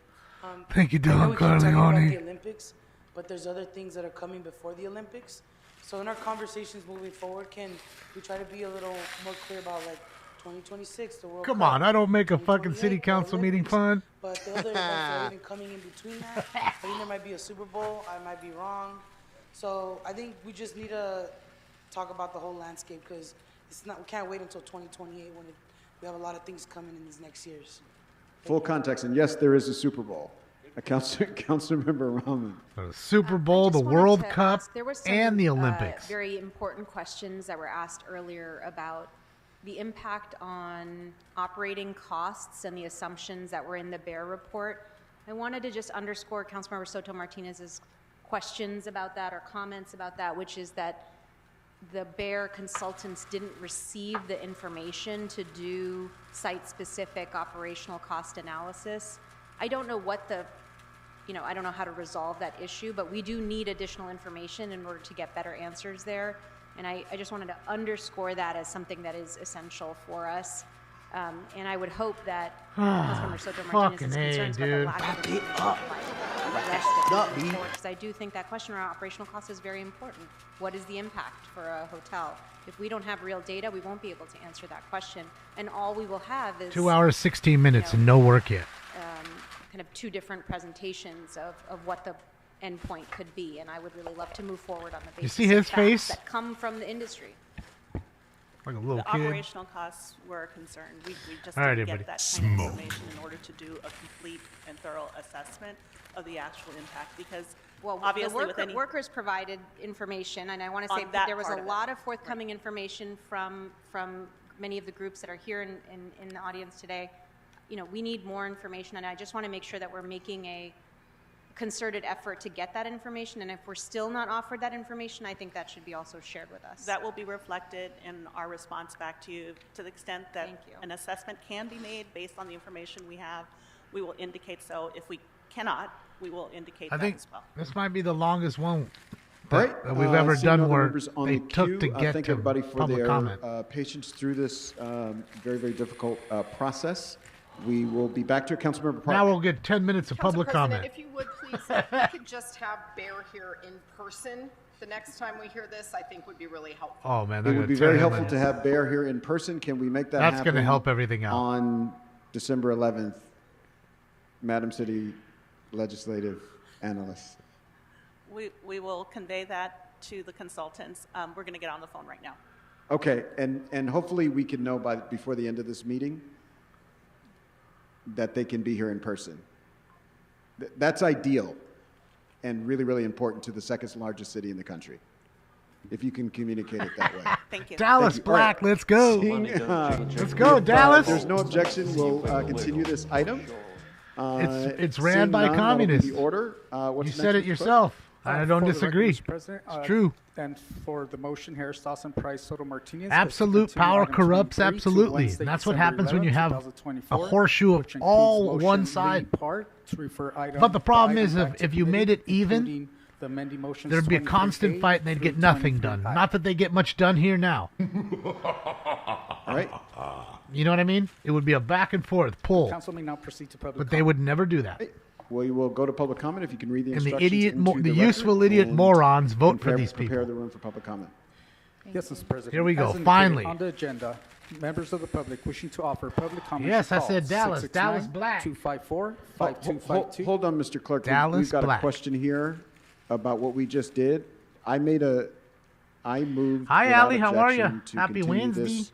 Thank you, I know Don we keep talking about Corleone. the Olympics, but there's other things that are coming before the Olympics. So in our conversations moving forward, can we try to be a little more clear about like 2026, the World Come Cup, on, I don't make a fucking city council meeting fun. but the other events are even coming in between that. I think there might be a Super Bowl. I might be wrong. So I think we just need to talk about the whole landscape because it's not. We can't wait until 2028 when we have a lot of things coming in these next years. Full context, and yes, there is a Super Bowl. Councilmember Rahman. The Super Bowl, the wanted World to Cup, ask- there was some, and the Olympics. Very important questions that were asked earlier about the impact on operating costs and the assumptions that were in the BEAR report. I wanted to just underscore Councilmember Soto Martinez's questions about that or comments about that, which is that the BEAR consultants didn't receive the information to do site-specific operational cost analysis. I don't know what the, I don't know how to resolve that issue, but we do need additional information in order to get better answers there. And I just wanted to underscore that as something that is essential for us. And I would hope that Councilmember Soto Martinez's concerns about the lack of information because I do think that question around operational costs is very important. What is the impact for a hotel? If we don't have real data, we won't be able to answer that question. And all we will have is 2 hours, 16 minutes, and no work yet. kind of two different presentations of what the endpoint could be. And I would really love to move forward on the basis see his of facts face? that come from the industry. Like a little The kid. operational costs were a concern. We just All right, didn't everybody. get that kind of information in order to do a complete and thorough assessment of the actual impact because obviously with any workers provided information, and I want to On say that there was part a of it. lot of forthcoming information from many of the groups that are here in the audience today. We need more information, and I just want to make sure that we're making a concerted effort to get that information, and if we're still not offered that information, I think that should be also shared with us. that will be reflected in our response back to you to the extent that an assessment can be made based on the information we have. We will indicate so. If we cannot, we will indicate I that think as well. this might be the longest one All right, that we've ever seeing no done other where members on they the took queue, to get thank to everybody for public their comment. patience through this very, very difficult process. We will be back to Councilmember Park. Now we'll get 10 minutes of public comment. If you would please, if we could just have Bear here in person the next time we hear this, I think would be really helpful. Oh, man. It would be very helpful to have Bear here in person. Can we make that happen? That's gonna help everything out. On December 11th, Madam City Legislative Analyst. We will convey that to the consultants. We're going to get on the phone right now. Okay, and hopefully we can know before the end of this meeting that they can be here in person. That's ideal and really, really important to the second largest city in the country, if you can communicate it that way. Thank you. Dallas Thank you. All right. Black, let's go. Let's go, Dallas. There's no objection. We'll continue this item. It's ran seeing by none, that'll be communists. the order. What's You next, said it Mr. yourself. I don't For the disagree. record, Mr. President, It's true. And for the motion, Harris Dawson Price Soto Martinez. Absolute power corrupts absolutely. And that's what happens when you have a horseshoe of all one side. But the problem is, if you made it even, there'd be a constant fight and they'd get nothing done. Not that they get much done here now. All right. You know what I mean? It would be a back and forth pull. Council may now proceed to public But they would never do that. We will go to public comment if you can read the And the instructions. idiot, into the record useful idiot and morons vote for prepare- these people. Prepare the room for public comment. Yes, Mr. President. Here we go, As indicated finally. On the agenda, members of the public wishing to offer public comment. Yes, should I call said Dallas. Dallas Black. 254-5252. Hold on, Mr. Clerk. Dallas We've got Black. a question here about what we just did. I moved. Hi, without Allie. How are objection you? to Happy continue Wednesday. this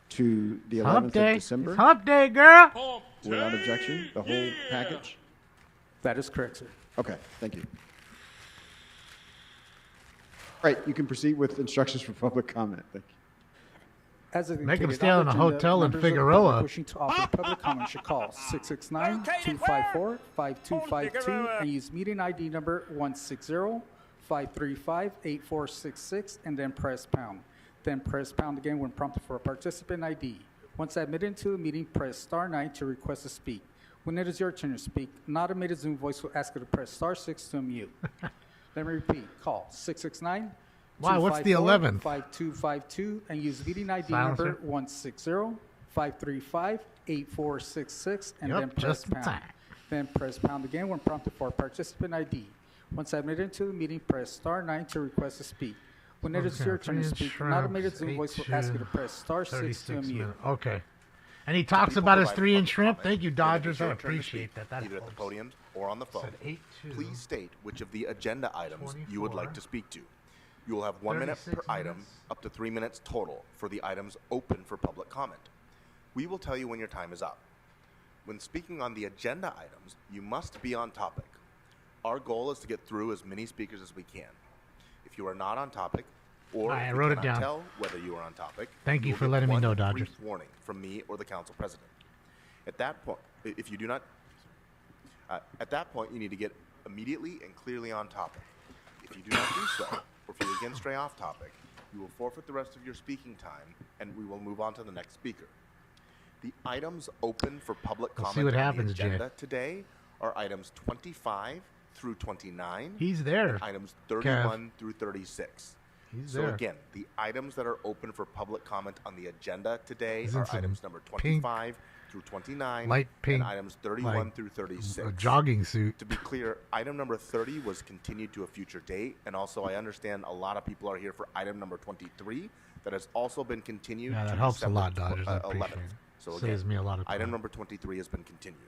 to the 11th Hump day. of December. It's hump day, girl. Without objection, the whole package. That is correct, sir. Okay, thank you. All right, you can proceed with instructions for public comment. Thank you. As Make 'em indicated stay on in the a agenda, hotel in members of the Figueroa. public wishing to offer public comment should call 669-254-5252 and use meeting ID number 160-535-8466 and then press pound. Then press pound again when prompted for a participant ID. Once admitted into the meeting, press star 9 to request to speak. When it is your turn to speak, an automated Zoom voice will ask you to press star 6 to unmute. Let me repeat. Call 669 Why, what's the 11th? 5252 and use meeting ID Silencer. number 160-535-8466 and Yep, then press just in pound. time. Then press pound again when prompted for participant ID. Once admitted into the meeting, press star 9 to request to speak. When it is Okay, your turn to three speak, an automated shrimps, Zoom voice will ask you to press star 6 to 36 unmute. minutes. Okay. And he talks People about his provide 3-inch public shrimp. comment Thank you, when it is Dodgers. I your turn to appreciate speak, that. either at the podium or on the phone. Said 8-2. Please state which of the agenda items you would like to speak to. You will have 1 minute per 36 item, minutes. up to 3 minutes total for the items open for public comment. We will tell you when your time is up. When speaking on the agenda items, you must be on topic. Our goal is to get through as many speakers as we can. If you are not on topic, or I if we wrote it cannot down. tell whether you are on topic, Thank you will for get letting me one know, brief Dodgers. warning from me or the council president. At that point, if you do not, at that point, you need to get immediately and clearly on topic. If you do not do so, or if you again stray off topic, you will forfeit the rest of your speaking time, and we will move on to the next speaker. The items open for public We'll comment see what on happens, the Jay. agenda today are items 25 through 29. He's there, And items 31 through 36. He's So there. again, the items that are open for public comment on the agenda today He's in are some items number pink, 25 through 29, light pink, and items 31 like through 36. a jogging suit. To be clear, item number 30 was continued to a future date, and also I understand a lot of people are here for item number 23 that has also been continued Yeah, to that helps a December lot, Dodgers. I appreciate 11th. it. So Saves me a lot of item time. number 23 has been continued.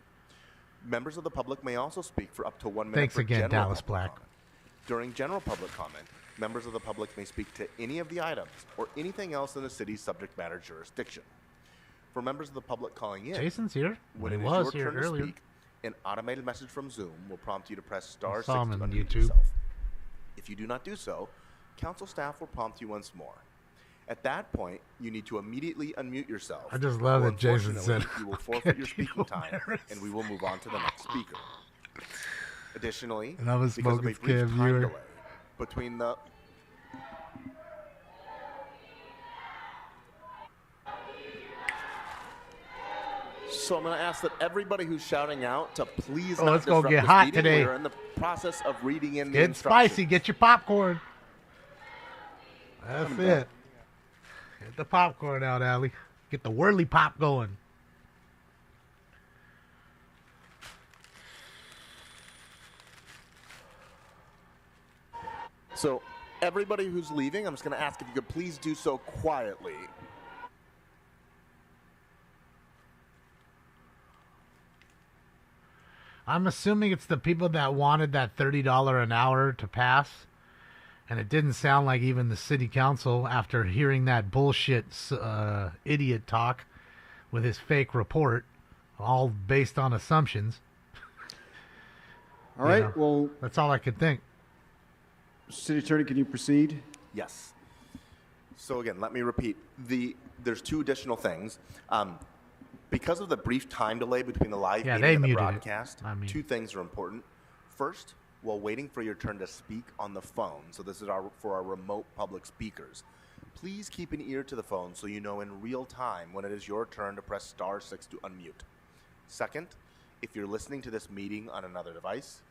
Members of the public may also speak for up to 1 minute. Thanks for again, general Dallas public Black. comment. During general public comment, members of the public may speak to any of the items or anything else in the city's subject matter jurisdiction. For members of the public calling in, Jason's here. when He it is was your here turn earlier. to speak, an automated message from Zoom will prompt you to press star 6 to saw him on unmute YouTube. yourself. If you do not do so, council staff will prompt you once more. At that point, you need to immediately unmute yourself. I just love or that Jason unfortunately, said, you will forfeit your "Get you speaking time, embarrassed." and we will move on to the next speaker. Additionally, And I was because of a smoking brief scam time viewer. delay between the So I'm going to ask that everybody who's shouting out to please Oh, not let's go disrupt get this hot meeting. today. We're in the process of reading in the Get instructions. spicy. Get your popcorn. That's Coming it. back. Get the popcorn out, Allie. Get the whirly pop going. So everybody who's leaving, I'm just going to ask if you could please do so quietly. I'm assuming it's the people that wanted that $30 an hour to pass. And it didn't sound like even the city council, after hearing that bullshit idiot talk with his fake report, all based on assumptions. All right, well, that's all I could think. City Attorney, can you proceed? Yes. So again, let me repeat. There's two additional things. Because of the brief time delay between the live Yeah, meeting they and the muted it. broadcast, two things are important. First, while waiting for your turn to speak on the phone, so this is for our remote public speakers, please keep an ear to the phone so you know in real time when it is your turn to press star 6 to unmute. Second, if you're listening to this meeting on another device,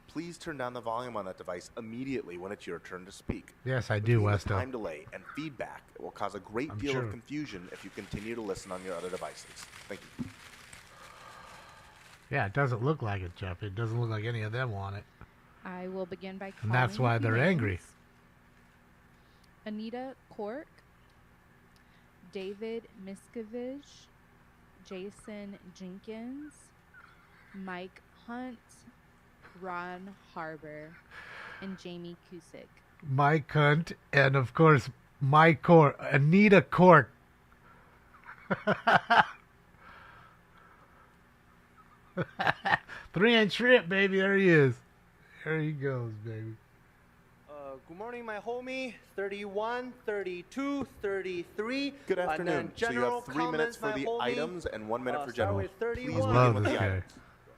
please turn down the volume on that device immediately when it's your turn to speak. Yes, I do, Between the Westo. time delay and feedback, it will cause a great I'm deal sure. of confusion if you continue to listen on your other devices. Thank you. Yeah, it doesn't look like it, Jeff. It doesn't look like any of them want it. I will begin by calling And that's why the they're names. angry. Anita Cork, David Miscavige, Jason Jenkins, Mike Hunt, Ron Harbor, and Jamie Cusick. Mike Hunt, and of course, Anita Cork. 3-inch shrimp, baby. There he is. There he goes, baby. Good morning, my homie. 31, 32, 33. Good afternoon. So you have 3 minutes for the items and 1 minute for general. Please begin with the items.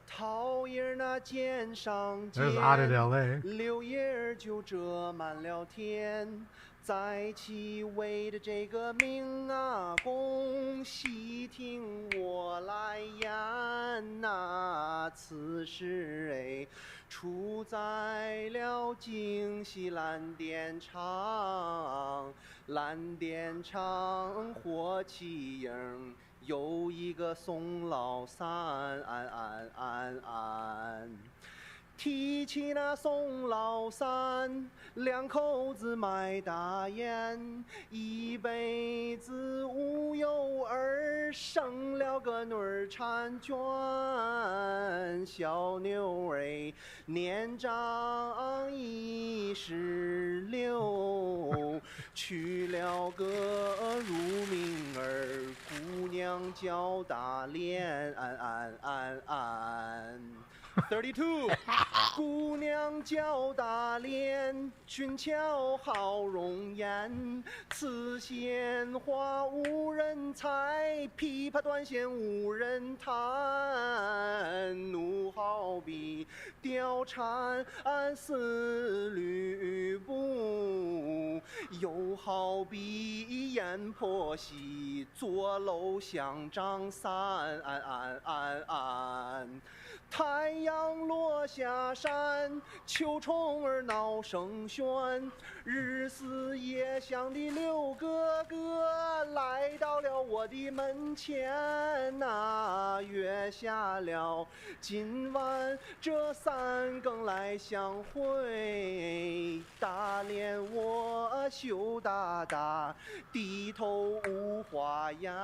桃叶那肩上肩 There's Audit LA. 柳叶就遮满了天，在其位的这个命啊，恭喜听我来言呐，此事哎，出在了京西蓝靛厂，蓝靛厂火器营。有一个宋老三，提起那宋老三，两口子卖大烟，一辈子无有儿，生了个女儿婵娟。小妞儿年长16，娶了个乳名儿，姑娘叫大莲32，姑娘叫大莲，俊俏好容颜，此鲜花无人采，琵琶断弦无人弹，奴好比貂蝉丝吕布，又好比阎婆惜坐楼想张三。太阳落下山，秋虫儿闹声喧，日思夜想的六哥哥来到了我的门前呐，约下了今晚这3更来相会。大脸我羞答答，低头无话言。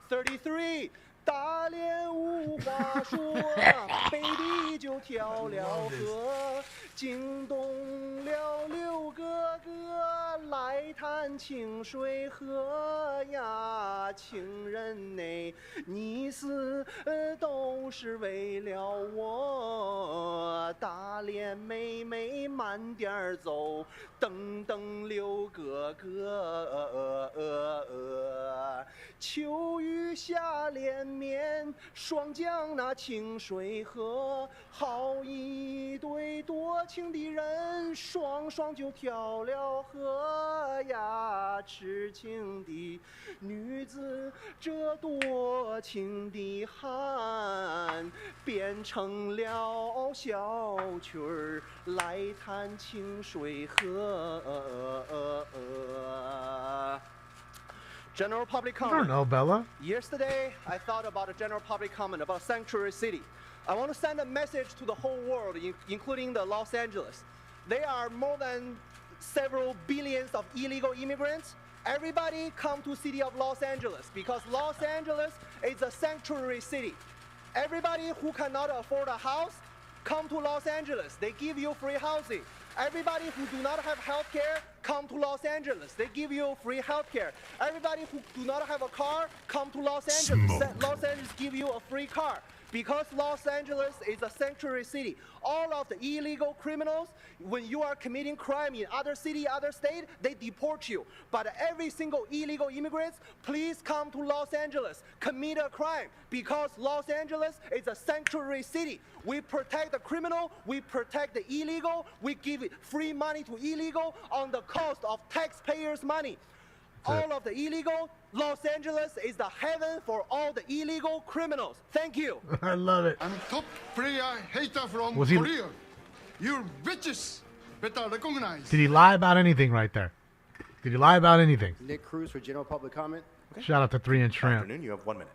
33。大脸无话说，背地就跳了河，惊动了六哥哥来探清水河呀，情人呐，你死都是为了我，大脸妹妹慢点走，等等六哥哥。秋雨下连绵，双江那清水河，好一对多情的人，双双就跳了河呀。痴情的女子，这多情的汉，变成了小曲儿来弹清水河。General public comment. I don't know, Bella. Yesterday, I thought about a general public comment about Sanctuary City. I want to send a message to the whole world, including the Los Angeles. There are more than several billions of illegal immigrants. Everybody come to city of Los Angeles because Los Angeles is a sanctuary city. Everybody who cannot afford a house, come to Los Angeles. They give you free housing. Everybody who do not have health care, come to Los Angeles. They give you free health care. Everybody who do not have a car, come to Los Angeles. Los Angeles give you a free car. Because Los Angeles is a sanctuary city, all of the illegal criminals, when you are committing crime in other city, other state, they deport you. But every single illegal immigrants, please come to Los Angeles, commit a crime. Because Los Angeles is a sanctuary city. We protect the criminal, we protect the illegal, we give free money to illegal on the cost of taxpayers' money. All of the illegal, Los Angeles is the heaven for all the illegal criminals. Thank you. I love it. I'm top player hater from Was he- Korea. You bitches better recognize. Did he lie about anything right there? Did he lie about anything? Nick Cruz for general public comment. Shout out to 3-inch shrimp. Afternoon, you have 1 minute.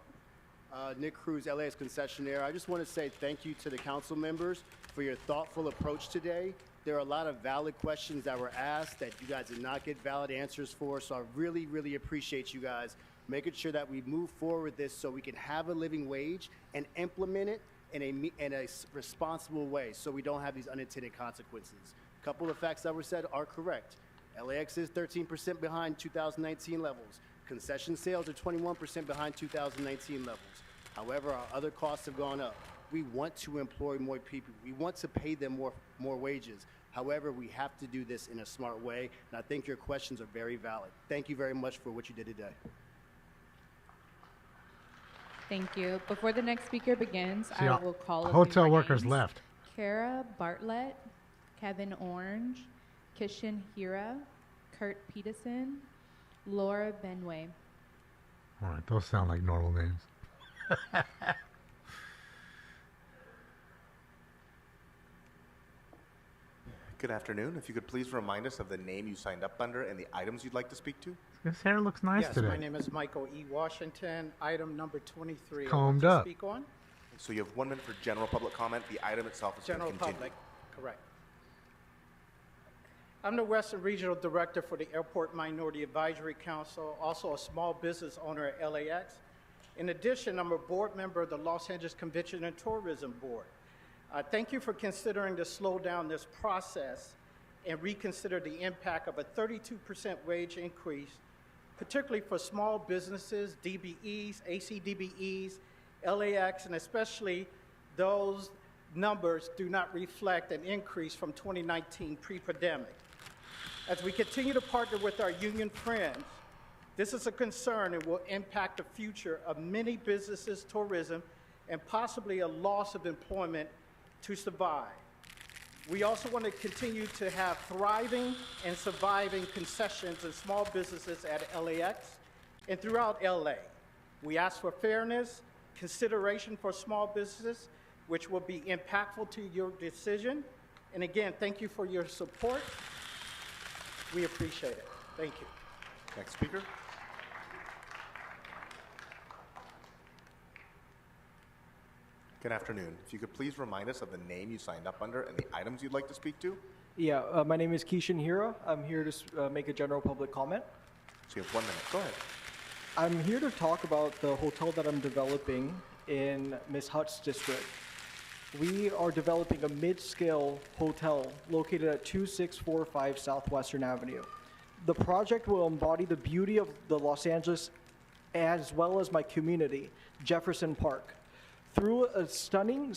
Nick Cruz, LA's concessionaire. I just want to say thank you to the council members for your thoughtful approach today. There are a lot of valid questions that were asked that you guys did not get valid answers for, so I really, really appreciate you guys making sure that we move forward with this so we can have a living wage and implement it in a responsible way so we don't have these unintended consequences. A couple of facts that were said are correct. LAX is 13% behind 2019 levels. Concession sales are 21% behind 2019 levels. However, our other costs have gone up. We want to employ more people. We want to pay them more wages. However, we have to do this in a smart way, and I think your questions are very valid. Thank you very much for what you did today. Thank you. Before the next speaker begins, See, I will call a few hotel more workers names. left. Kara Bartlett, Kevin Orange, Kishan Hira, Kurt Peterson, Laura Benway. All right, those sound like normal names. Good afternoon. If you could please remind us of the name you signed up under and the items you'd like to speak to. His hair looks nice Yes, today. my name is Michael E. Washington. Item number 23. Combed I want up. to speak on. So you have 1 minute for general public comment. The item itself is General going to continue. public, correct. I'm the Western Regional Director for the Airport Minority Advisory Council, also a small business owner at LAX. In addition, I'm a board member of the Los Angeles Convention and Tourism Board. Thank you for considering to slow down this process and reconsider the impact of a 32% wage increase, particularly for small businesses, DBEs, ACDBEs, LAX, and especially those numbers do not reflect an increase from 2019 pre-pandemic. As we continue to partner with our union friends, this is a concern and will impact the future of many businesses, tourism, and possibly a loss of employment to survive. We also want to continue to have thriving and surviving concessions and small businesses at LAX and throughout LA. We ask for fairness, consideration for small businesses, which will be impactful to your decision. And again, thank you for your support. We appreciate it. Thank you. Next speaker. Good afternoon. If you could please remind us of the name you signed up under and the items you'd like to speak to. Yeah, my name is Kishan Hira. I'm here to make a general public comment. So you have 1 minute. Go ahead. I'm here to talk about the hotel that I'm developing in Ms. Hutt's district. We are developing a mid-scale hotel located at 2645 Southwestern Avenue. The project will embody the beauty of the Los Angeles as well as my community, Jefferson Park. Through a stunning,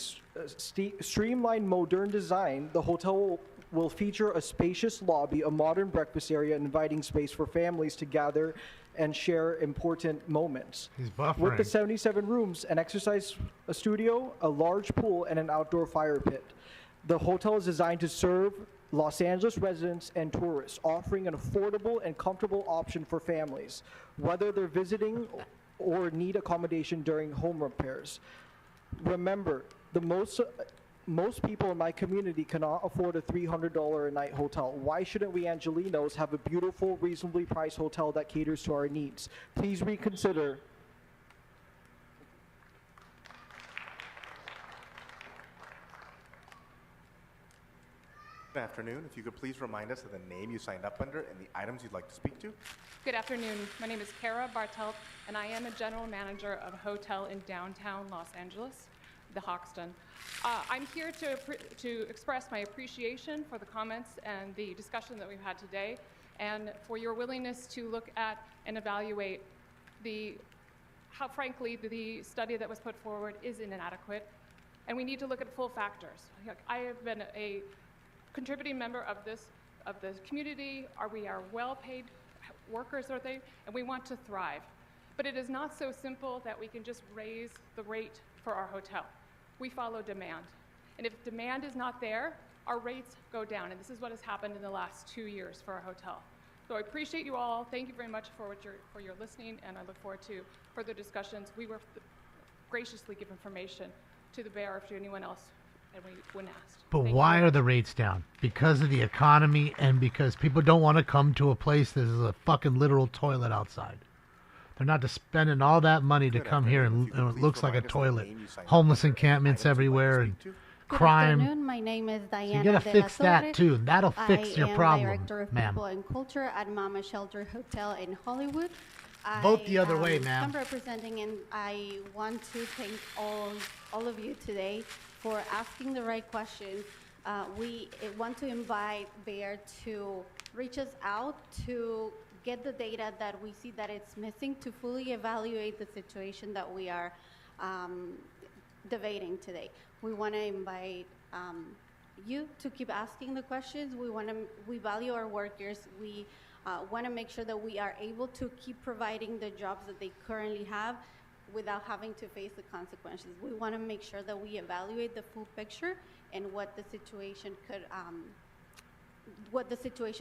streamlined, modern design, the hotel will feature a spacious lobby, a modern breakfast area, and inviting space for families to gather and share important moments. He's buffering. With the 77 rooms, an exercise studio, a large pool, and an outdoor fire pit. The hotel is designed to serve Los Angeles residents and tourists, offering an affordable and comfortable option for families, whether they're visiting or need accommodation during home repairs. Remember, most people in my community cannot afford a $300 a night hotel. Why shouldn't we Angelinos have a beautiful, reasonably priced hotel that caters to our needs? Please reconsider. Good afternoon. If you could please remind us of the name you signed up under and the items you'd like to speak to. Good afternoon. My name is Kara Bartelt, and I am a general manager of a hotel in downtown Los Angeles, the Hoxton. I'm here to express my appreciation for the comments and the discussion that we've had today, and for your willingness to look at and evaluate how frankly the study that was put forward is inadequate, and we need to look at full factors. I have been a contributing member of this community. We are well-paid workers, and we want to thrive. But it is not so simple that we can just raise the rate for our hotel. We follow demand. And if demand is not there, our rates go down. And this is what has happened in the last 2 years for our hotel. So I appreciate you all. Thank you very much for your listening, and I look forward to further discussions. We will graciously give information to the bearer to anyone else, and when asked. But why are the rates down? Because of the economy and because people don't want to come to a place that is a fucking literal toilet outside. They're not spending all that money to come here and it looks like a toilet. Homeless encampments everywhere and crime. Good afternoon. My name is Diana. You gotta fix that too. That'll fix your problem, I am Director of ma'am. People and Culture at Mama Shelter Hotel in Hollywood. Vote the other way, ma'am. I'm representing, and I want to thank all of you today for asking the right questions. We want to invite Bear to reach us out to get the data that we see that it's missing to fully evaluate the situation that we are debating today. We want to invite you to keep asking the questions. We value our workers. We want to make sure that we are able to keep providing the jobs that they currently have without having to face the consequences. We want to make sure that we evaluate the full picture and what the situation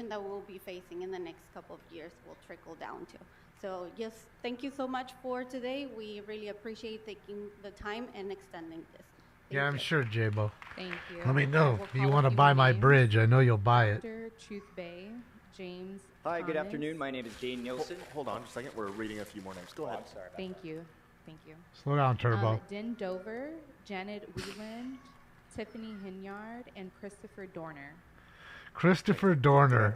that we'll be facing in the next couple of years will trickle down to. So yes, thank you so much for today. We really appreciate taking the time and extending this. Yeah, I'm sure, J-Bo. Thank you. Let me know We'll if you call a want to few buy more my names. bridge. I know you'll buy it. Dr. Truth Bay, James. Hi, good Thomas. afternoon. My name is Jane Nielsen. Hold on just a second. We're reading a few more names. Go ahead. I'm sorry about Thank you. Thank you. Slow down, Turbo. Den Dover, Janet Wheeland, Tiffany Hinyard, and Christopher Dorner. Christopher Dorner,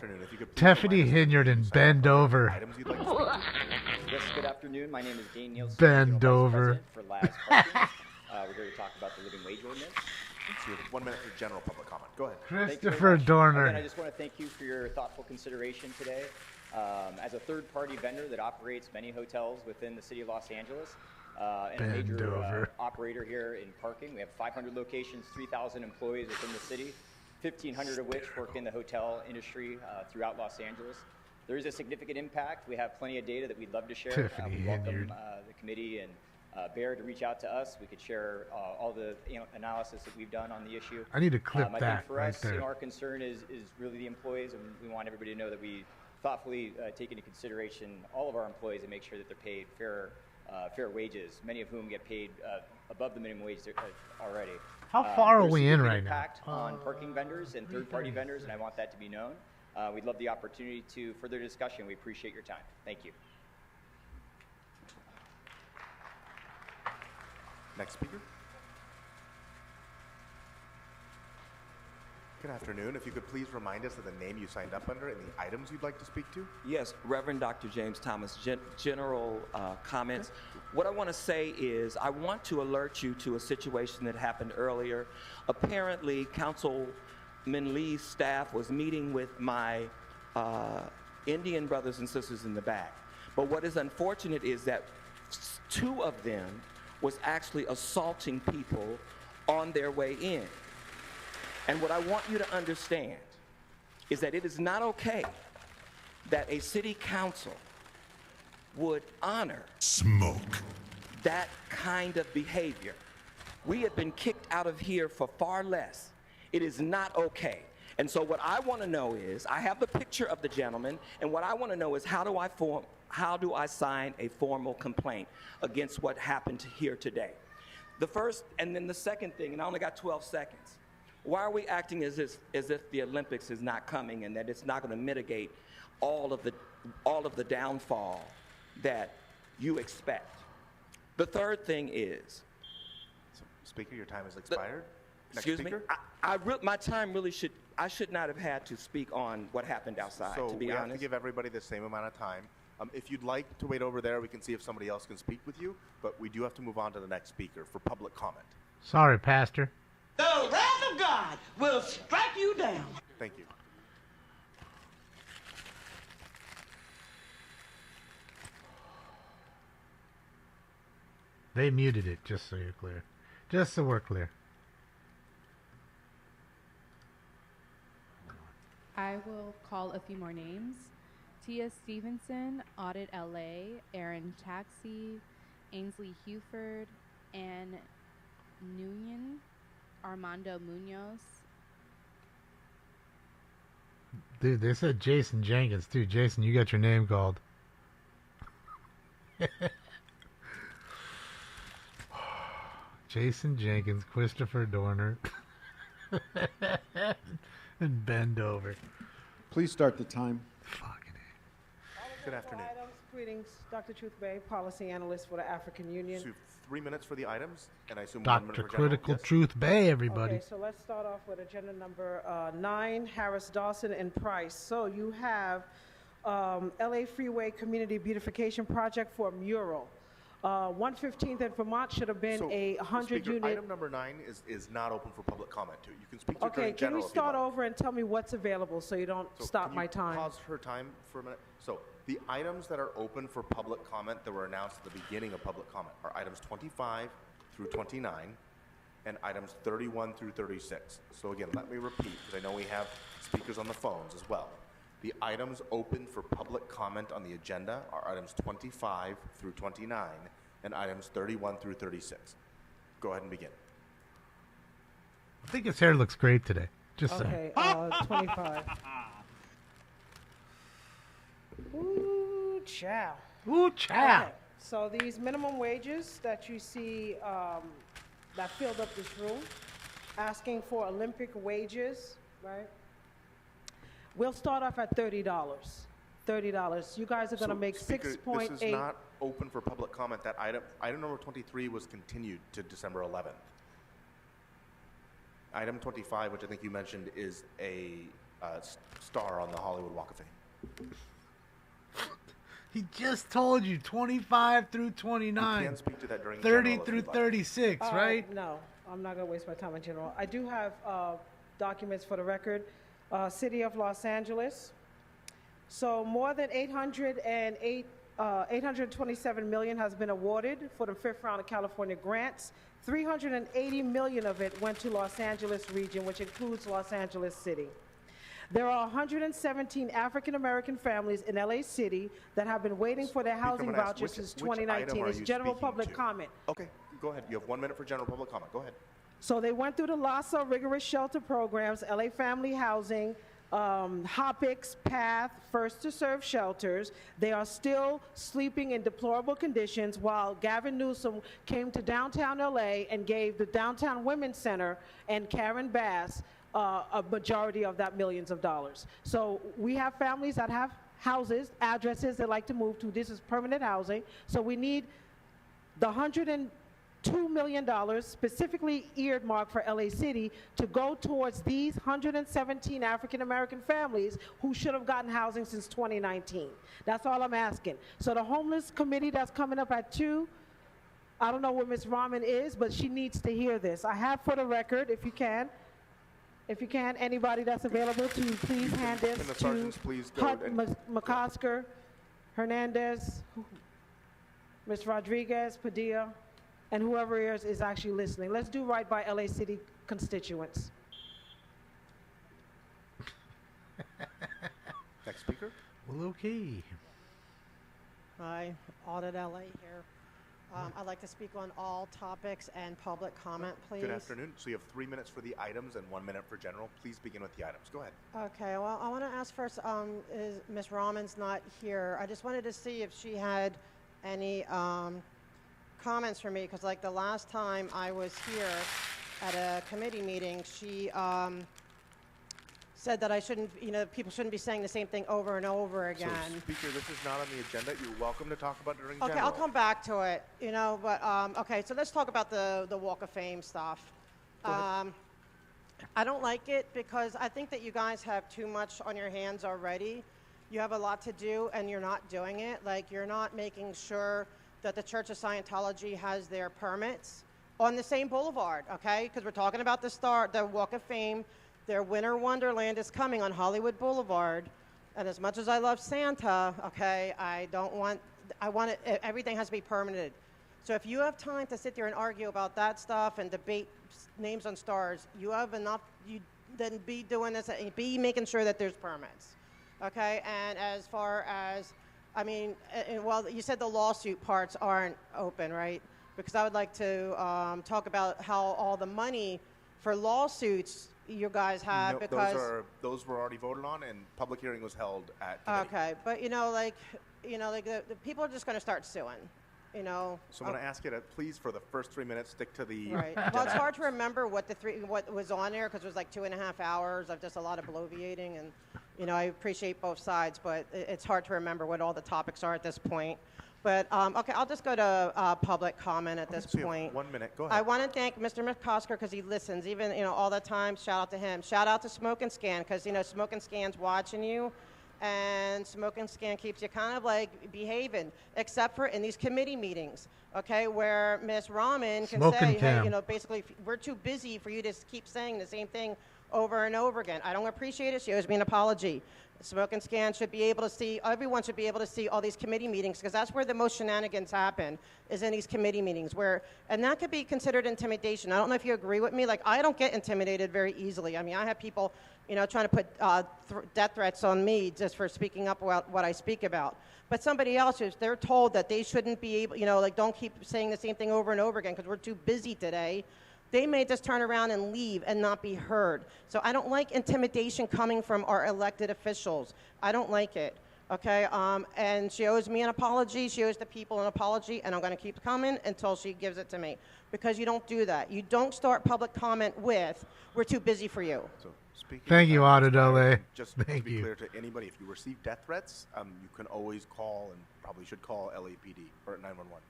Tiffany Hinyard, and Bend Over. Items you'd like to speak to? Yes, good afternoon. My name is Jane Nielsen. Bend Regional Vice over. President for Labs Parking. We're here to talk about the living wage ordinance. So you have 1 minute for general public comment. Go ahead. Thank you very Christopher much. Dorner. Again, I just want to thank you for your thoughtful consideration today. As a third-party vendor that operates many hotels within the city of Los Angeles, and a Bend major over. operator here in parking, we have 500 locations, 3,000 employees within the city, 1,500 of which work in the hotel industry throughout Los Angeles. There is a significant impact. We have plenty of data that we'd love to share. Tiffany We welcome Hinyard. the committee and Bear to reach out to us. We could share all the analysis that we've done on the issue. I need to clip I that think for right us, there. our concern is really the employees, and we want everybody to know that we thoughtfully take into consideration all of our employees and make sure that they're paid fair wages, many of whom get paid above the minimum wage already. How far are There's we in significant right now? impact on parking vendors and third-party vendors, and I want that to be known. We'd love the opportunity to further discussion. We appreciate your time. Thank you. Next speaker. Good afternoon. If you could please remind us of the name you signed up under and the items you'd like to speak to. Yes, Reverend Dr. James Thomas, general comments. What I want to say is I want to alert you to a situation that happened earlier. Apparently, Councilman Lee's staff was meeting with my Indian brothers and sisters in the back. But what is unfortunate is that two of them was actually assaulting people on their way in. And what I want you to understand is that it is not okay that a city council would honor that kind of behavior. We have been kicked out of here for far less. It is not okay. And so what I want to know is, I have the picture of the gentleman, and what I want to know is how do I sign a formal complaint against what happened here today? The first, and then the second thing, and I only got 12 seconds. Why are we acting as if the Olympics is not coming and that it's not going to mitigate all of the downfall that you expect? The third thing is, Speaker, your time has expired. Next excuse me, speaker. my time really I should not have had to speak on what happened outside, So to be we have to honest. give everybody the same amount of time. If you'd like to wait over there, we can see if somebody else can speak with you, but we do have to move on to the next speaker for public comment. Sorry, Pastor. The wrath of God will strike you down. Thank you. They muted it, just so you're clear. Just so we're clear. I will call a few more names. Tia Stevenson, Audit LA, Aaron Taxi, Ainsley Huford, Ann Nguyen, Armando Munoz. Dude, they said Jason Jenkins, too. Jason, you got your name called. Jason Jenkins, Christopher Dorner, and Bend Over. Please start the time. Good afternoon. Greetings, Dr. Truth Bay, Policy Analyst for the African Union. So you have 3 minutes for the items, and I assume 1 minute Dr. for general. Critical Yes. Truth Bay, everybody. Okay, so let's start off with agenda number 9, Harris Dawson and Price. So you have LA Freeway Community Beautification Project for a mural. 115th and Vermont should have been So, a Speaker, 100-unit. Item number 9 is not open for public comment too. You can speak to it Okay, during can general we if you'd start like. over and tell me what's available so you don't So stop can my you time? Pause her time for a minute. So the items that are open for public comment that were announced at the beginning of public comment are items 25, through 29, and items 31 through 36. So again, let me repeat, because I know we have speakers on the phones as well. The items open for public comment on the agenda are items 25 through 29 and items 31 through 36. Go ahead and begin. I think his hair looks great today. Just saying. Okay, 25. Ooh, chow. Ooh, chow. Okay, so these minimum wages that you see that filled up this room, asking for Olympic wages, right? We'll start off at $30. $30. You guys are going to make Speaker, 6.8. This is not open for public comment. That item number 23 was continued to December 11th. Item 25, which I think you mentioned, is a star on the Hollywood Walk of Fame. He just told you 25 through 29. You can speak to that during 30 general if through you'd like. 36, right? No, I'm not going to waste my time in general. I do have documents for the record. City of Los Angeles. So more than 827 million has been awarded for the fifth round of California grants. 380 million of it went to Los Angeles region, which includes Los Angeles City. There are 117 African-American families in LA City that have been waiting for their housing vouchers since 2019. It's general public comment. Okay, go ahead. You have 1 minute for general public comment. Go ahead. So they went through the LASA rigorous shelter programs, LA Family Housing, HOPIX, PATH, First to Serve shelters. They are still sleeping in deplorable conditions while Gavin Newsom came to downtown LA and gave the Downtown Women's Center and Karen Bass a majority of that millions of dollars. So we have families that have houses, addresses they like to move to. This is permanent housing. So we need the $102 million specifically earmarked for LA City to go towards these 117 African-American families who should have gotten housing since 2019. That's all I'm asking. So the homeless committee that's coming up at 2, I don't know where Ms. Rahman is, but she needs to hear this. I have for the record, if you can, anybody that's available to please hand this Can the to sergeants please go Hut and- McCosker, Hernandez, Ms. Rodriguez, Padilla, and whoever else is actually listening. Let's do right by LA City constituents. Next speaker. Well, okay. Hi, Audit LA here. I'd like to speak on all topics and public comment, please. Good afternoon. So you have 3 minutes for the items and 1 minute for general. Please begin with the items. Go ahead. Okay, well, I want to ask first, is Ms. Rahman's not here. I just wanted to see if she had any comments for me, because like the last time I was here at a committee meeting, she said that I shouldn't, people shouldn't be saying the same thing over and over again. So, Speaker, this is not on the agenda. You're welcome to talk about it during Okay, general. I'll come back to it, but, okay, so let's talk about the Walk of Fame stuff. I don't like it because I think that you guys have too much on your hands already. You have a lot to do and you're not doing it. Like, you're not making sure that the Church of Scientology has their permits on the same boulevard, okay? Because we're talking about the Walk of Fame. Their Winter Wonderland is coming on Hollywood Boulevard. And as much as I love Santa, okay, I want it, everything has to be permitted. So if you have time to sit there and argue about that stuff and debate names on stars, you have enough, you then be doing this, be making sure that there's permits, okay? And as far as, well, you said the lawsuit parts aren't open, right? Because I would like to talk about how all the money for lawsuits you guys have, No, because those were already voted on, and public hearing was held at committee. okay, but the people are just going to start suing, So I'm going to ask you to please, for the first 3 minutes, stick to the Right. Well, it's hard to remember what was on there because it was like 2.5 hours of just a lot of bloviating, and I appreciate both sides, but it's hard to remember what all the topics are at this point. But okay, I'll just go to public comment at this So you have point. 1 minute. Go ahead. I want to thank Mr. McCosker because he listens, even all the time. Shout out to him. Shout out to Smoke and Scan because Smoke and Scan's watching you, and Smoke and Scan keeps you kind of like behaving, except for in these committee meetings, okay, where Ms. Rahman can Smoke say, and hey, Cam. basically we're too busy for you to keep saying the same thing over and over again. I don't appreciate it. She owes me an apology. Smoke and Scan should be able to see, everyone should be able to see all these committee meetings, because that's where the most shenanigans happen, is in these committee meetings, and that could be considered intimidation. I don't know if you agree with me. Like, I don't get intimidated very easily. I mean, I have people, trying to put death threats on me just for speaking up about what I speak about. But somebody else, they're told that they shouldn't be able, don't keep saying the same thing over and over again because we're too busy today. They may just turn around and leave and not be heard. So I don't like intimidation coming from our elected officials. I don't like it, okay? And she owes me an apology. She owes the people an apology, and I'm going to keep coming until she gives it to me, because you don't do that. You don't start public comment with, we're too busy for you. So, speaking Thank of you, that, Audit LA. Just Thank to be you. clear to anybody, if you receive death threats, you can always call, and probably should call LAPD or 911.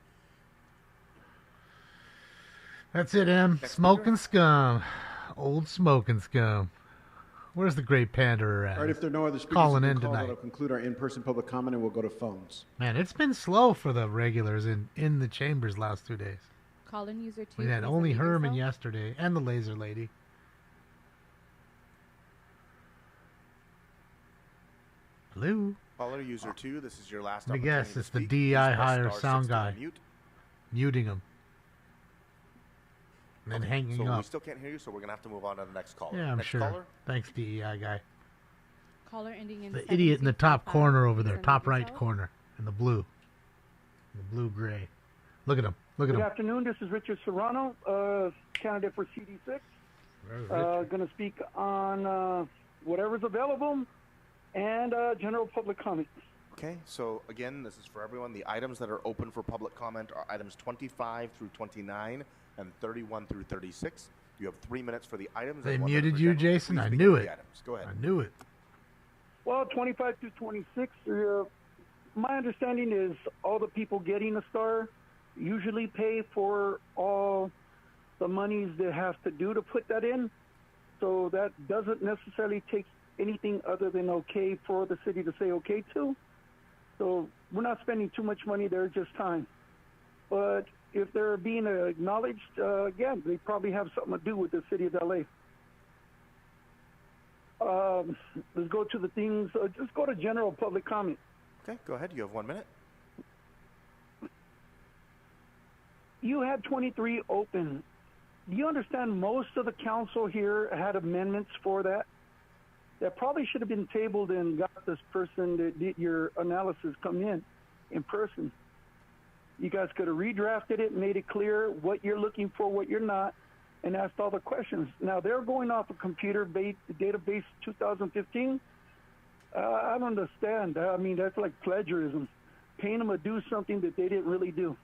That's it, Em. Smoking scum. Old smoking scum. Where's the great panderer at? All right, if there are no other speakers Calling who in can call, tonight. that'll conclude our in-person public comment, and we'll go to phones. Man, it's been slow for the regulars in the chambers last 2 days. Call-in user 2. We had please only unmute Herman yourself. yesterday and the laser lady. Hello? Caller user 2, this is your last Let me opportunity guess, to it's the speak. DEI Please press hire star sound 6 to guy. unmute. Muting him. And then hanging So we up. still can't hear you, so we're going to have to move on to the next caller. Yeah, I'm next sure. Caller? Thanks, DEI guy. Caller ending in The idiot in the top 7255. corner over there, Please top unmute right yourself. corner, in the blue. The blue-gray. Look at him. Look at Good him. afternoon. This is Richard Serrano, candidate for CD6. Going to speak on whatever's available and general public comment. Okay, so again, this is for everyone. The items that are open for public comment are items 25 through 29 and 31 through 36. You have 3 minutes for the items. They and 1 minute muted for you, general. Jason? Please I speak knew on the it. items. Go ahead. I knew it. Well, 25 through 26, my understanding is all the people getting a star usually pay for all the monies they have to do to put that in. So that doesn't necessarily take anything other than okay for the city to say okay to. So we're not spending too much money there, just time. But if they're being acknowledged, again, they probably have something to do with the city of LA. Let's go to the things. Just go to general public comment. Okay, go ahead. You have 1 minute. You had 23 open. Do you understand most of the council here had amendments for that? That probably should have been tabled and got this person that did your analysis come in person. You guys could have redrafted it, made it clear what you're looking for, what you're not, and asked all the questions. Now, they're going off a computer-based database 2015. I don't understand. I mean, that's like plagiarism. Paying them to do something that they didn't really do.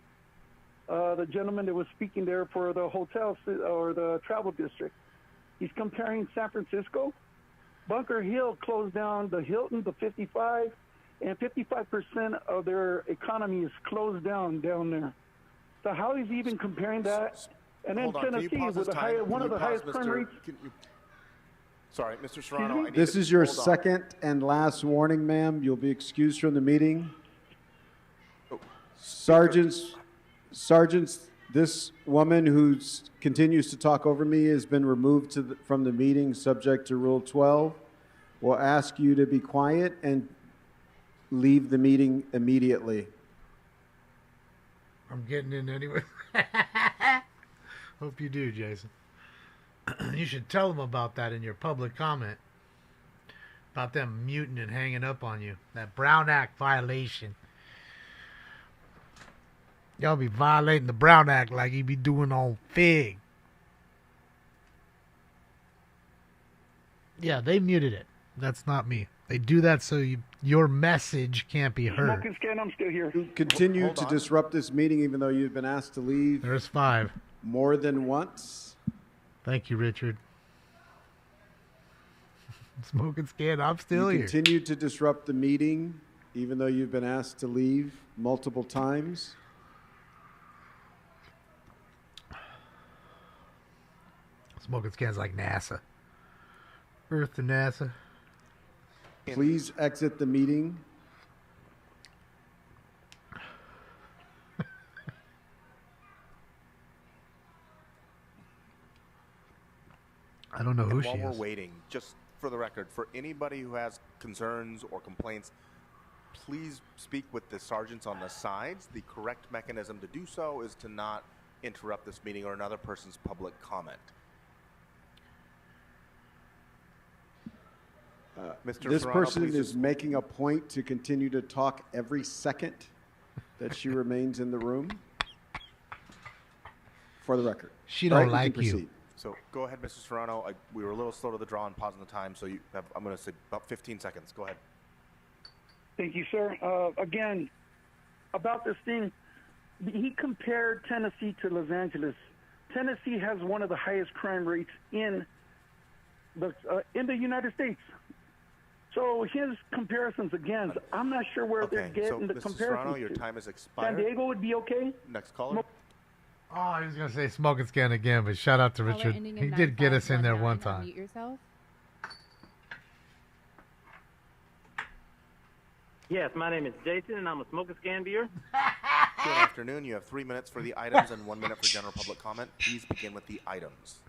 The gentleman that was speaking there for the hotel or the travel district, he's comparing San Francisco. Bunker Hill closed down the Hilton, the 55, and 55% of their economy is closed down there. So how is he even comparing that? And then Hold on. Can you Tennessee pause with this the time? one Can of you the pause, highest crime Mr. rates. Sorry, Mr. Serrano. I need This to- is your hold on. second and last warning, ma'am. You'll be excused from the meeting. Sergeants, this woman who continues to talk over me has been removed from the meeting subject to Rule 12. We'll ask you to be quiet and leave the meeting immediately. I'm getting in anyway. Hope you do, Jason. You should tell them about that in your public comment. About them muting and hanging up on you. That Brown Act violation. Y'all be violating the Brown Act like you be doing on Fig. Yeah, they muted it. That's not me. They do that so your message can't be heard. Smoking Scan, I'm still here. Continue Hold to on. disrupt this meeting even though you've been asked to leave There's 5. more than once. Thank you, Richard. Smoking Scan, I'm still You here. continue to disrupt the meeting even though you've been asked to leave multiple times. Smoking Scan's like NASA. Earth to NASA. Please exit the meeting. I don't know who And she while we're is. waiting, just for the record, for anybody who has concerns or complaints, please speak with the sergeants on the sides. The correct mechanism to do so is to not interrupt this meeting or another person's public comment. Mr. This Serrano, person please is just- making a point to continue to talk every second that she remains in the room. For the record. She All don't right, like can you. proceed. So go ahead, Mr. Serrano. We were a little slow to the draw on pausing the time, so you have, I'm going to say about 15 seconds. Go ahead. Thank you, sir. Again, about this thing, he compared Tennessee to Los Angeles. Tennessee has one of the highest crime rates in the United States. So his comparisons, again, I'm not sure where they're Okay, getting so the Mr. comparisons Serrano, your to. time has expired. San Diego would be okay? Next caller. Oh, I was going to say smoke and scan again, but shout out to Caller Richard. ending in He did get us in there 9519, one time. Unmute yourself. Yes, my name is Jason, and I'm a smoke and scan viewer. Good afternoon. You have 3 minutes for the items and 1 minute for general public comment. Please begin with the items.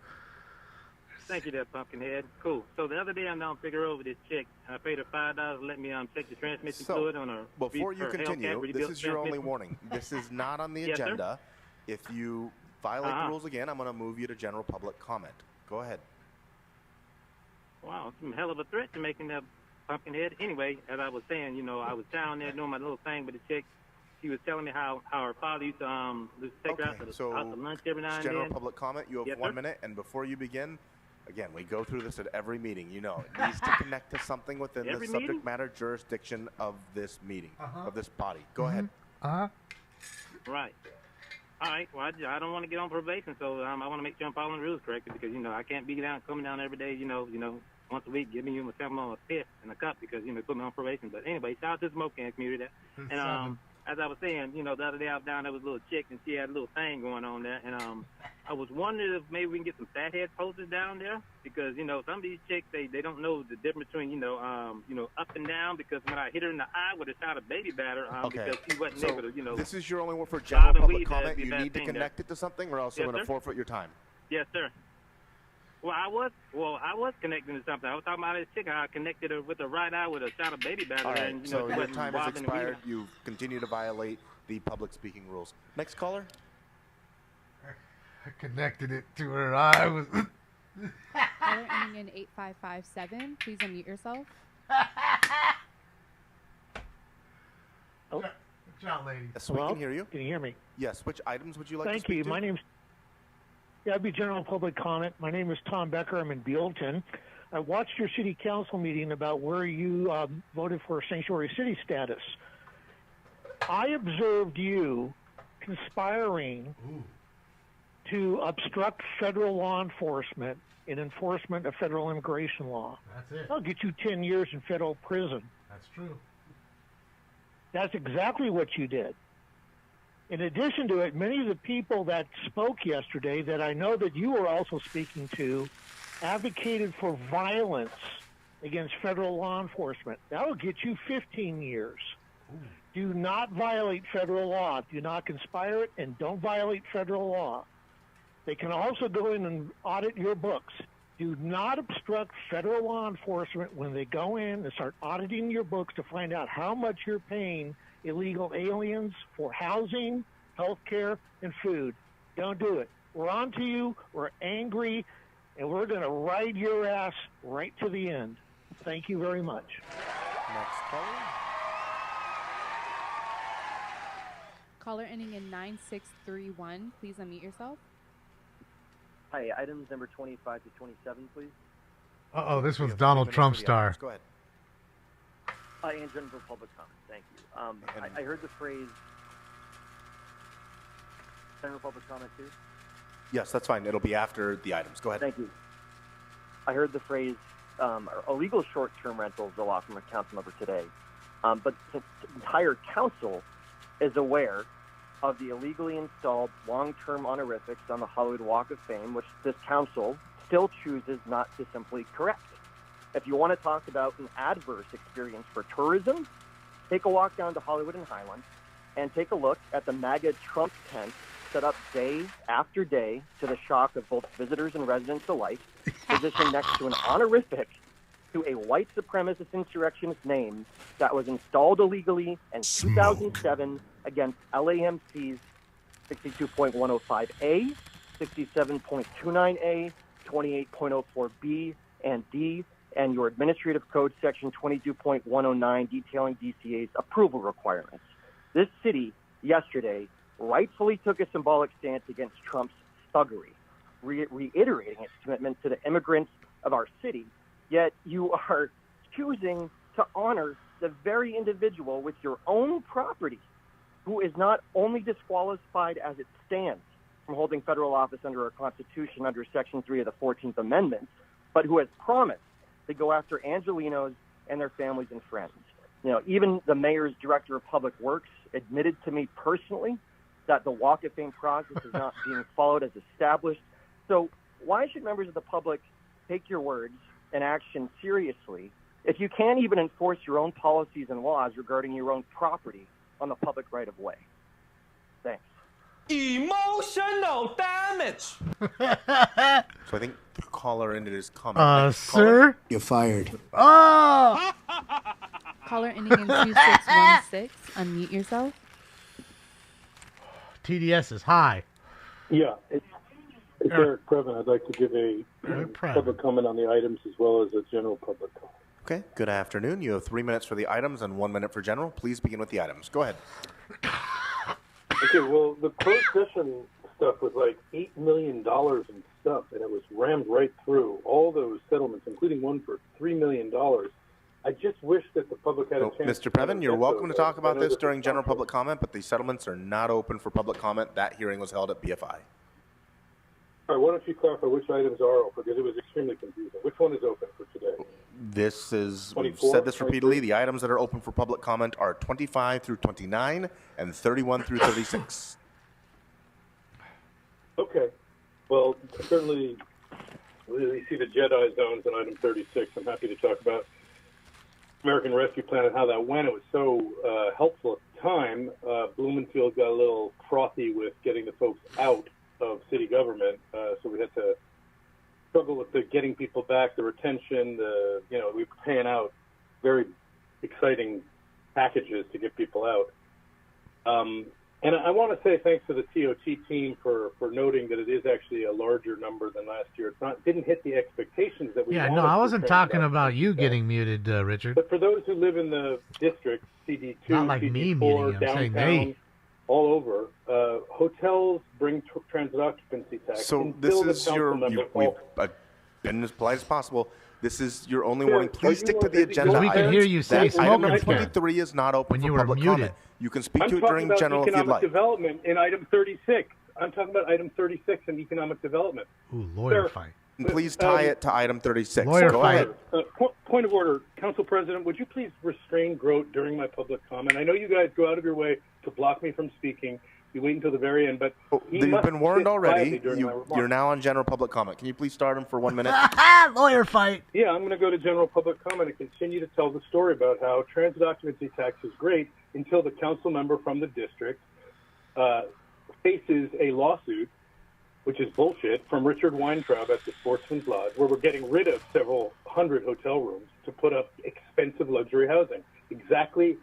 Thank you there, Pumpkinhead. Cool. So the other day I'm down Figueroa with this chick. I paid her $5 to let me check the transmission fluid on her. Before you her continue, Hellcat this rebuilt is your only transmission. warning. This is not on the Yes, sir. agenda. If you violate Uh-huh. the rules again, I'm going to move you to general public comment. Go ahead. Wow, some hell of a threat to making that Pumpkinhead. Anyway, as I was saying, I was down there doing my little thing with the chick. She was telling me how her father used to take her out to, out to lunch every now and General then. public comment, you have Yes, 1 sir. minute. And before you begin, again, we go through this at every meeting. You know, it needs to connect to something within Every the subject meeting? matter jurisdiction of this meeting, of this body. Go ahead. Right. All right. Well, I don't want to get on probation, so I want to make sure I'm following the rules correctly because I can't be coming down every day. Once a week, giving you myself a piss in a cup because put me on probation. But anyway, shout out to the smoke can community there. And as I was saying, the other day I was down there with a little chick and she had a little thing going on there, and I was wondering if maybe we can get some fat head posters down there because some of these chicks they don't know the difference between up and down because when I hit her in the eye with a shot of baby batter because she wasn't able to This is your only one for general bob and public weave, comment. that'd be a You bad need to thing there. connect it to something, or else Yes, I'm going to sir. forfeit your time. Yes, sir. Well, I was connecting to something. I was talking about this chick. I connected her with the right eye with a shot of baby batter. All right, and, so she your wasn't time has wobbling and expired. weaving. You continue to violate the public speaking rules. Next caller. I connected it to her eye. Was Caller ending in 8557. Please unmute yourself. Oh. Good job, lady. Yes, we can hear you. Can you hear me? Yes. Which items would you like to Thank speak you. to? My name's I'd be general public comment. My name is Tom Becker. I'm in Bealton. I watched your city council meeting about where you voted for sanctuary city status. I observed you conspiring to obstruct federal law enforcement in enforcement of federal immigration law. That's it. That'll get you 10 years in federal prison. That's true. That's exactly what you did. In addition to it, many of the people that spoke yesterday that I know that you were also speaking to advocated for violence against federal law enforcement. That will get you 15 years. Do not violate federal law. Do not conspire it, and don't violate federal law. They can also go in and audit your books. Do not obstruct federal law enforcement when they go in and start auditing your books to find out how much you're paying illegal aliens for housing, health care, and food. Don't do it. We're on to you. We're angry, and we're going to ride your ass right to the end. Thank you very much. Next caller. Caller ending in 9631. Please unmute yourself. Hi, items number 25 to 27, please. Uh-oh, this was Donald Trump star. Go ahead. And general public comment. Thank you. I heard the phrase general public comment too. Yes, that's fine. It'll be after the items. Go ahead. Thank you. I heard the phrase illegal short-term rentals a lot from a council member today, but the entire council is aware of the illegally installed long-term honorifics on the Hollywood Walk of Fame, which this council still chooses not to simply correct. If you want to talk about an adverse experience for tourism, take a walk down to Hollywood and Highland and take a look at the MAGA Trump tent set up day after day to the shock of both visitors and residents alike, positioned next to an honorific to a white supremacist insurrectionist name that was installed illegally in 2007 against LAMC's 62.105A, 67.29A, 28.04B, and D, and your Administrative Code Section 22.109 detailing DCA's approval requirements. This city, yesterday, rightfully took a symbolic stance against Trump's thuggery, reiterating its commitment to the immigrants of our city, yet you are choosing to honor the very individual with your own property who is not only disqualified as it stands from holding federal office under our Constitution under Section 3 of the 14th Amendment, but who has promised to go after Angelenos and their families and friends. You know, even the mayor's director of public works admitted to me personally that the Walk of Fame process is not being followed as established. So why should members of the public take your words and action seriously if you can't even enforce your own policies and laws regarding your own property on the public right-of-way? Thanks. Emotional damage. So I think the caller ended his comment. Sir? You're fired. Oh! Caller ending in 2616. Unmute yourself. TDS is high. Yeah, it's Eric Previn. I'd like to give a public comment on the items as well as a general public comment. Okay, good afternoon. You have 3 minutes for the items and 1 minute for general. Please begin with the items. Go ahead. Okay, well, the closed session stuff was like $8 million and stuff, and it was rammed right through all those settlements, including one for $3 million. I just wish that the public had a chance. Mr. Previn, you're welcome to talk about this during general public comment, but the settlements are not open for public comment. That hearing was held at BFI. All right, why don't you clarify which items are open, because it was extremely confusing. Which one is open for today? This is, we've 24, said this repeatedly, 23? the items that are open for public comment are 25 through 29 and 31 through 36. Okay. Well, certainly we see the Jedi zones in item 36. I'm happy to talk about American Rescue Plan and how that went. It was so helpful at the time. Bloomfield got a little frothy with getting the folks out of city government, so we had to struggle with the getting people back, the retention, we were paying out very exciting packages to get people out. And I want to say thanks to the TOT team for noting that it is actually a larger number than last year. Didn't hit the expectations that we wanted. I wasn't talking about you getting muted, Richard. But for those who live in the district, CD2, Not like CD4, me muting you, I'm saying downtown, they. all over, hotels bring transit occupancy tax. So this is we've been as polite as possible. This is your only warning. Please stick to the agenda. We can hear you say item smoking number scare 23 is not open when you for were public muted. comment. You can speak I'm to it talking during about general if you'd economic like. development in item 36. I'm talking about item 36 in economic development. Ooh, lawyer Sir, fight. And please tie it to item 36. Lawyer Go fight. ahead. Point of order. Council President, would you please restrain Grote during my public comment? I know you guys go out of your way to block me from speaking. You wait until the very end, but You've been warned already. During my You're remarks. now on general public comment. Can you please start him for 1 minute? Lawyer fight. Yeah, I'm going to go to general public comment and continue to tell the story about how transit occupancy tax is great until the council member from the district faces a lawsuit, which is bullshit, from Richard Weintraub at the Sportsman's Lodge, where we're getting rid of several hundred hotel rooms to put up expensive luxury housing. Exactly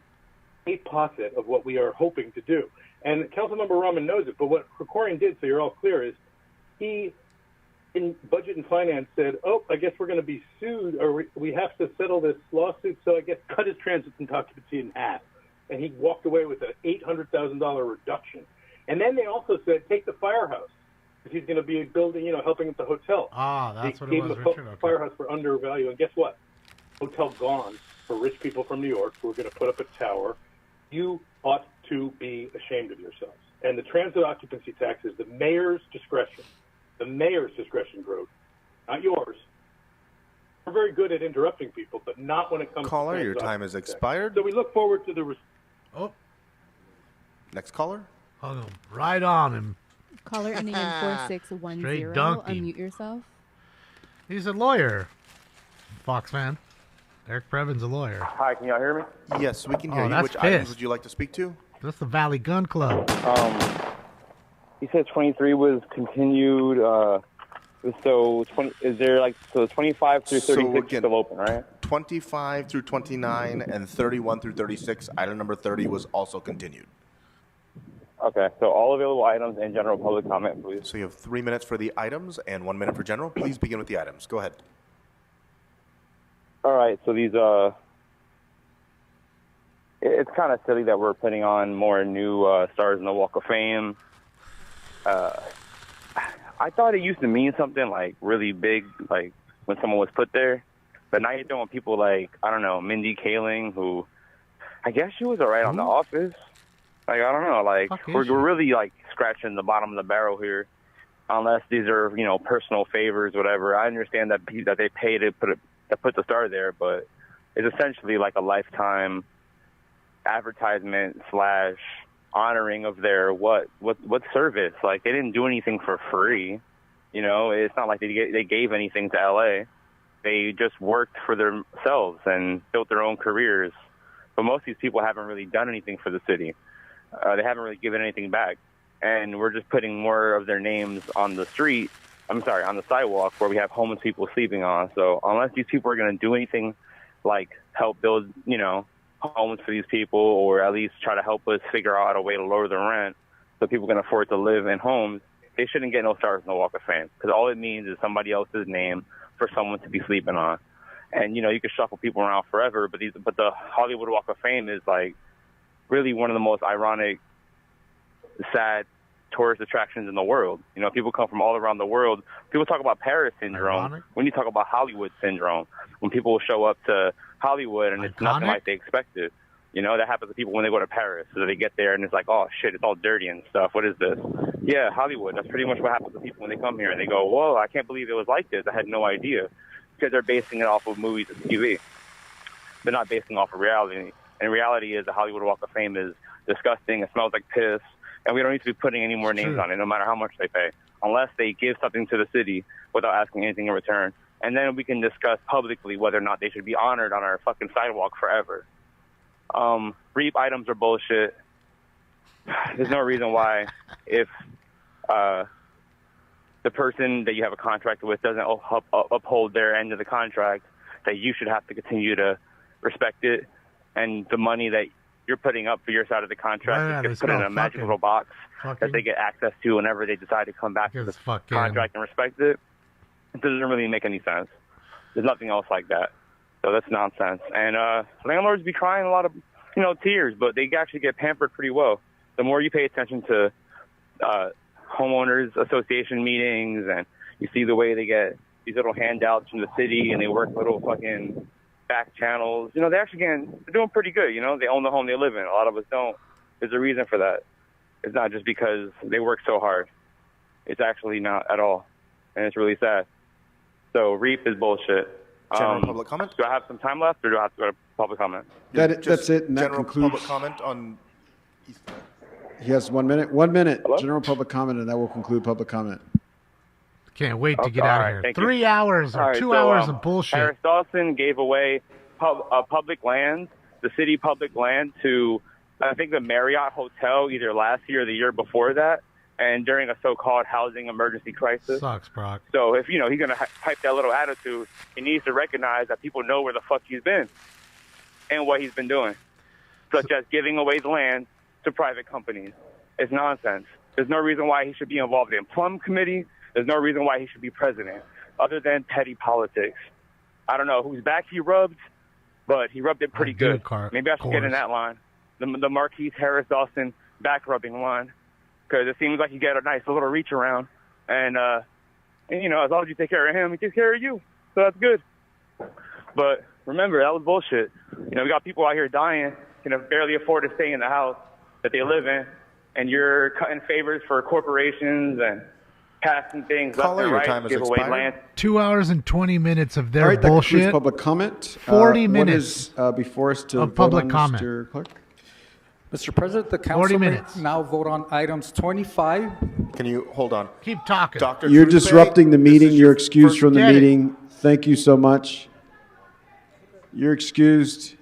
a posit of what we are hoping to do. And Councilmember Rahman knows it, but what Krikorian did, so you're all clear, is he, in Budget and Finance, said, I guess we're going to be sued, or we have to settle this lawsuit, so I guess cut his transit occupancy in half. And he walked away with an $800,000 reduction. And then they also said, take the firehouse, because he's going to be building, helping at the hotel. That's they what it gave was, him the Richard. Okay. firehouse for undervalue, and guess what? Hotel gone for rich people from New York who are going to put up a tower. You ought to be ashamed of yourselves. And the transit occupancy tax is the mayor's discretion. The mayor's discretion, Grote, not yours. We're very good at interrupting people, but not when it comes Caller, to your time has tax. expired. So we look forward to the... Next caller. I'll go right on him. Caller ending in 4610. Straight dunked him. Unmute yourself. He's a lawyer. Fox fan. Eric Previn's a lawyer. Hi, can y'all hear me? Yes, we can hear you. That's Which items pissed. would you like to speak to? That's the Valley Gun Club. You said 23 was continued. So 20 is there like so 25 through 36 again, still open, right? 25 through 29 and 31 through 36. Item number 30 was also continued. Okay, so all available items and general public comment, please. So you have 3 minutes for the items and 1 minute for general. Please begin with the items. Go ahead. All right, so these it's kind of silly that we're putting on more new stars in the Walk of Fame. I thought it used to mean something like really big, like when someone was put there. But now you're throwing people like, I don't know, Mindy Kaling, who I guess she was all right on The Office. Like, I don't know, like we're really like scratching the bottom of the barrel here. Unless these are, you know, personal favors, whatever. I understand that they pay to put the star there, but it's essentially like a lifetime advertisement / honoring of their what service. Like, they didn't do anything for free, you know. It's not like they gave anything to LA. They just worked for themselves and built their own careers. But most of these people haven't really done anything for the city. They haven't really given anything back, and we're just putting more of their names on the street. I'm sorry, on the sidewalk where we have homeless people sleeping on. So unless these people are going to do anything like help build, you know, homes for these people, or at least try to help us figure out a way to lower the rent so people can afford to live in homes, they shouldn't get no stars in the Walk of Fame, because all it means is somebody else's name for someone to be sleeping on. And, you know, you can shuffle people around forever, but the Hollywood Walk of Fame is like really one of the most ironic, sad tourist attractions in the world. You know, people come from all around the world. People talk about Paris syndrome. Ironic? When you talk about Hollywood syndrome, when people show up to Hollywood and it's nothing like they expected. You know, that happens to people when they go to Paris. So they get there and it's like, oh shit, it's all dirty and stuff. What is this? Yeah, Hollywood. That's pretty much what happens to people when they come here and they go, whoa, I can't believe it was like this. I had no idea. Because they're basing it off of movies and TV. They're not basing it off of reality. And reality is the Hollywood Walk of Fame is disgusting. It smells like piss. And we don't need to be putting any more names on it, no matter how much they pay, unless they give something to the city without asking anything in return. And then we can discuss publicly whether or not they should be honored on our fucking sidewalk forever. REAP items are bullshit. There's no reason why, if the person that you have a contract with doesn't uphold their end of the contract, that you should have to continue to respect it. And the money that you're putting up for your side of the contract is put in a magic little box that they get access to whenever they decide to come back to the contract and respect it. It doesn't really make any sense. There's nothing else like that. So that's nonsense. And landlords be crying a lot of, you know, tears, but they actually get pampered pretty well. The more you pay attention to homeowners association meetings, and you see the way they get these little handouts from the city, and they work little fucking back channels. You know, they're doing pretty good. You know, they own the home they live in. A lot of us don't. There's a reason for that. It's not just because they work so hard. It's actually not at all, and it's really sad. So REAP is bullshit. General public comment? Do I have some time left, or do I have to go to public comment? That's it, and that General concludes. public comment on. He has 1 minute. 1 minute. Hello? General public comment, and that will conclude public comment. Can't wait to get all out right, of here. thank 3 you. hours or All right, 2 so, hours of bullshit. Harris Dawson gave away public land, the city public land, to, I think, the Marriott Hotel either last year or the year before that, and during a so-called housing emergency crisis. Sucks, Brock. So if, you know, he's going to type that little attitude, he needs to recognize that people know where the fuck he's been and what he's been doing, such as giving away the land to private companies. It's nonsense. There's no reason why he should be involved in Plum Committee. There's no reason why he should be president, other than petty politics. I don't know whose back he rubbed, but he rubbed it pretty good. Maybe I should get in that line, the Marquise Harris Dawson back rubbing line, because it seems like you get a nice little reach around, and you know, as long as you take care of him, he takes care of you, so that's good. But remember, that was bullshit. You know, we got people out here dying, can barely afford to stay in the house that they live in, and you're cutting favors for corporations and passing things left and right, give away land. 2 hours and 20 minutes of their All right, that bullshit. concludes public comment. 40 What minutes is before us to of vote public on, comment. Mr. Clerk? Mr. President, the 40 council may minutes. now vote on items 25. Can you hold on? Keep talking. Dr. You're Trupe, disrupting the meeting. You're excused first- from the Get it. meeting. Thank you so much. You're excused.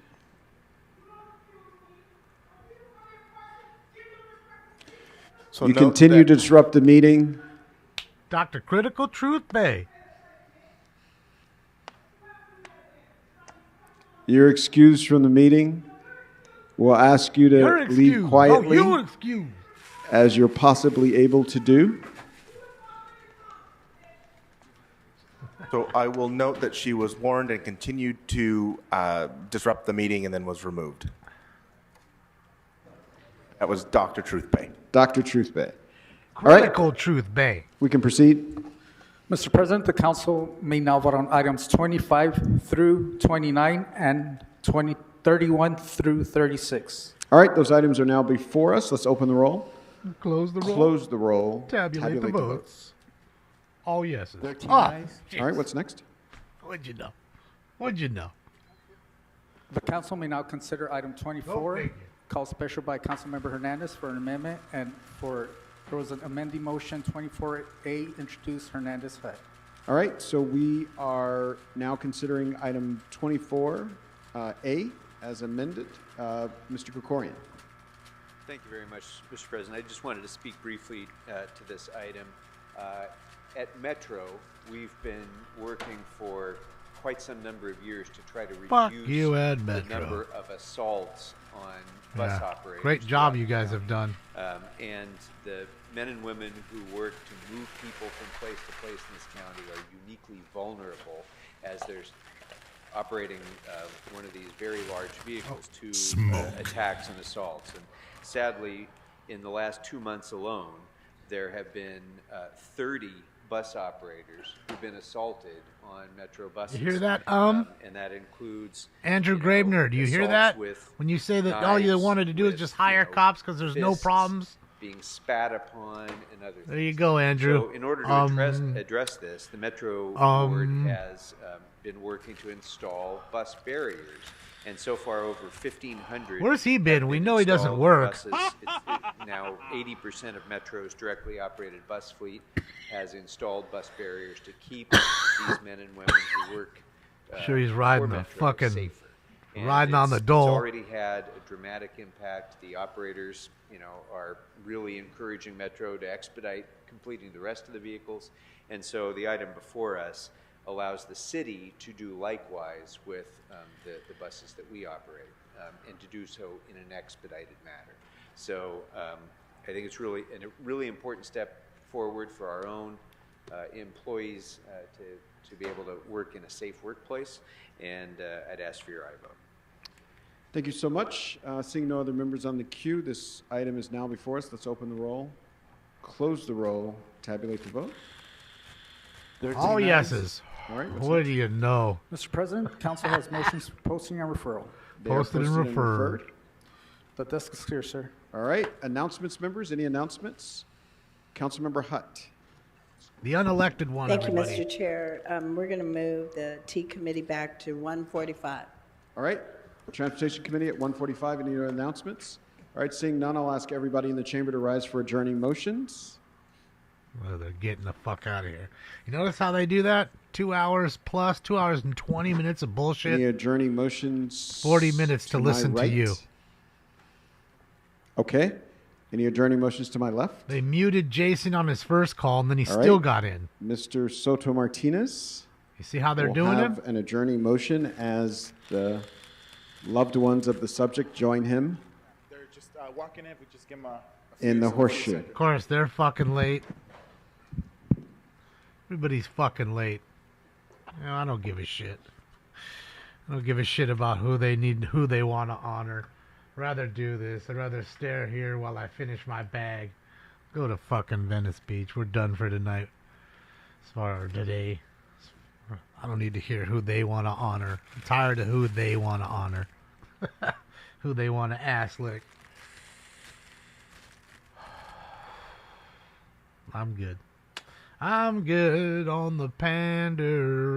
You continue to disrupt the meeting. Dr. Critical Truth Bay. You're excused from the meeting. We'll ask you You're to excused. leave quietly No, you're excused. as you're possibly able to do. So I will note that she was warned and continued to disrupt the meeting and then was removed. That was Dr. Truth Bay. Dr. Truth Bay. All right. Critical Truth Bay. We can proceed. Mr. President, the council may now vote on items 25 through 29 and 31 through 36. All right, those items are now before us. Let's open the roll. Close the roll. Close the roll. Tabulate the votes. All yeses. 13 Ah, ayes. jeez. All right, what's next? What'd you know? What'd you know? The council may now consider item 24, thank you. called special by Councilmember Hernandez for an amendment, and there was an amending motion 24A introduced Hernandez had. All right, so we are now considering item 24A as amended. Mr. Krikorian. Thank you very much, Mr. President. I just wanted to speak briefly to this item. At Metro, we've been working for quite some number of years to try to Fuck reduce you, Ed the Metro. number of assaults on bus operators. Great job you guys have done. And the men and women who work to move people from place to place in this county are uniquely vulnerable as there's operating one of these very large vehicles to attacks and assaults. And sadly, in the last 2 months alone, there have been 30 bus operators who've been assaulted on Metro buses. You hear that? And that includes Andrew Graebner, do you hear that? When you say that all you wanted to do is just hire cops because there's no problems? Being spat upon and other things. There you go, Andrew. So in order to address this, the Metro Board has been working to install bus barriers. And so far, over 1,500. Where's he been? We know he doesn't installed work. Buses. Now, 80% of Metro's directly operated bus fleet has installed bus barriers to keep these men and women who work. Sure, he's for riding the Metro fucking safer. And riding on the It's dole. already had a dramatic impact. The operators, are really encouraging Metro to expedite completing the rest of the vehicles. And so the item before us allows the city to do likewise with the buses that we operate, and to do so in an expedited manner. So I think it's really a really important step forward for our own employees to be able to work in a safe workplace, and I'd ask for your aye vote. Thank you so much. Seeing no other members on the queue, this item is now before us. Let's open the roll, close the roll, tabulate the vote. All yeses. All right. What do you know? Mr. President, council has motions posting and referral. They are Posted and referred. The desk is clear, sir. All right. Announcements, members. Any announcements? Councilmember Hutt. The unelected one. Thank you, everybody. Mr. Chair. We're going to move the T committee back to 145. All right. Transportation Committee at 1:45. Any other announcements? All right. Seeing none, I'll ask everybody in the chamber to rise for adjourning motions. Well, they're getting the fuck out of here. You notice how they do that? 2 hours plus, 2 hours and 20 minutes of bullshit. Any adjourning motions? 40 minutes to my listen to right? you. Okay. Any adjourning motions to my left? They muted Jason on his first call, and then he All still right. got in. Mr. Soto Martinez. You see how they're will doing have him? an adjourning motion as the loved ones of the subject join him They're just walking in. We just give them a in the few horseshoe. seconds. Of course, they're fucking late. Everybody's fucking late. I don't give a shit. I don't give a shit about who they want to honor. Rather do this. I'd rather stare here while I finish my bag. Go to fucking Venice Beach. We're done for tonight. As far as today. I don't need to hear who they want to honor. I'm tired of who they want to honor. Who they want to ass lick. I'm good. I'm good on the pandering.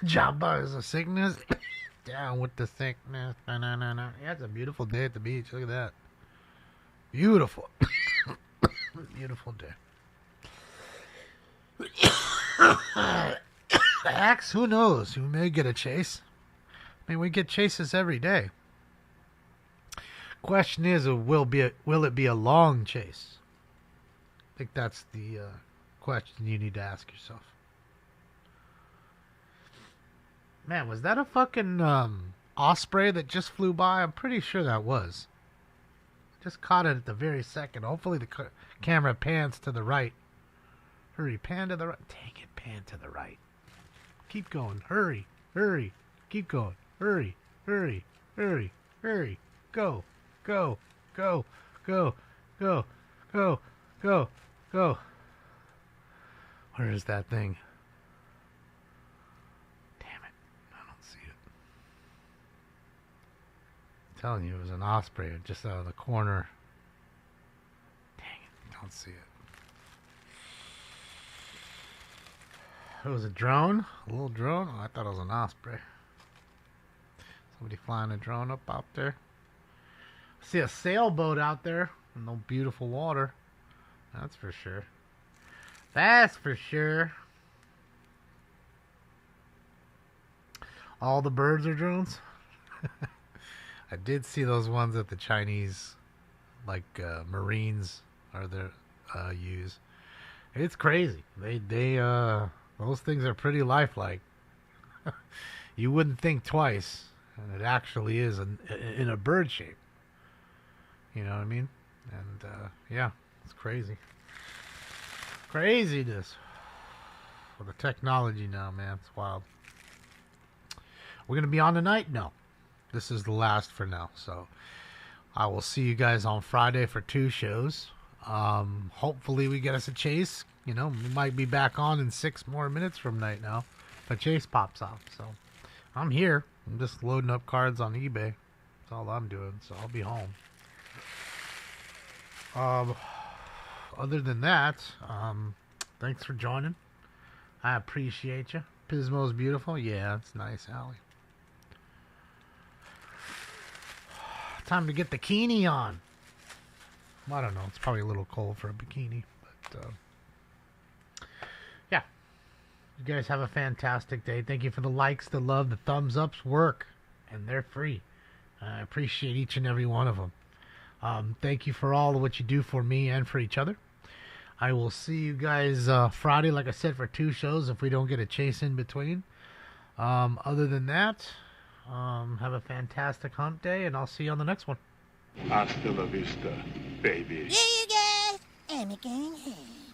Jabba is a sickness. Down with the sickness. Yeah, it's a beautiful day at the beach. Look at that. Beautiful. Beautiful day. Axe, who knows? We may get a chase. I mean, we get chases every day. Question is, will it be a long chase? I think that's the question you need to ask yourself. Man, was that a fucking osprey that just flew by? I'm pretty sure that was. Just caught it at the very second. Hopefully the camera pans to the right. Hurry, pan to the right. Dang it, pan to the right. Keep going. Hurry, hurry. Keep going. Hurry, hurry, hurry, hurry. Go, go, go, go, go, go, go, go. Where is that thing? Damn it. I don't see it. I'm telling you, it was an osprey just out of the corner. Dang it. Don't see it. It was a drone? A little drone? Oh, I thought it was an osprey. Somebody flying a drone up out there. I see a sailboat out there in no beautiful water. That's for sure. That's for sure. All the birds are drones? I did see those ones that the Chinese, like Marines, are there use. It's crazy. Those things are pretty lifelike. You wouldn't think twice, and it actually is in a bird shape. You know what I mean? And yeah, it's crazy. Craziness. For the technology now, man, it's wild. We're gonna be on tonight? No, this is the last for now. So I will see you guys on Friday for 2 shows. Hopefully we get us a chase. You know, we might be back on in 6 more minutes from right now if a chase pops off. So I'm here. I'm just loading up cards on eBay. That's all I'm doing. So I'll be home. Other than that, thanks for joining. I appreciate you. Pismo's beautiful. Yeah, it's nice, Allie. Time to get the bikini on. I don't know. It's probably a little cold for a bikini, but yeah. You guys have a fantastic day. Thank you for the likes, the love, the thumbs ups. Work, and they're free. I appreciate each and every one of them. Thank you for all of what you do for me and for each other. I will see you guys Friday, like I said, for 2 shows if we don't get a chase in between. Other than that, have a fantastic hump day, and I'll see you on the next one. Hasta la vista, baby. Yeah, you guys. I'm a going home.